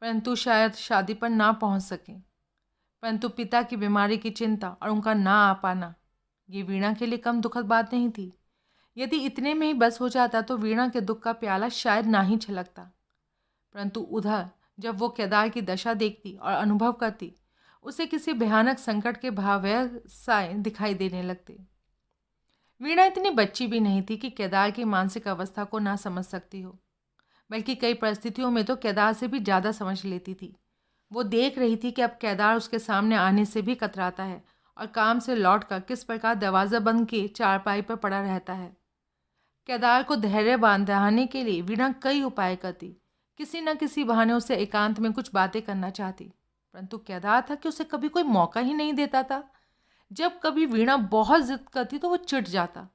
परंतु शायद शादी पर ना पहुंच सकें। परंतु पिता की बीमारी की चिंता और उनका ना आ पाना, ये वीणा के लिए कम दुखद बात नहीं थी। यदि इतने में ही बस हो जाता तो वीणा के दुख का प्याला शायद ना ही छलकता। परंतु उधर जब वो केदार की दशा देखती और अनुभव करती, उसे किसी भयानक संकट के भावसाए दिखाई देने लगते। वीणा इतनी बच्ची भी नहीं थी कि केदार की मानसिक अवस्था को ना समझ सकती हो, बल्कि कई परिस्थितियों में तो केदार से भी ज़्यादा समझ लेती थी। वो देख रही थी कि अब केदार उसके सामने आने से भी कतराता है और काम से लौटकर किस प्रकार दरवाज़ा बंद के चारपाई पर पड़ा रहता है। केदार को धैर्य बांधने के लिए वीणा कई उपाय करती, किसी न किसी बहाने उसे एकांत में कुछ बातें करना चाहती, परंतु केदार था कि उसे कभी कोई मौका ही नहीं देता था। जब कभी वीणा बहुत जिद करती तो वो चिढ़ जाता।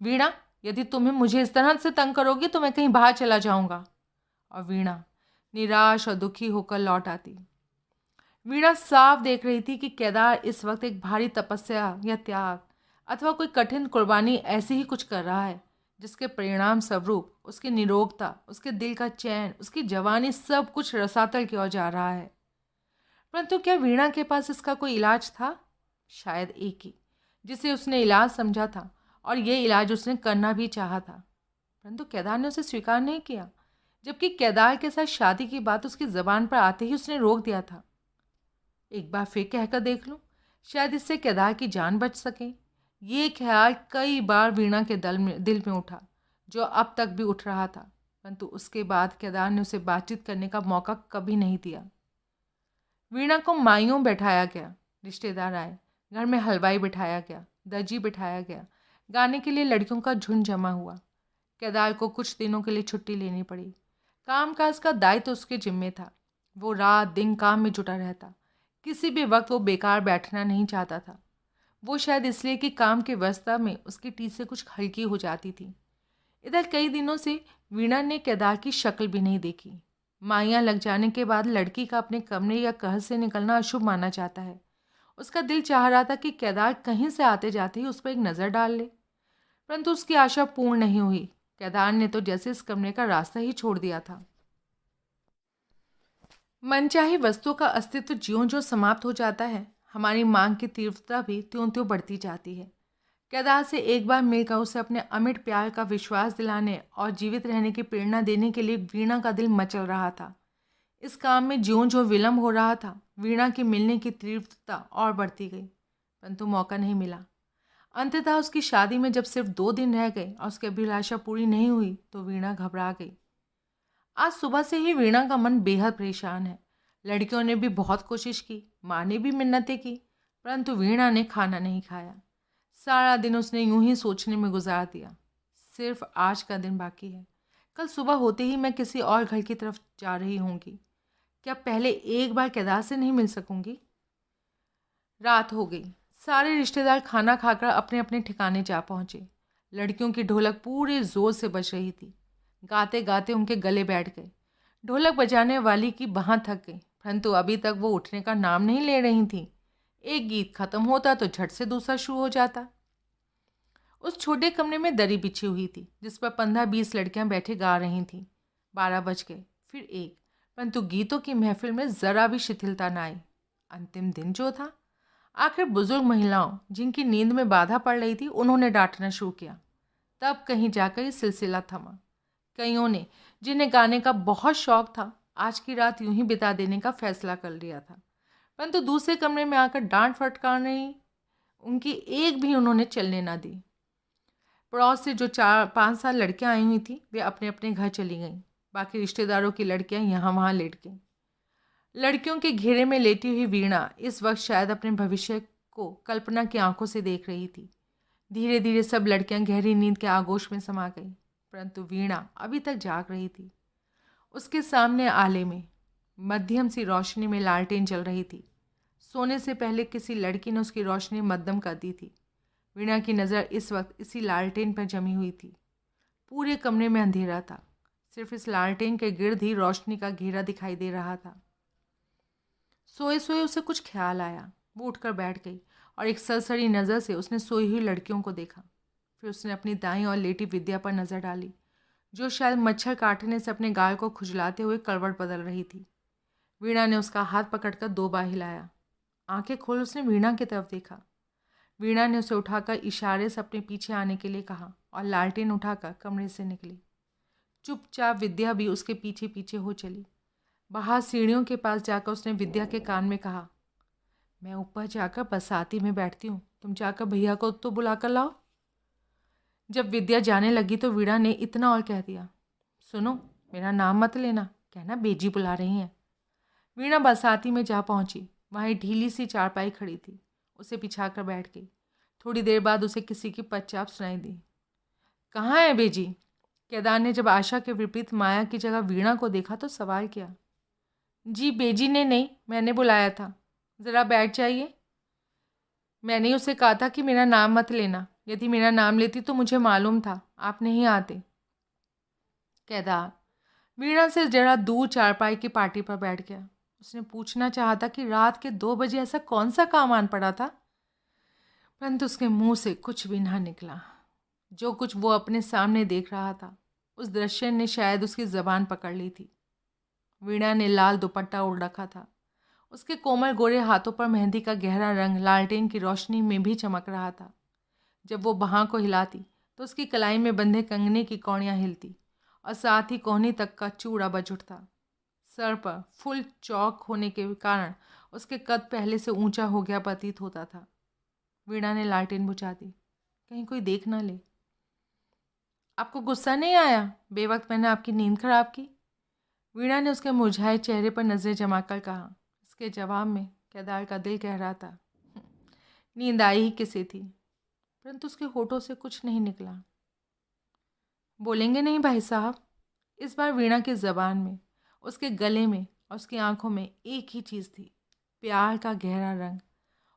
वीणा, यदि तुम्हें मुझे इस तरह से तंग करोगी तो मैं कहीं बाहर चला जाऊंगा। और वीणा निराश और दुखी होकर लौट आती। वीणा साफ देख रही थी कि केदार इस वक्त एक भारी तपस्या या त्याग अथवा कोई कठिन कुर्बानी ऐसे ही कुछ कर रहा है, जिसके परिणाम स्वरूप उसकी निरोगता, उसके दिल का चैन, उसकी जवानी, सब कुछ रसातल की ओर जा रहा है। परंतु क्या वीणा के पास इसका कोई इलाज था? शायद एक ही, जिसे उसने इलाज समझा था, और ये इलाज उसने करना भी चाहा था, परंतु केदार ने उसे स्वीकार नहीं किया, जबकि केदार के साथ शादी की बात उसकी ज़बान पर आते ही उसने रोक दिया था। एक बार फिर कहकर देख लूं, शायद इससे केदार की जान बच सके। ये ख्याल कई बार वीणा के दिल में उठा, जो अब तक भी उठ रहा था, परंतु उसके बाद केदार ने उसे बातचीत करने का मौका कभी नहीं दिया। वीणा को माइयों बैठाया गया, रिश्तेदार आए, घर में हलवाई बिठाया गया, दर्जी बिठाया गया, गाने के लिए लड़कियों का झुंड जमा हुआ। केदार को कुछ दिनों के लिए छुट्टी लेनी पड़ी। कामकाज का दायित्व उसके जिम्मे था। वो रात दिन काम में जुटा रहता, किसी भी वक्त वो बेकार बैठना नहीं चाहता था। वो शायद इसलिए कि काम की व्यस्तता में उसकी टीस से कुछ हल्की हो जाती थी। इधर कई दिनों से वीणा ने केदार की शक्ल भी नहीं देखी। माइयाँ लग जाने के बाद लड़की का अपने कमरे या घर से निकलना अशुभ माना जाता है। उसका दिल चाह रहा था कि केदार कहीं से आते जाते ही उस पर एक नज़र डाल ले, परंतु उसकी आशा पूर्ण नहीं हुई। केदार ने तो जैसे इस कमरे का रास्ता ही छोड़ दिया था। मनचाही वस्तुओं का अस्तित्व ज्यों ज्यों समाप्त हो जाता है, हमारी मांग की तीव्रता भी त्यों त्यों बढ़ती जाती है। केदार से एक बार मिलकर उसे अपने अमिट प्यार का विश्वास दिलाने और जीवित रहने की प्रेरणा देने के लिए वीणा का दिल मचल रहा था। इस काम में ज्यों ज्यों विलम्ब हो रहा था, वीणा के मिलने की तीव्रता और बढ़ती गई, परंतु मौका नहीं मिला। अंततः उसकी शादी में जब सिर्फ 2 दिन रह गए और उसकी अभिलाषा पूरी नहीं हुई तो वीणा घबरा गई। आज सुबह से ही वीणा का मन बेहद परेशान है। लड़कियों ने भी बहुत कोशिश की, माँ ने भी मिन्नतें की, परंतु वीणा ने खाना नहीं खाया। सारा दिन उसने यूं ही सोचने में गुजार दिया। सिर्फ आज का दिन बाकी है, कल सुबह होते ही मैं किसी और घर की तरफ जा रही होंगी। क्या पहले एक बार केदार से नहीं मिल सकूंगी? रात हो गई। सारे रिश्तेदार खाना खाकर अपने अपने ठिकाने जा पहुंचे। लड़कियों की ढोलक पूरे जोर से बज रही थी। गाते गाते उनके गले बैठ गए। ढोलक बजाने वाली की बाँह थक गई, परंतु अभी तक वो उठने का नाम नहीं ले रही थी। एक गीत खत्म होता तो झट से दूसरा शुरू हो जाता। उस छोटे कमरे में दरी बिछी हुई थी जिस पर 15-20 लड़कियां बैठे गा रही थीं। 12 बज गए, फिर 1, परंतु गीतों की महफिल में जरा भी शिथिलता न आई। अंतिम दिन जो था, आखिर बुजुर्ग महिलाओं जिनकी नींद में बाधा पड़ रही थी उन्होंने डांटना शुरू किया। तब कहीं जाकर ये सिलसिला थमा। कईयों ने, जिन्हें गाने का बहुत शौक था, आज की रात यूं ही बिता देने का फैसला कर लिया था, परंतु दूसरे कमरे में आकर डांट फटकार नहीं, उनकी एक भी उन्होंने चलने ना दी। पड़ोस से जो 4-5 लड़कियां आई हुई थी वे अपने अपने घर चली गईं। बाकी रिश्तेदारों की लड़कियां यहाँ वहाँ लेट गईं। लड़कियों के घेरे में लेटी हुई वीणा इस वक्त शायद अपने भविष्य को कल्पना की आंखों से देख रही थी। धीरे धीरे सब लड़कियां गहरी नींद के आगोश में समा गईं, परंतु वीणा अभी तक जाग रही थी। उसके सामने आले में मध्यम सी रोशनी में लालटेन जल रही थी। सोने से पहले किसी लड़की ने उसकी रोशनी मध्यम कर दी थी। वीणा की नज़र इस वक्त इसी लालटेन पर जमी हुई थी। पूरे कमरे में अंधेरा था, सिर्फ इस लालटेन के गिर्द ही रोशनी का घेरा दिखाई दे रहा था। सोए सोए उसे कुछ ख्याल आया। वो उठकर बैठ गई और एक सरसरी नज़र से उसने सोई हुई लड़कियों को देखा। फिर उसने अपनी दाईं और लेटी विद्या पर नज़र डाली, जो शायद मच्छर काटने से अपने गाल को खुजलाते हुए करवट बदल रही थी। वीणा ने उसका हाथ पकड़कर 2 बार हिलाया। आंखें खोल उसने वीणा की तरफ देखा। वीणा ने उसे उठाकर इशारे से अपने पीछे आने के लिए कहा और लालटेन उठाकर कमरे से निकली। चुपचाप विद्या भी उसके पीछे पीछे हो चली। बाहर सीढ़ियों के पास जाकर उसने विद्या के कान में कहा, मैं ऊपर जाकर बसाती में बैठती हूँ, तुम जाकर भैया को तो बुला कर लाओ। जब विद्या जाने लगी तो वीणा ने इतना और कह दिया, सुनो, मेरा नाम मत लेना, कहना बेजी बुला रही हैं। वीणा बसाती में जा पहुंची। वहाँ एक ढीली सी चारपाई खड़ी थी, उसे बिछाकर बैठ गई। थोड़ी देर बाद उसे किसी की पदचाप सुनाई दी। कहाँ है बेजी? केदार ने जब आशा के विपरीत माया की जगह वीणा को देखा तो सवाल किया। जी बेजी ने नहीं, मैंने बुलाया था, ज़रा बैठ जाइए। मैंने उसे कहा था कि मेरा नाम मत लेना, यदि मेरा नाम लेती तो मुझे मालूम था आप नहीं आते। केदार वीणा से जरा दूर चारपाई की पार्टी पर बैठ गया। उसने पूछना चाहा था कि रात के 2 बजे ऐसा कौन सा काम आन पड़ा था, परंतु उसके मुंह से कुछ भी ना निकला। जो कुछ वो अपने सामने देख रहा था, उस दृश्य ने शायद उसकी ज़बान पकड़ ली थी। वीणा ने लाल दुपट्टा ओढ़ रखा था। उसके कोमल गोरे हाथों पर मेहंदी का गहरा रंग लालटेन की रोशनी में भी चमक रहा था। जब वो बाह को हिलाती तो उसकी कलाई में बंधे कंगने की कौड़ियाँ हिलती और साथ ही कोहनी तक का चूड़ा बज उठता। सर पर फुल चौक होने के कारण उसके कद पहले से ऊंचा हो गया प्रतीत होता था। वीणा ने लालटेन बुझा दी, कहीं कोई देख ना ले। आपको गुस्सा नहीं आया बेवक्त मैंने आपकी नींद खराब की? वीणा ने उसके मुरझाए चेहरे पर नज़रें जमाकर कहा। इसके जवाब में केदार का दिल कह रहा था, नींद आई ही किसे थी, परंतु उसके होठों से कुछ नहीं निकला। बोलेंगे नहीं भाई साहब? इस बार वीणा की ज़बान में, उसके गले में और उसकी आंखों में एक ही चीज़ थी, प्यार का गहरा रंग,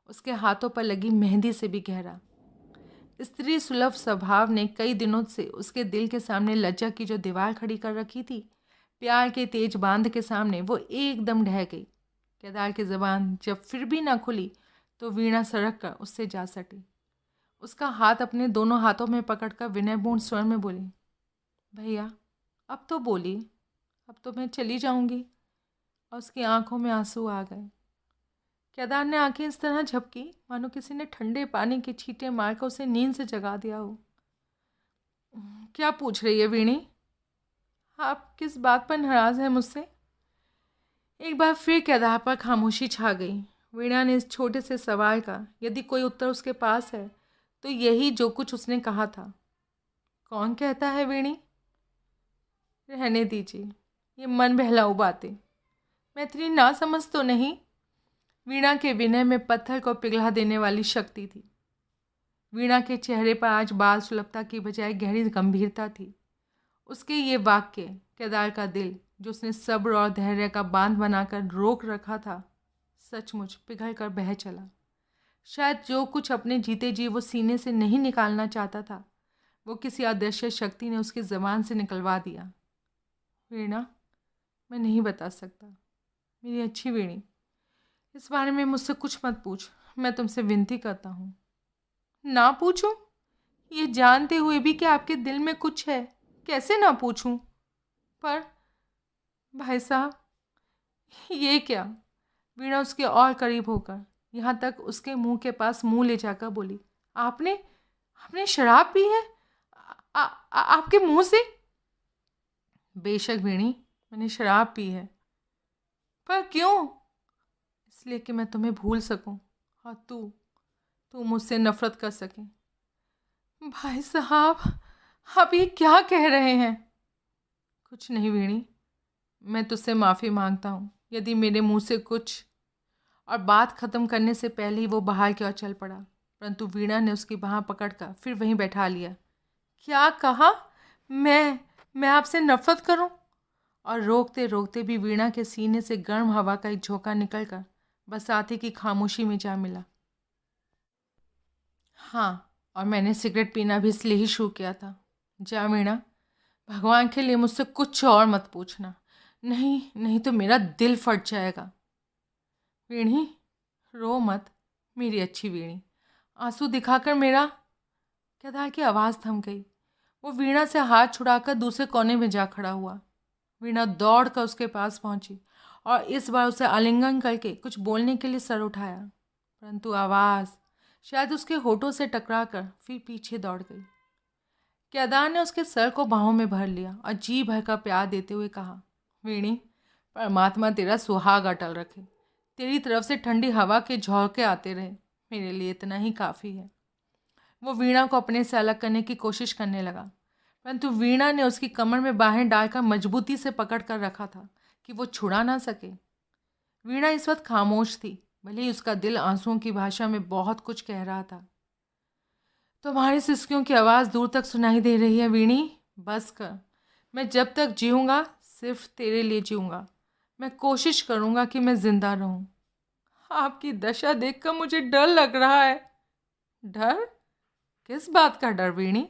उसके हाथों पर लगी मेहंदी से भी गहरा। स्त्री सुलभ स्वभाव ने कई दिनों से उसके दिल के सामने लज्जा की जो दीवार खड़ी कर रखी थी, प्यार के तेज बांध के सामने वो एकदम ढह गई। केदार की ज़बान जब फिर भी ना खुली तो वीणा सड़क कर उससे जा सटी। उसका हाथ अपने दोनों हाथों में पकड़कर विनयपूर्ण स्वर में बोली, भैया अब तो बोलिए, अब तो मैं चली जाऊंगी। और उसकी आंखों में आंसू आ गए। केदार ने आंखें इस तरह झपकी मानो किसी ने ठंडे पानी के छींटे मारकर उसे नींद से जगा दिया हो। क्या पूछ रही है वीणी? आप किस बात पर नाराज़ हैं मुझसे? एक बार फिर केदार पर खामोशी छा गई। वीणा ने इस छोटे से सवाल का यदि कोई उत्तर उसके पास है तो यही जो कुछ उसने कहा था। कौन कहता है वीणी? रहने दीजिए, ये मन बहलाऊ बातें, मैं इतनी ना समझ तो नहीं। वीणा के विनय में पत्थर को पिघला देने वाली शक्ति थी। वीणा के चेहरे पर आज बाल सुलभता की बजाय गहरी गंभीरता थी। उसके ये वाक्य केदार का दिल, जो उसने सब्र और धैर्य का बांध बनाकर रोक रखा था, सचमुच पिघल कर बह चला। शायद जो कुछ अपने जीते जी वो सीने से नहीं निकालना चाहता था, वो किसी अदृश्य शक्ति ने उसकी ज़बान से निकलवा दिया। वीणा, मैं नहीं बता सकता। मेरी अच्छी वीणी, इस बारे में मुझसे कुछ मत पूछ। मैं तुमसे विनती करता हूँ। ना पूछूं? ये जानते हुए भी कि आपके दिल में कुछ है, कैसे ना पूछूं? पर भाई साहब, ये क्या? वीणा उसके और करीब होकर, यहाँ तक उसके मुंह के पास मुंह ले जाकर बोली, आपने आपने शराब पी है? आपके मुंह से? बेशक वीणी, मैंने शराब पी है। पर क्यों? इसलिए कि मैं तुम्हें भूल सकूं और तू मुझसे नफरत कर सके। भाई साहब, आप ये क्या कह रहे हैं? कुछ नहीं वीणी, मैं तुझसे माफ़ी मांगता हूँ यदि मेरे मुंह से कुछ। और बात ख़त्म करने से पहले ही वो बाहर की ओर चल पड़ा, परंतु वीणा ने उसकी बाँह पकड़कर फिर वहीं बैठा लिया। क्या कहा? मैं आपसे नफरत करूं? और रोकते रोकते भी वीणा के सीने से गर्म हवा का एक झोंका निकलकर बसाती की खामोशी में जा मिला। हाँ, और मैंने सिगरेट पीना भी इसलिए ही शुरू किया था। जा वीणा, भगवान के लिए मुझसे कुछ और मत पूछना, नहीं नहीं तो मेरा दिल फट जाएगा। वीणी, रो मत मेरी अच्छी वीणी। आंसू दिखाकर मेरा। केदार की आवाज़ थम गई। वो वीणा से हाथ छुड़ाकर दूसरे कोने में जा खड़ा हुआ। वीणा दौड़ कर उसके पास पहुंची और इस बार उसे आलिंगन करके कुछ बोलने के लिए सर उठाया, परंतु आवाज़ शायद उसके होठों से टकराकर फिर पीछे दौड़ गई। केदार ने उसके सर को बाहों में भर लिया और जी भर का प्यार देते हुए कहा, वीणी, परमात्मा तेरा सुहाग अटल रखे। तेरी तरफ से ठंडी हवा के झोंके आते रहे, मेरे लिए इतना ही काफ़ी है। वो वीणा को अपने से अलग करने की कोशिश करने लगा, परंतु वीणा ने उसकी कमर में बाहें डालकर मजबूती से पकड़ कर रखा था कि वो छुड़ा ना सके। वीणा इस वक्त खामोश थी, भले ही उसका दिल आंसुओं की भाषा में बहुत कुछ कह रहा था। तुम्हारी सिसकियों की आवाज़ दूर तक सुनाई दे रही है वीणी, बस कर। मैं जब तक जीऊँगा सिर्फ तेरे लिए जीऊँगा। मैं कोशिश करूँगा कि मैं ज़िंदा रहूँ। आपकी दशा देखकर मुझे डर लग रहा है। डर? किस बात का डर वीणी?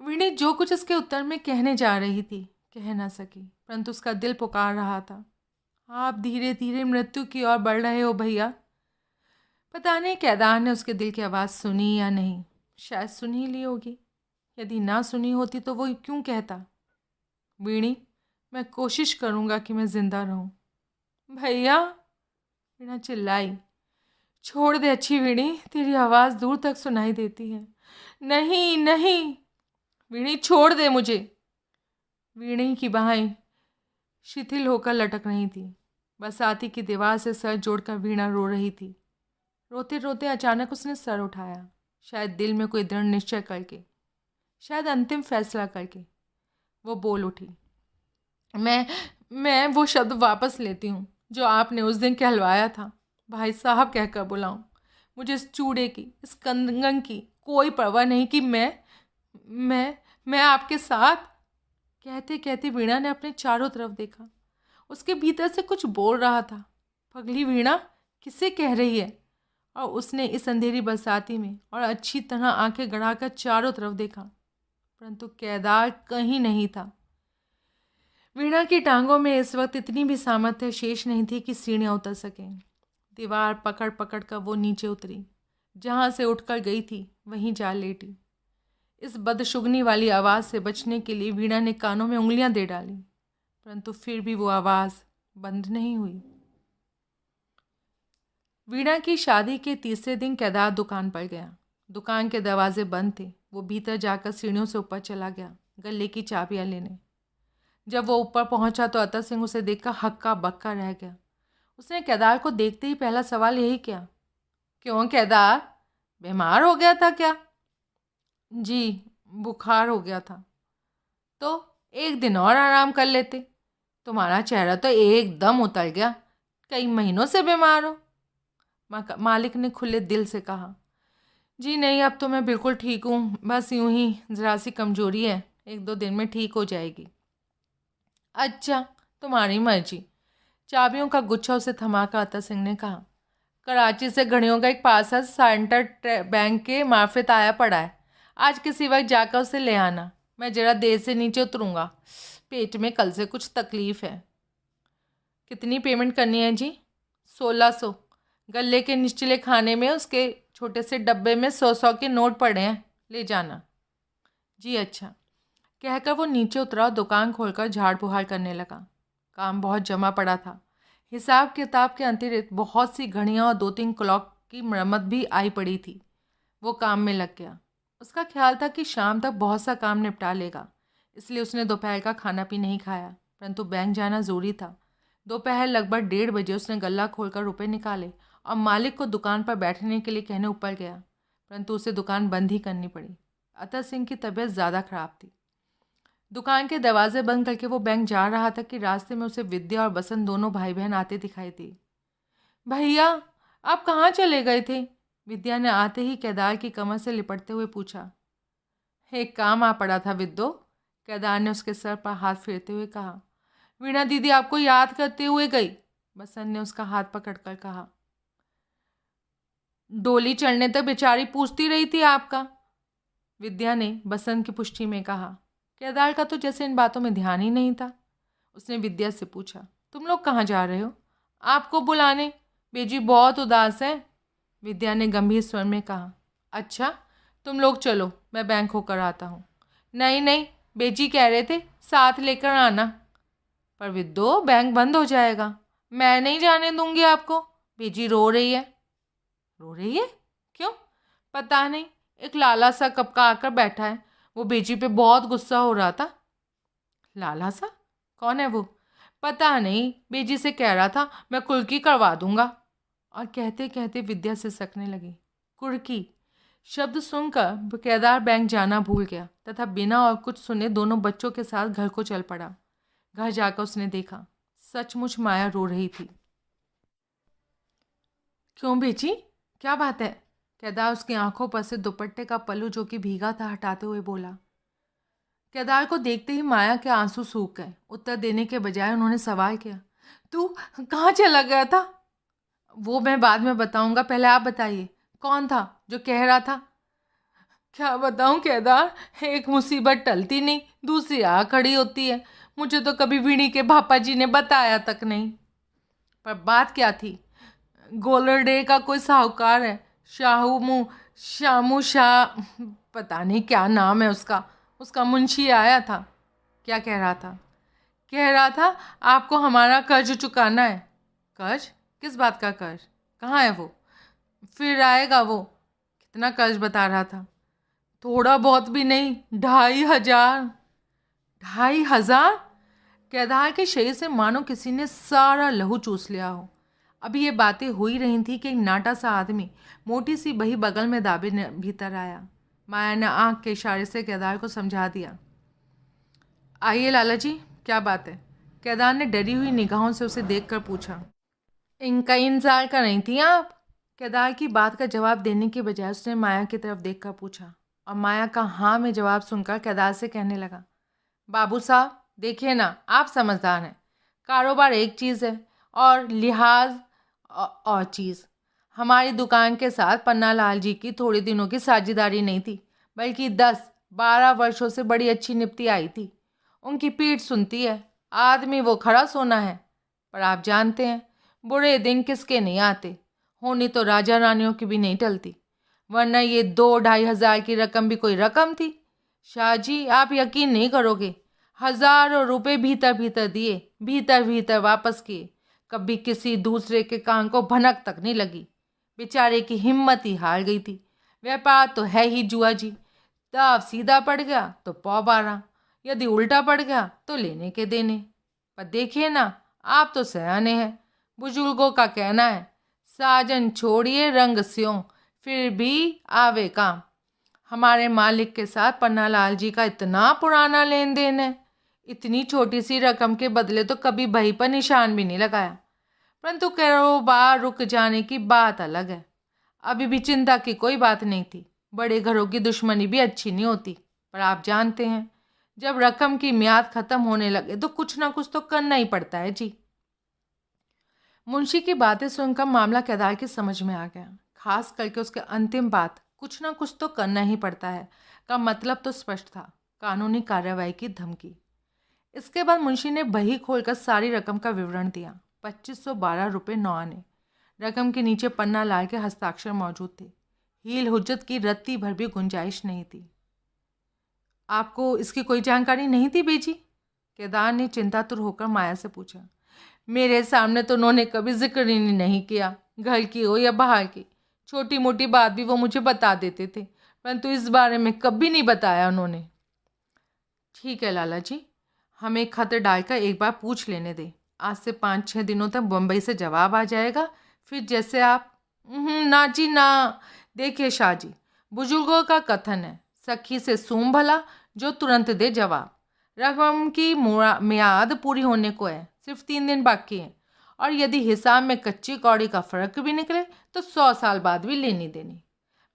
वीणी जो कुछ इसके उत्तर में कहने जा रही थी कह ना सकी, परंतु उसका दिल पुकार रहा था। आप धीरे धीरे मृत्यु की ओर बढ़ रहे हो भैया। पता नहीं केदार ने उसके दिल की आवाज़ सुनी या नहीं, शायद सुन ही ली होगी। यदि ना सुनी होती तो वो क्यों कहता? वीणी, मैं कोशिश करूँगा कि मैं ज़िंदा रहूँ। भैया, वीणा चिल्लाई। छोड़ दे अच्छी वीणी, तेरी आवाज़ दूर तक सुनाई देती है। नहीं नहीं वीणी, छोड़ दे मुझे। वीणी की बाहें शिथिल होकर लटक रही थी। बसाती की दीवार से सर जोड़कर वीणा रो रही थी। रोते रोते अचानक उसने सर उठाया, शायद दिल में कोई दृढ़ निश्चय करके, शायद अंतिम फैसला करके। वो बोल उठी, मैं वो शब्द वापस लेती हूँ जो आपने उस दिन कहलवाया था। भाई साहब कहकर बुलाऊं? मुझे इस चूड़े की, इस कंगन की कोई परवाह नहीं कि मैं आपके साथ। कहते कहते वीणा ने अपने चारों तरफ देखा। उसके भीतर से कुछ बोल रहा था। पगली वीणा किसे कह रही है? और उसने इस अंधेरी बरसाती में और अच्छी तरह आंखें गड़ाकर चारों तरफ देखा, परंतु केदार कहीं नहीं था। वीणा की टांगों में इस वक्त इतनी भी सामर्थ्य शेष नहीं थी कि सीढ़ियाँ उतर सकें। दीवार पकड़ पकड़ कर वो नीचे उतरी, जहाँ से उठकर गई थी वहीं जा लेटी। इस बदशुगनी वाली आवाज़ से बचने के लिए वीणा ने कानों में उंगलियां दे डाली, परंतु फिर भी वो आवाज़ बंद नहीं हुई। वीणा की शादी के तीसरे दिन केदार दुकान पर गया। दुकान के दरवाजे बंद थे। वो भीतर जाकर सीढ़ियों से ऊपर चला गया गले की चाबियां लेने। जब वो ऊपर पहुंचा तो अतर सिंह उसे देखकर हक्का बक्का रह गया। उसने केदार को देखते ही पहला सवाल यही किया, क्यों केदार, बीमार हो गया था क्या? जी, बुखार हो गया था। तो एक दिन और आराम कर लेते। तुम्हारा चेहरा तो एकदम उतर गया, कई महीनों से बीमार हो। मालिक ने खुले दिल से कहा। जी नहीं, अब तो मैं बिल्कुल ठीक हूँ, बस यूं ही ज़रा सी कमज़ोरी है, 1-2 दिन में ठीक हो जाएगी। अच्छा, तुम्हारी मर्जी। चाबियों का गुच्छा उसे थमाकर अतर सिंह ने कहा, कराची से घड़ियों का एक पार्सल सेंट्रल बैंक के मार्फत आया पड़ा है। आज किसी वक्त जाकर उसे ले आना। मैं जरा देर से नीचे उतरूँगा, पेट में कल से कुछ तकलीफ़ है। कितनी पेमेंट करनी है जी? 1600। गले के निचले खाने में उसके छोटे से डब्बे में 100 के नोट पड़े हैं, ले जाना। जी अच्छा, कहकर वो नीचे उतरा और दुकान खोलकर झाड़ बुहार करने लगा। काम बहुत जमा पड़ा था। हिसाब किताब के अतिरिक्त बहुत सी घड़ियाँ और 2-3 क्लॉक की मरम्मत भी आई पड़ी थी। वो काम में लग गया। उसका ख्याल था कि शाम तक बहुत सा काम निपटा लेगा, इसलिए उसने दोपहर का खाना भी नहीं खाया। परंतु बैंक जाना ज़रूरी था। दोपहर लगभग 1:30 बजे उसने गल्ला खोलकर रुपए निकाले और मालिक को दुकान पर बैठने के लिए कहने ऊपर गया, परंतु उसे दुकान बंद ही करनी पड़ी। अतः सिंह की तबीयत ज़्यादा खराब थी। दुकान के दरवाजे बंद करके वो बैंक जा रहा था कि रास्ते में उसे विद्या और बसंत दोनों भाई बहन आते दिखाई दिए। भैया, आप कहाँ चले गए थे? विद्या ने आते ही केदार की कमर से लिपटते हुए पूछा। एक काम आ पड़ा था विद्यो, केदार ने उसके सर पर हाथ फेरते हुए कहा। वीणा दीदी आपको याद करते हुए गई, बसंत ने उसका हाथ पकड़कर कहा। डोली चढ़ने तक बेचारी पूछती रही थी आपका, विद्या ने बसंत की पुष्टि में कहा। केदार का तो जैसे इन बातों में ध्यान ही नहीं था। उसने विद्या से पूछा, तुम लोग कहाँ जा रहे हो? आपको बुलाने, बेजी बहुत उदास है, विद्या ने गंभीर स्वर में कहा। अच्छा, तुम लोग चलो, मैं बैंक होकर आता हूँ। नहीं नहीं, बेजी कह रहे थे साथ लेकर आना। पर विद्यो, बैंक बंद हो जाएगा। मैं नहीं जाने दूंगी आपको, बेजी रो रही है। रो रही है? क्यों? पता नहीं, एक लाला सा कब का आकर बैठा है। वो बेजी पे बहुत गुस्सा हो रहा था। लाला सा? कौन है वो? पता नहीं, बेजी से कह रहा था मैं कुर्की करवा दूंगा। और कहते कहते विद्या से सकने लगी। कुर्की शब्द सुनकर केदार बैंक जाना भूल गया तथा बिना और कुछ सुने दोनों बच्चों के साथ घर को चल पड़ा। घर जाकर उसने देखा, सचमुच माया रो रही थी। क्यों बेची, क्या बात है? केदार उसकी आंखों पर से दुपट्टे का पल्लू जो कि भीगा था हटाते हुए बोला। केदार को देखते ही माया के आंसू सूख गए। उत्तर देने के बजाय उन्होंने सवाल किया, तू कहाँ चला गया था? वो मैं बाद में बताऊंगा, पहले आप बताइए, कौन था जो कह रहा था? क्या बताऊं केदार, एक मुसीबत टलती नहीं, दूसरी आ खड़ी होती है। मुझे तो कभी वीणी के भापा जी ने बताया तक नहीं। पर बात क्या थी? गोलरडे का कोई साहूकार है, शामू शाह, पता नहीं क्या नाम है उसका मुंशी आया था। क्या कह रहा था? कह रहा था आपको हमारा कर्ज चुकाना है। कर्ज? किस बात का कर्ज? कहाँ है वो? फिर आएगा वो। कितना कर्ज बता रहा था? थोड़ा बहुत भी नहीं, 2500। 2500? केदार के शरीर से मानो किसी ने सारा लहू चूस लिया हो। अभी ये बातें हो ही रही थी कि एक नाटा सा आदमी मोटी सी बही बगल में दाबे भीतर आया। माया ने आंख के इशारे से केदार को समझा दिया। आइए लाला जी, क्या बात है? केदार ने डरी हुई निगाहों से उसे देखकर पूछा। इनका इंतजार कर रही थी आप? केदार की बात का जवाब देने के बजाय उसने माया की तरफ देखकर पूछा और माया का हाँ में जवाब सुनकर केदार से कहने लगा। बाबू साहब देखिए ना, आप समझदार हैं। कारोबार एक चीज़ है और लिहाज और चीज़। हमारी दुकान के साथ पन्ना लाल जी की थोड़े दिनों की साझेदारी नहीं थी, बल्कि 10-12 वर्षों से बड़ी अच्छी निपटी आई थी। उनकी पीठ सुनती है, आदमी वो खड़ा सोना है। पर आप जानते हैं, बुरे दिन किसके नहीं आते। होनी तो राजा रानियों की भी नहीं टलती, वरना ये 2-2.5 हज़ार की रकम भी कोई रकम थी। शाह जी, आप यकीन नहीं करोगे, हज़ारों रुपए भीतर भीतर दिए, भीतर भीतर वापस किए, कभी किसी दूसरे के कान को भनक तक नहीं लगी। बेचारे की हिम्मत ही हार गई थी। व्यापार तो है ही जुआ जी, दाव सीधा पड़ गया तो पौ 12, यदि उल्टा पड़ गया तो लेने के देने। पर देखिए ना, आप तो सयाने हैं। बुजुर्गों का कहना है, साजन छोड़िए रंग स्यों, फिर भी आवे काम। हमारे मालिक के साथ पन्नालाल जी का इतना पुराना लेन देन है, इतनी छोटी सी रकम के बदले तो कभी बही पर निशान भी नहीं लगाया। परंतु कारोबार रुक जाने की बात अलग है। अभी भी चिंता की कोई बात नहीं थी। बड़े घरों की दुश्मनी भी अच्छी नहीं होती, पर आप जानते हैं, जब रकम की म्याद खत्म होने लगे तो कुछ ना कुछ तो करना ही पड़ता है जी। मुंशी की बातें सुनकर मामला केदार की समझ में आ गया। खास करके उसके अंतिम बात, कुछ ना कुछ तो करना ही पड़ता है। का मतलब तो स्पष्ट था, कानूनी कार्रवाई की धमकी। इसके बाद मुंशी ने बही खोलकर सारी रकम का विवरण दिया। 2512 रुपये 9 आने। रकम के नीचे पन्ना लाल के हस्ताक्षर मौजूद थे। हील हुज्जत की रत्ती भर भी गुंजाइश नहीं थी। आपको इसकी कोई जानकारी नहीं थी बेजी? केदार ने चिंतातुर होकर माया से पूछा। मेरे सामने तो उन्होंने कभी जिक्र ही नहीं किया, घर की हो या बाहर की। छोटी मोटी बात भी वो मुझे बता देते थे, परंतु इस बारे में कभी नहीं बताया उन्होंने। ठीक है लाला जी, हमें एक खत डालकर एक बार पूछ लेने दें। आज से 5-6 दिनों तक बम्बई से जवाब आ जाएगा, फिर जैसे आप। ना जी ना। देखिए शाह जी, बुजुर्गों का कथन है, सखी से सूम भला जो तुरंत दे जवाब। रकम की मियाद पूरी होने को है, सिर्फ 3 दिन बाकी हैं, और यदि हिसाब में कच्ची कौड़ी का फर्क भी निकले तो 100 साल बाद भी लेनी देनी।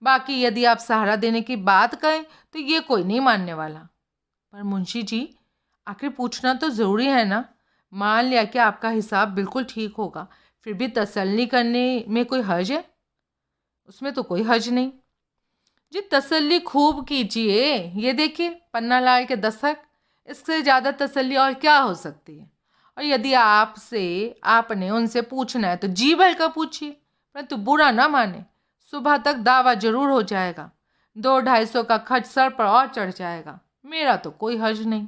बाकी यदि आप सहारा देने की बात कहें तो ये कोई नहीं मानने वाला। पर मुंशी जी, आखिर पूछना तो ज़रूरी है ना। मान लिया कि आपका हिसाब बिल्कुल ठीक होगा, फिर भी तसल्ली करने में कोई हर्ज है? उसमें तो कोई हर्ज नहीं जी, तसल्ली खूब कीजिए। ये देखिए पन्ना लाल के दस्तक, इससे ज़्यादा तसल्ली और क्या हो सकती है। और यदि आपने उनसे पूछना है तो जी भर कर पूछिए, परंतु बुरा ना माने। सुबह तक दावा जरूर हो जाएगा, 200-250 का खर्च सर पर और चढ़ जाएगा। मेरा तो कोई हर्ज नहीं।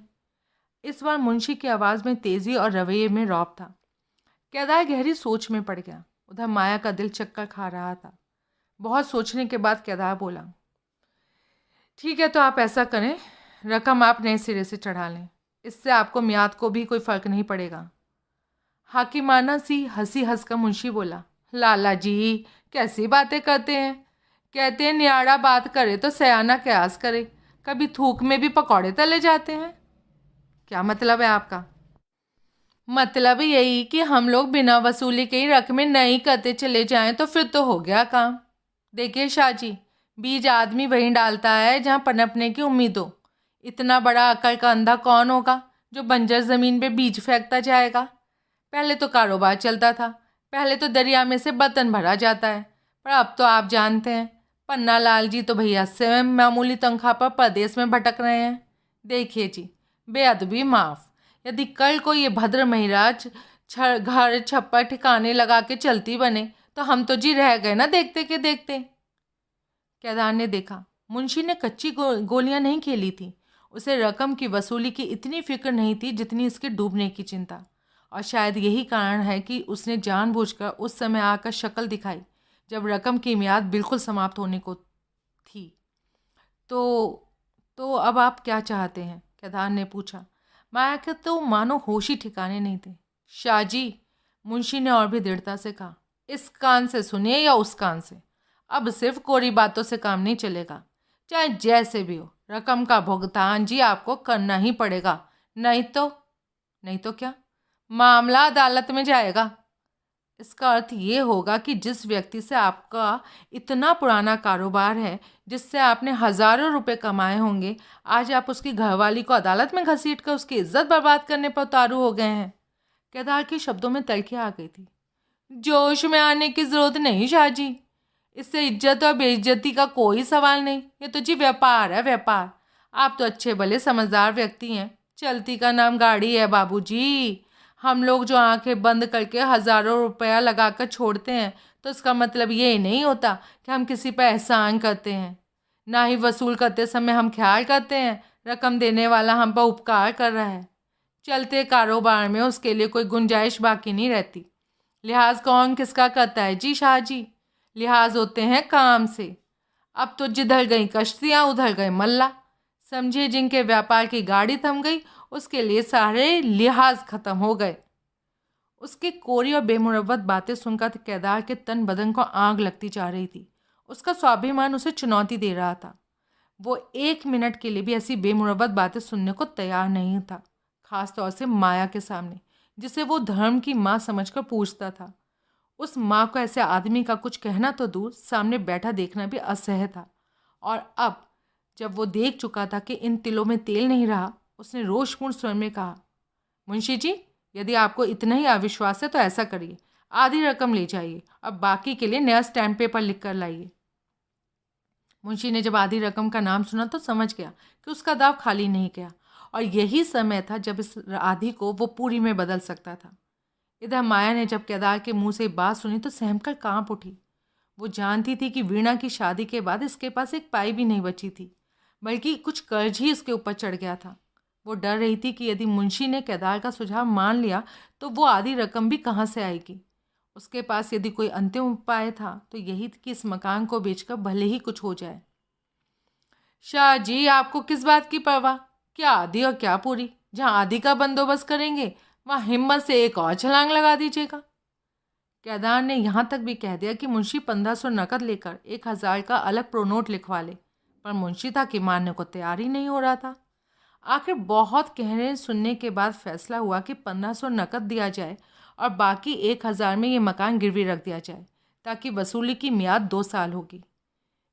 इस बार मुंशी की आवाज़ में तेज़ी और रवैये में रौब था। केदार गहरी सोच में पड़ गया। उधर माया का दिल चक्कर खा रहा था। बहुत सोचने के बाद केदार बोला, ठीक है तो आप ऐसा करें, रकम आप नए सिरे से चढ़ा लें, इससे आपको मियाद को भी कोई फ़र्क नहीं पड़ेगा। हाकिमाना सी हंसी हंसकर मुंशी बोला, लाला जी कैसी बातें करते हैं। कहते हैं न्याड़ा बात करे तो सयाना कयास करे, कभी थूक में भी पकौड़े तले जाते हैं। क्या मतलब है आपका? मतलब यही कि हम लोग बिना वसूली के ही रकमें नहीं करते चले जाएं तो फिर तो हो गया काम। देखिए शाह जी, बीज आदमी वहीं डालता है जहाँ पनपने की उम्मीद हो। इतना बड़ा अकल का अंधा कौन होगा जो बंजर ज़मीन पे बीज फेंकता जाएगा। पहले तो कारोबार चलता था, पहले तो दरिया में से बर्तन भरा जाता है, पर अब तो आप जानते हैं पन्ना लाल जी तो भैया से मामूली तनख्वाह पर प्रदेश में भटक रहे हैं। देखिए जी, बेअदबी माफ़। यदि कल को ये भद्र महिराज घर छप्पर ठिकाने लगा के चलती बने तो हम तो जी रह गए ना देखते के देखते। केदार ने देखा मुंशी ने कच्ची गोलियां नहीं खेली थी। उसे रकम की वसूली की इतनी फिक्र नहीं थी जितनी इसके डूबने की चिंता। और शायद यही कारण है कि उसने जानबूझकर उस समय आकर शक्ल दिखाई जब रकम की मियाद बिल्कुल समाप्त होने को थी। तो अब आप क्या चाहते हैं? केदार ने पूछा। माया के तो मानो होश ही ठिकाने नहीं थे। शाह जी, मुंशी ने और भी दृढ़ता से कहा, इस कान से सुनिए या उस कान से, अब सिर्फ कोरी बातों से काम नहीं चलेगा। चाहे जैसे भी हो, रकम का भुगतान जी आपको करना ही पड़ेगा, नहीं तो क्या? मामला अदालत में जाएगा। इसका अर्थ ये होगा कि जिस व्यक्ति से आपका इतना पुराना कारोबार है, जिससे आपने हज़ारों रुपए कमाए होंगे, आज आप उसकी घरवाली को अदालत में घसीट कर उसकी इज्जत बर्बाद करने पर उतारू हो गए हैं। केदार के शब्दों में तलखी आ गई थी। जोश में आने की ज़रूरत नहीं शाह जी, इससे इज्जत और बेइज्जती का कोई सवाल नहीं। ये तो जी व्यापार है, व्यापार। आप तो अच्छे भले समझदार व्यक्ति हैं, चलती का नाम गाड़ी है बाबूजी। हम लोग जो आंखें बंद करके हज़ारों रुपया लगाकर छोड़ते हैं तो इसका मतलब ये नहीं होता कि हम किसी पर एहसान करते हैं। ना ही वसूल करते समय हम ख्याल करते हैं रकम देने वाला हम पर उपकार कर रहा है। चलते कारोबार में उसके लिए कोई गुंजाइश बाकी नहीं रहती। लिहाज कौन किसका करता है जी शाह जी? लिहाज होते हैं काम से। अब तो जिधर गई कश्तियाँ उधर गए मल्ला। समझिए जिनके व्यापार की गाड़ी थम गई उसके लिए सारे लिहाज खत्म हो गए। उसकी कोरी और बेमुरव्वत बातें सुनकर केदार के तन बदन को आग लगती जा रही थी। उसका स्वाभिमान उसे चुनौती दे रहा था। वो 1 मिनट के लिए भी ऐसी बेमुरव्वत बातें सुनने को तैयार नहीं था, खास तौर से माया के सामने, जिसे वो धर्म की माँ समझकर पूछता था। उस माँ को ऐसे आदमी का कुछ कहना तो दूर, सामने बैठा देखना भी असह्य था। और अब जब वो देख चुका था कि इन तिलों में तेल नहीं रहा, उसने रोषपूर्ण स्वर में कहा, मुंशी जी, यदि आपको इतना ही अविश्वास है तो ऐसा करिए, आधी रकम ले जाइए और बाकी के लिए नया स्टैम्प पेपर लिख कर लाइए। मुंशी ने जब आधी रकम का नाम सुना तो समझ गया कि उसका दाव खाली नहीं गया, और यही समय था जब इस आधी को वो पूरी में बदल सकता था। इधर माया ने जब केदार के मुंह से बात सुनी तो सहमकर कांप उठी। वो जानती थी कि वीणा की शादी के बाद इसके पास एक पाई भी नहीं बची थी, बल्कि कुछ कर्ज ही इसके ऊपर चढ़ गया था। वो डर रही थी कि यदि मुंशी ने केदार का सुझाव मान लिया तो वो आधी रकम भी कहाँ से आएगी। उसके पास यदि कोई अंतिम उपाय था तो यही कि इस मकान को बेचकर भले ही कुछ हो जाए। शाह जी, आपको किस बात की परवाह? क्या आधी और क्या पूरी? जहाँ आधी का बंदोबस्त करेंगे वहाँ हिम्मत से एक और छलांग लगा दीजिएगा। केदार ने यहाँ तक भी कह दिया कि मुंशी 1500 नकद लेकर 1000 का अलग प्रोनोट लिखवा ले, पर मुंशी था कि मानने को तैयार ही नहीं हो रहा था। आखिर बहुत कहने सुनने के बाद फैसला हुआ कि 1500 नकद दिया जाए और बाकी 1000 में ये मकान गिरवी रख दिया जाए, ताकि वसूली की मियाद 2 साल होगी।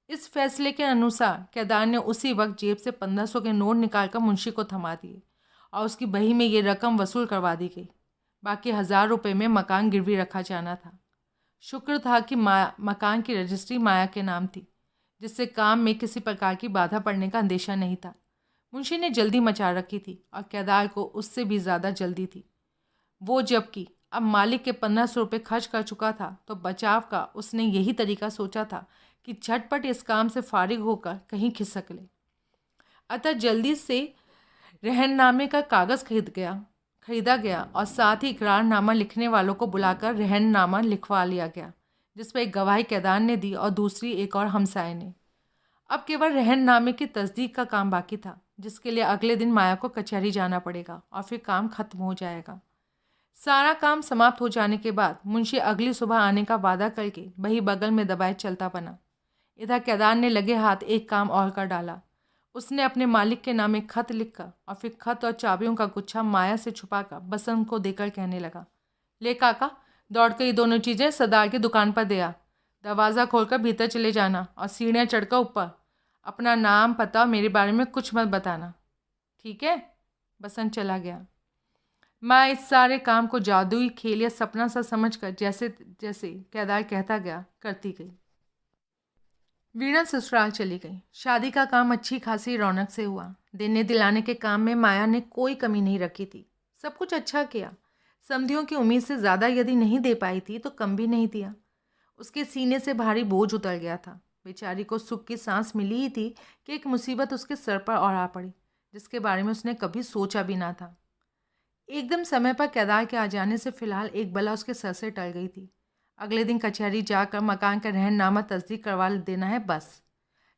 इस फैसले के अनुसार केदार ने उसी वक्त जेब से 1500 के नोट निकालकर मुंशी को थमा दिए और उसकी बही में ये रकम वसूल करवा दी गई। बाकी 1000 रुपये में मकान गिरवी रखा जाना था। शुक्र था कि मकान की रजिस्ट्री माया के नाम थी, जिससे काम में किसी प्रकार की बाधा पड़ने का अंदेशा नहीं था। मुंशी ने जल्दी मचा रखी थी और केदार को उससे भी ज़्यादा जल्दी थी। वो जबकि अब मालिक के 1500 रुपये खर्च कर चुका था तो बचाव का उसने यही तरीका सोचा था कि झटपट इस काम से फारिग होकर कहीं खिसक ले। अतः जल्दी से रहननामे का कागज़ खरीदा गया और साथ ही इकरारनामा लिखने वालों को बुलाकर रहननामा लिखवा लिया गया, जिस पर एक गवाही केदार ने दी और दूसरी एक और हमसाये ने। अब केवल रहननामे की तस्दीक का काम बाकी था, जिसके लिए अगले दिन माया को कचहरी जाना पड़ेगा और फिर काम खत्म हो जाएगा। सारा काम समाप्त हो जाने के बाद मुंशी अगली सुबह आने का वादा करके वही बगल में दबाए चलता बना। इधर केदार ने लगे हाथ एक काम और कर डाला। उसने अपने मालिक के नाम एक खत लिखकर और फिर खत और चाबियों का गुच्छा माया से छुपाकर बसंत को देकर कहने लगा, ले काका, दौड़ कर ये दोनों चीज़ें सरदार की दुकान पर दे आ। दरवाज़ा खोलकर भीतर चले जाना और सीढ़ियाँ चढ़कर ऊपर। अपना नाम पता और मेरे बारे में कुछ मत बताना, ठीक है? बसंत चला गया। मैं इस सारे काम को जादुई खेल या सपना सा समझकर जैसे जैसे केदार कहता गया करती गई। वीणा ससुराल चली गई। शादी का काम अच्छी खासी रौनक से हुआ। देने दिलाने के काम में माया ने कोई कमी नहीं रखी थी। सब कुछ अच्छा किया। समधियों की उम्मीद से ज़्यादा यदि नहीं दे पाई थी तो कम भी नहीं दिया। उसके सीने से भारी बोझ उतर गया था। बेचारी को सुख की सांस मिली ही थी कि एक मुसीबत उसके सर पर और आ पड़ी, जिसके बारे में उसने कभी सोचा भी ना था। एकदम समय पर केदार के आ जाने से फिलहाल एक बला उसके सर से टल गई थी। अगले दिन कचहरी जाकर मकान का रहननामा तस्दीक करवा देना है, बस।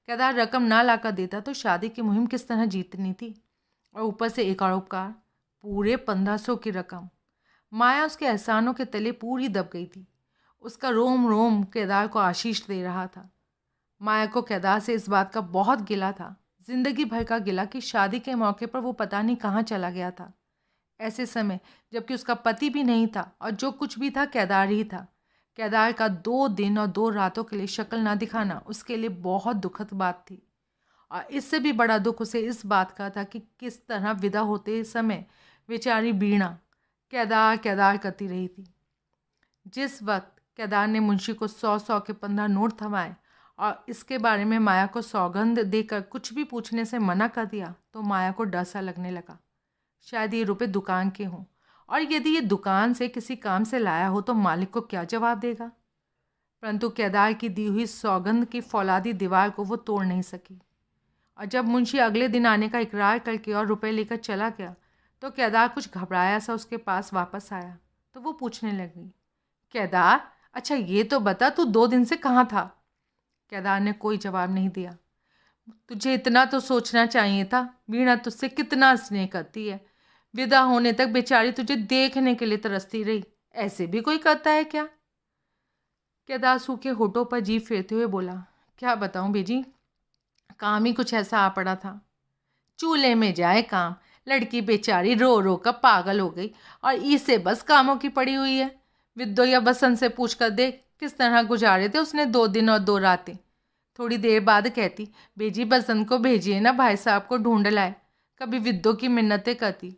केदार रकम ना लाकर देता तो शादी की मुहिम किस तरह जीतनी थी, और ऊपर से एक और उपकार, पूरे 1500 की रकम। माया उसके एहसानों के तले पूरी दब गई थी। उसका रोम रोम केदार को आशीष दे रहा था। माया को केदार से इस बात का बहुत गिला था, जिंदगी भर का गिला, कि शादी के मौके पर वो पता नहीं कहाँ चला गया था। ऐसे समय जबकि उसका पति भी नहीं था और जो कुछ भी था केदार ही था। केदार का 2 दिन और 2 रातों के लिए शक्ल ना दिखाना उसके लिए बहुत दुखद बात थी, और इससे भी बड़ा दुख उसे इस बात का था कि किस तरह विदा होते समय बेचारी वीणा केदार केदार करती रही थी। जिस वक्त केदार ने मुंशी को 100 के 15 नोट थमाए और इसके बारे में माया को सौगंध देकर कुछ भी पूछने से मना कर दिया, तो माया को डर सा लगने लगा। शायद ये रुपए दुकान के हों, और यदि ये दुकान से किसी काम से लाया हो तो मालिक को क्या जवाब देगा। परंतु केदार की दी हुई सौगंध की फौलादी दीवार को वो तोड़ नहीं सकी। और जब मुंशी अगले दिन आने का इकरार करके और रुपए लेकर चला गया तो केदार कुछ घबराया सा उसके पास वापस आया। तो वो पूछने लगी, केदार, अच्छा ये तो बता, तू 2 दिन से कहाँ था? केदार ने कोई जवाब नहीं दिया। तुझे इतना तो सोचना चाहिए था, वीणा तुझसे कितना स्नेह करती है। विदा होने तक बेचारी तुझे देखने के लिए तरसती रही। ऐसे भी कोई करता है क्या? केदार सूखे होठों पर जीभ फेरते हुए बोला, क्या बताऊं बेजी, काम ही कुछ ऐसा आ पड़ा था। चूल्हे में जाए काम, लड़की बेचारी रो रो कर पागल हो गई और इसे बस कामों की पड़ी हुई है। विद्यो या बसंत से पूछ कर देख किस तरह गुजारे थे उसने 2 दिन और 2 रातें। थोड़ी देर बाद कहती, बेजी बसंत को भेजिए ना, भाई साहब को ढूंढ लाए। कभी विद्यो की मिन्नतें करती।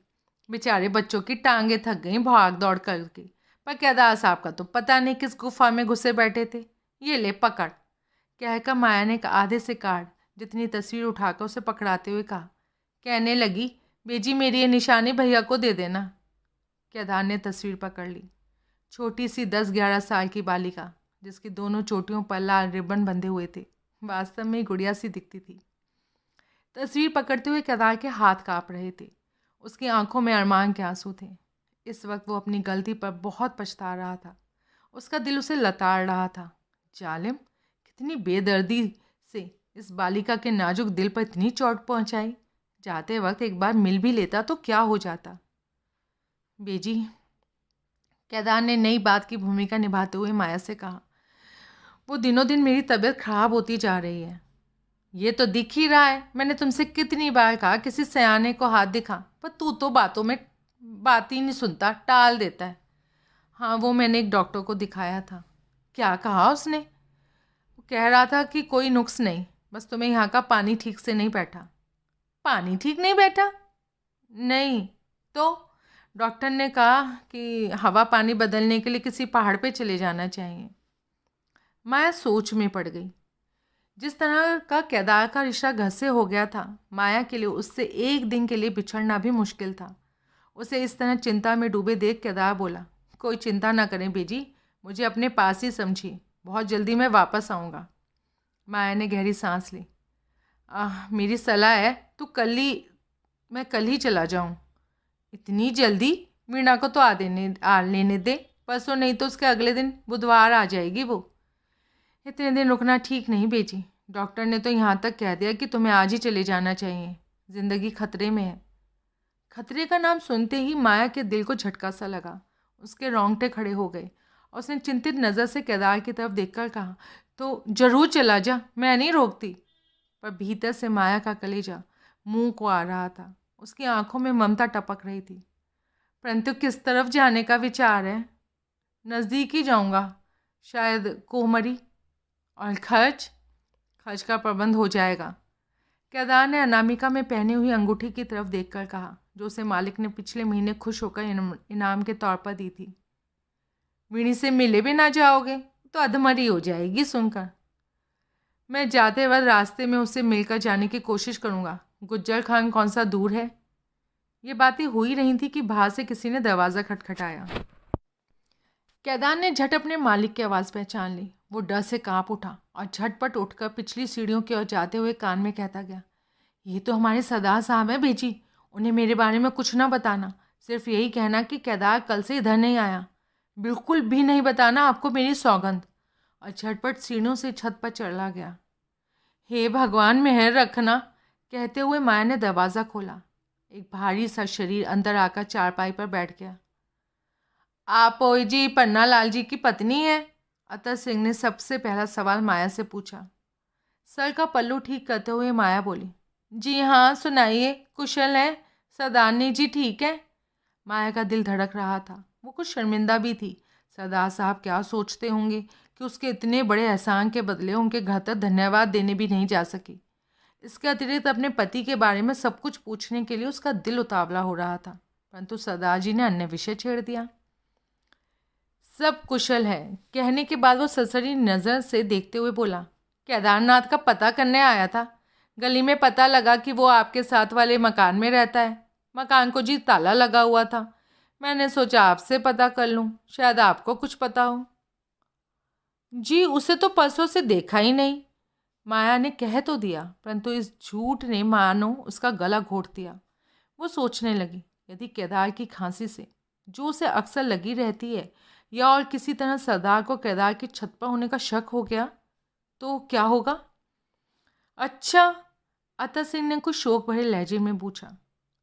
बेचारे बच्चों की टांगें थक गईं भाग दौड़ करके। पर केदार साहब का तो पता नहीं किस गुफा में घुसे बैठे थे। ये ले पकड़। कहकर माया ने आधे से काट जितनी तस्वीर उठाकर उसे पकड़ाते हुए कहा। कहने लगी, बेजी मेरी ये निशानी भैया को दे देना। केदार ने तस्वीर पकड़ ली। छोटी सी 10-11 साल की बालिका जिसकी दोनों चोटियों पर लाल रिबन बंधे हुए थे, वास्तव में गुड़िया सी दिखती थी। तस्वीर पकड़ते हुए केदार के हाथ काँप रहे थे। उसकी आंखों में अरमान के आंसू थे। इस वक्त वो अपनी गलती पर बहुत पछता रहा था। उसका दिल उसे लताड़ रहा था। जालिम, कितनी बेदर्दी से इस बालिका के नाजुक दिल पर इतनी चोट पहुंचाई। जाते वक्त एक बार मिल भी लेता तो क्या हो जाता। बेजी, केदार ने नई बात की भूमिका निभाते हुए माया से कहा, वो दिनों दिन मेरी तबीयत खराब होती जा रही है। ये तो दिख ही रहा है। मैंने तुमसे कितनी बार कहा किसी सयाने को हाथ दिखा, पर तू तो बातों में बात ही नहीं सुनता, टाल देता है। हाँ, वो मैंने एक डॉक्टर को दिखाया था। क्या कहा उसने? वो कह रहा था कि कोई नुक्स नहीं, बस तुम्हें यहाँ का पानी ठीक से नहीं बैठा। पानी ठीक नहीं बैठा? नहीं तो डॉक्टर ने कहा कि हवा पानी बदलने के लिए किसी पहाड़ पे चले जाना चाहिए। माया सोच में पड़ गई। जिस तरह का केदार का रिश्ता घर से हो गया था, माया के लिए उससे एक दिन के लिए बिछड़ना भी मुश्किल था। उसे इस तरह चिंता में डूबे देख केदार बोला, कोई चिंता ना करें बेजी, मुझे अपने पास ही समझिए, बहुत जल्दी मैं वापस आऊँगा। माया ने गहरी सांस ली। मेरी सलाह है मैं कल ही चला जाऊँ। इतनी जल्दी? वीणा को तो आ लेने दे, परसों नहीं तो उसके अगले दिन बुधवार आ जाएगी वो। इतने दिन रुकना ठीक नहीं बेटी। डॉक्टर ने तो यहाँ तक कह दिया कि तुम्हें आज ही चले जाना चाहिए, ज़िंदगी खतरे में है। खतरे का नाम सुनते ही माया के दिल को झटका सा लगा। उसके रोंगटे खड़े हो गए और उसने चिंतित नज़र से केदार की तरफ देखकर कहा, तो ज़रूर चला जा, मैं नहीं रोकती। पर भीतर से माया का कलेजा मुंह को आ रहा था। उसकी आंखों में ममता टपक रही थी। परंतु किस तरफ जाने का विचार है? नज़दीक ही जाऊंगा, शायद कोमरी। और खर्च का प्रबंध हो जाएगा। केदार ने अनामिका में पहनी हुई अंगूठी की तरफ देखकर कहा, जो उसे मालिक ने पिछले महीने खुश होकर इनाम के तौर पर दी थी। वीणी से मिले भी ना जाओगे तो अधमरी हो जाएगी सुनकर। मैं जाते वक्त रास्ते में उससे मिलकर जाने की कोशिश करूँगा। गुज्जर खान कौन सा दूर है। ये बातें हो ही रही थी कि बाहर से किसी ने दरवाज़ा खटखटाया। केदार ने झट अपने मालिक की आवाज़ पहचान ली। वो डर से कांप उठा और झटपट उठकर पिछली सीढ़ियों की ओर जाते हुए कान में कहता गया, ये तो हमारे सरदार साहब हैं बेजी, उन्हें मेरे बारे में कुछ ना बताना। सिर्फ यही कहना कि केदार कल से इधर नहीं आया। बिल्कुल भी नहीं बताना, आपको मेरी सौगंध। और झटपट सीढ़ियों से छत पर चढ़ा गया। हे भगवान, मेहर रखना। कहते हुए माया ने दरवाज़ा खोला। एक भारी सा शरीर अंदर आकर चारपाई पर बैठ गया। आप ओई जी पन्ना लाल जी की पत्नी है? अतर सिंह ने सबसे पहला सवाल माया से पूछा। सर का पल्लू ठीक करते हुए माया बोली, जी हाँ, सुनाइए, कुशल है? सरदारनी जी ठीक है? माया का दिल धड़क रहा था। वो कुछ शर्मिंदा भी थी। सरदार साहब क्या सोचते होंगे कि उसके इतने बड़े एहसान के बदले उनके घर तक धन्यवाद देने भी नहीं जा सकी। इसके अतिरिक्त अपने पति के बारे में सब कुछ पूछने के लिए उसका दिल उतावला हो रहा था, परंतु सरदार जी ने अन्य विषय छेड़ दिया। सब कुशल है कहने के बाद वो सरसरी नज़र से देखते हुए बोला, केदारनाथ का पता करने आया था। गली में पता लगा कि वो आपके साथ वाले मकान में रहता है। मकान को जी ताला लगा हुआ था। मैंने सोचा आपसे पता कर लूँ, शायद आपको कुछ पता हो। जी उसे तो परसों से देखा ही नहीं। माया ने कह तो दिया, परंतु इस झूठ ने मानो उसका गला घोट दिया। वो सोचने लगी, यदि केदार की खांसी से, जो उसे अक्सर लगी रहती है, या और किसी तरह सरदार को केदार की छत पर होने का शक हो गया तो क्या होगा? अच्छा, अतर सिंह ने कुछ शोक भरे लहजे में पूछा,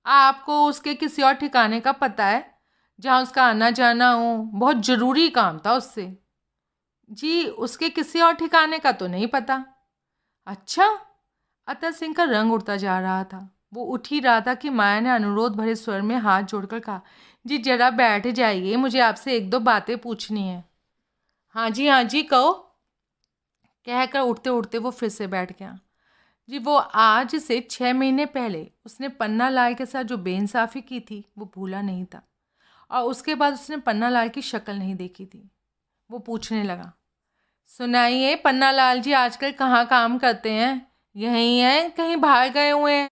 आपको उसके किसी और ठिकाने का पता है जहाँ उसका आना जाना हो? बहुत ज़रूरी काम था उससे। जी उसके किसी और ठिकाने का तो नहीं पता। अच्छा, अतर सिंह का रंग उड़ता जा रहा था। वो उठ ही रहा था कि माया ने अनुरोध भरे स्वर में हाथ जोड़कर कहा, जी जरा बैठ जाइए, मुझे आपसे एक दो बातें पूछनी है। हाँ जी कहो। कहकर उठते उठते वो फिर से बैठ गया। जी वो आज से 6 महीने पहले उसने पन्ना लाल के साथ जो बेइंसाफ़ी की थी वो भूला नहीं था, और उसके बाद उसने पन्ना लाल की शक्ल नहीं देखी थी। वो पूछने लगा, सुनाइए, पन्ना लाल जी आजकल कहाँ काम करते हैं? यहीं हैं, कहीं बाहर गए हुए हैं?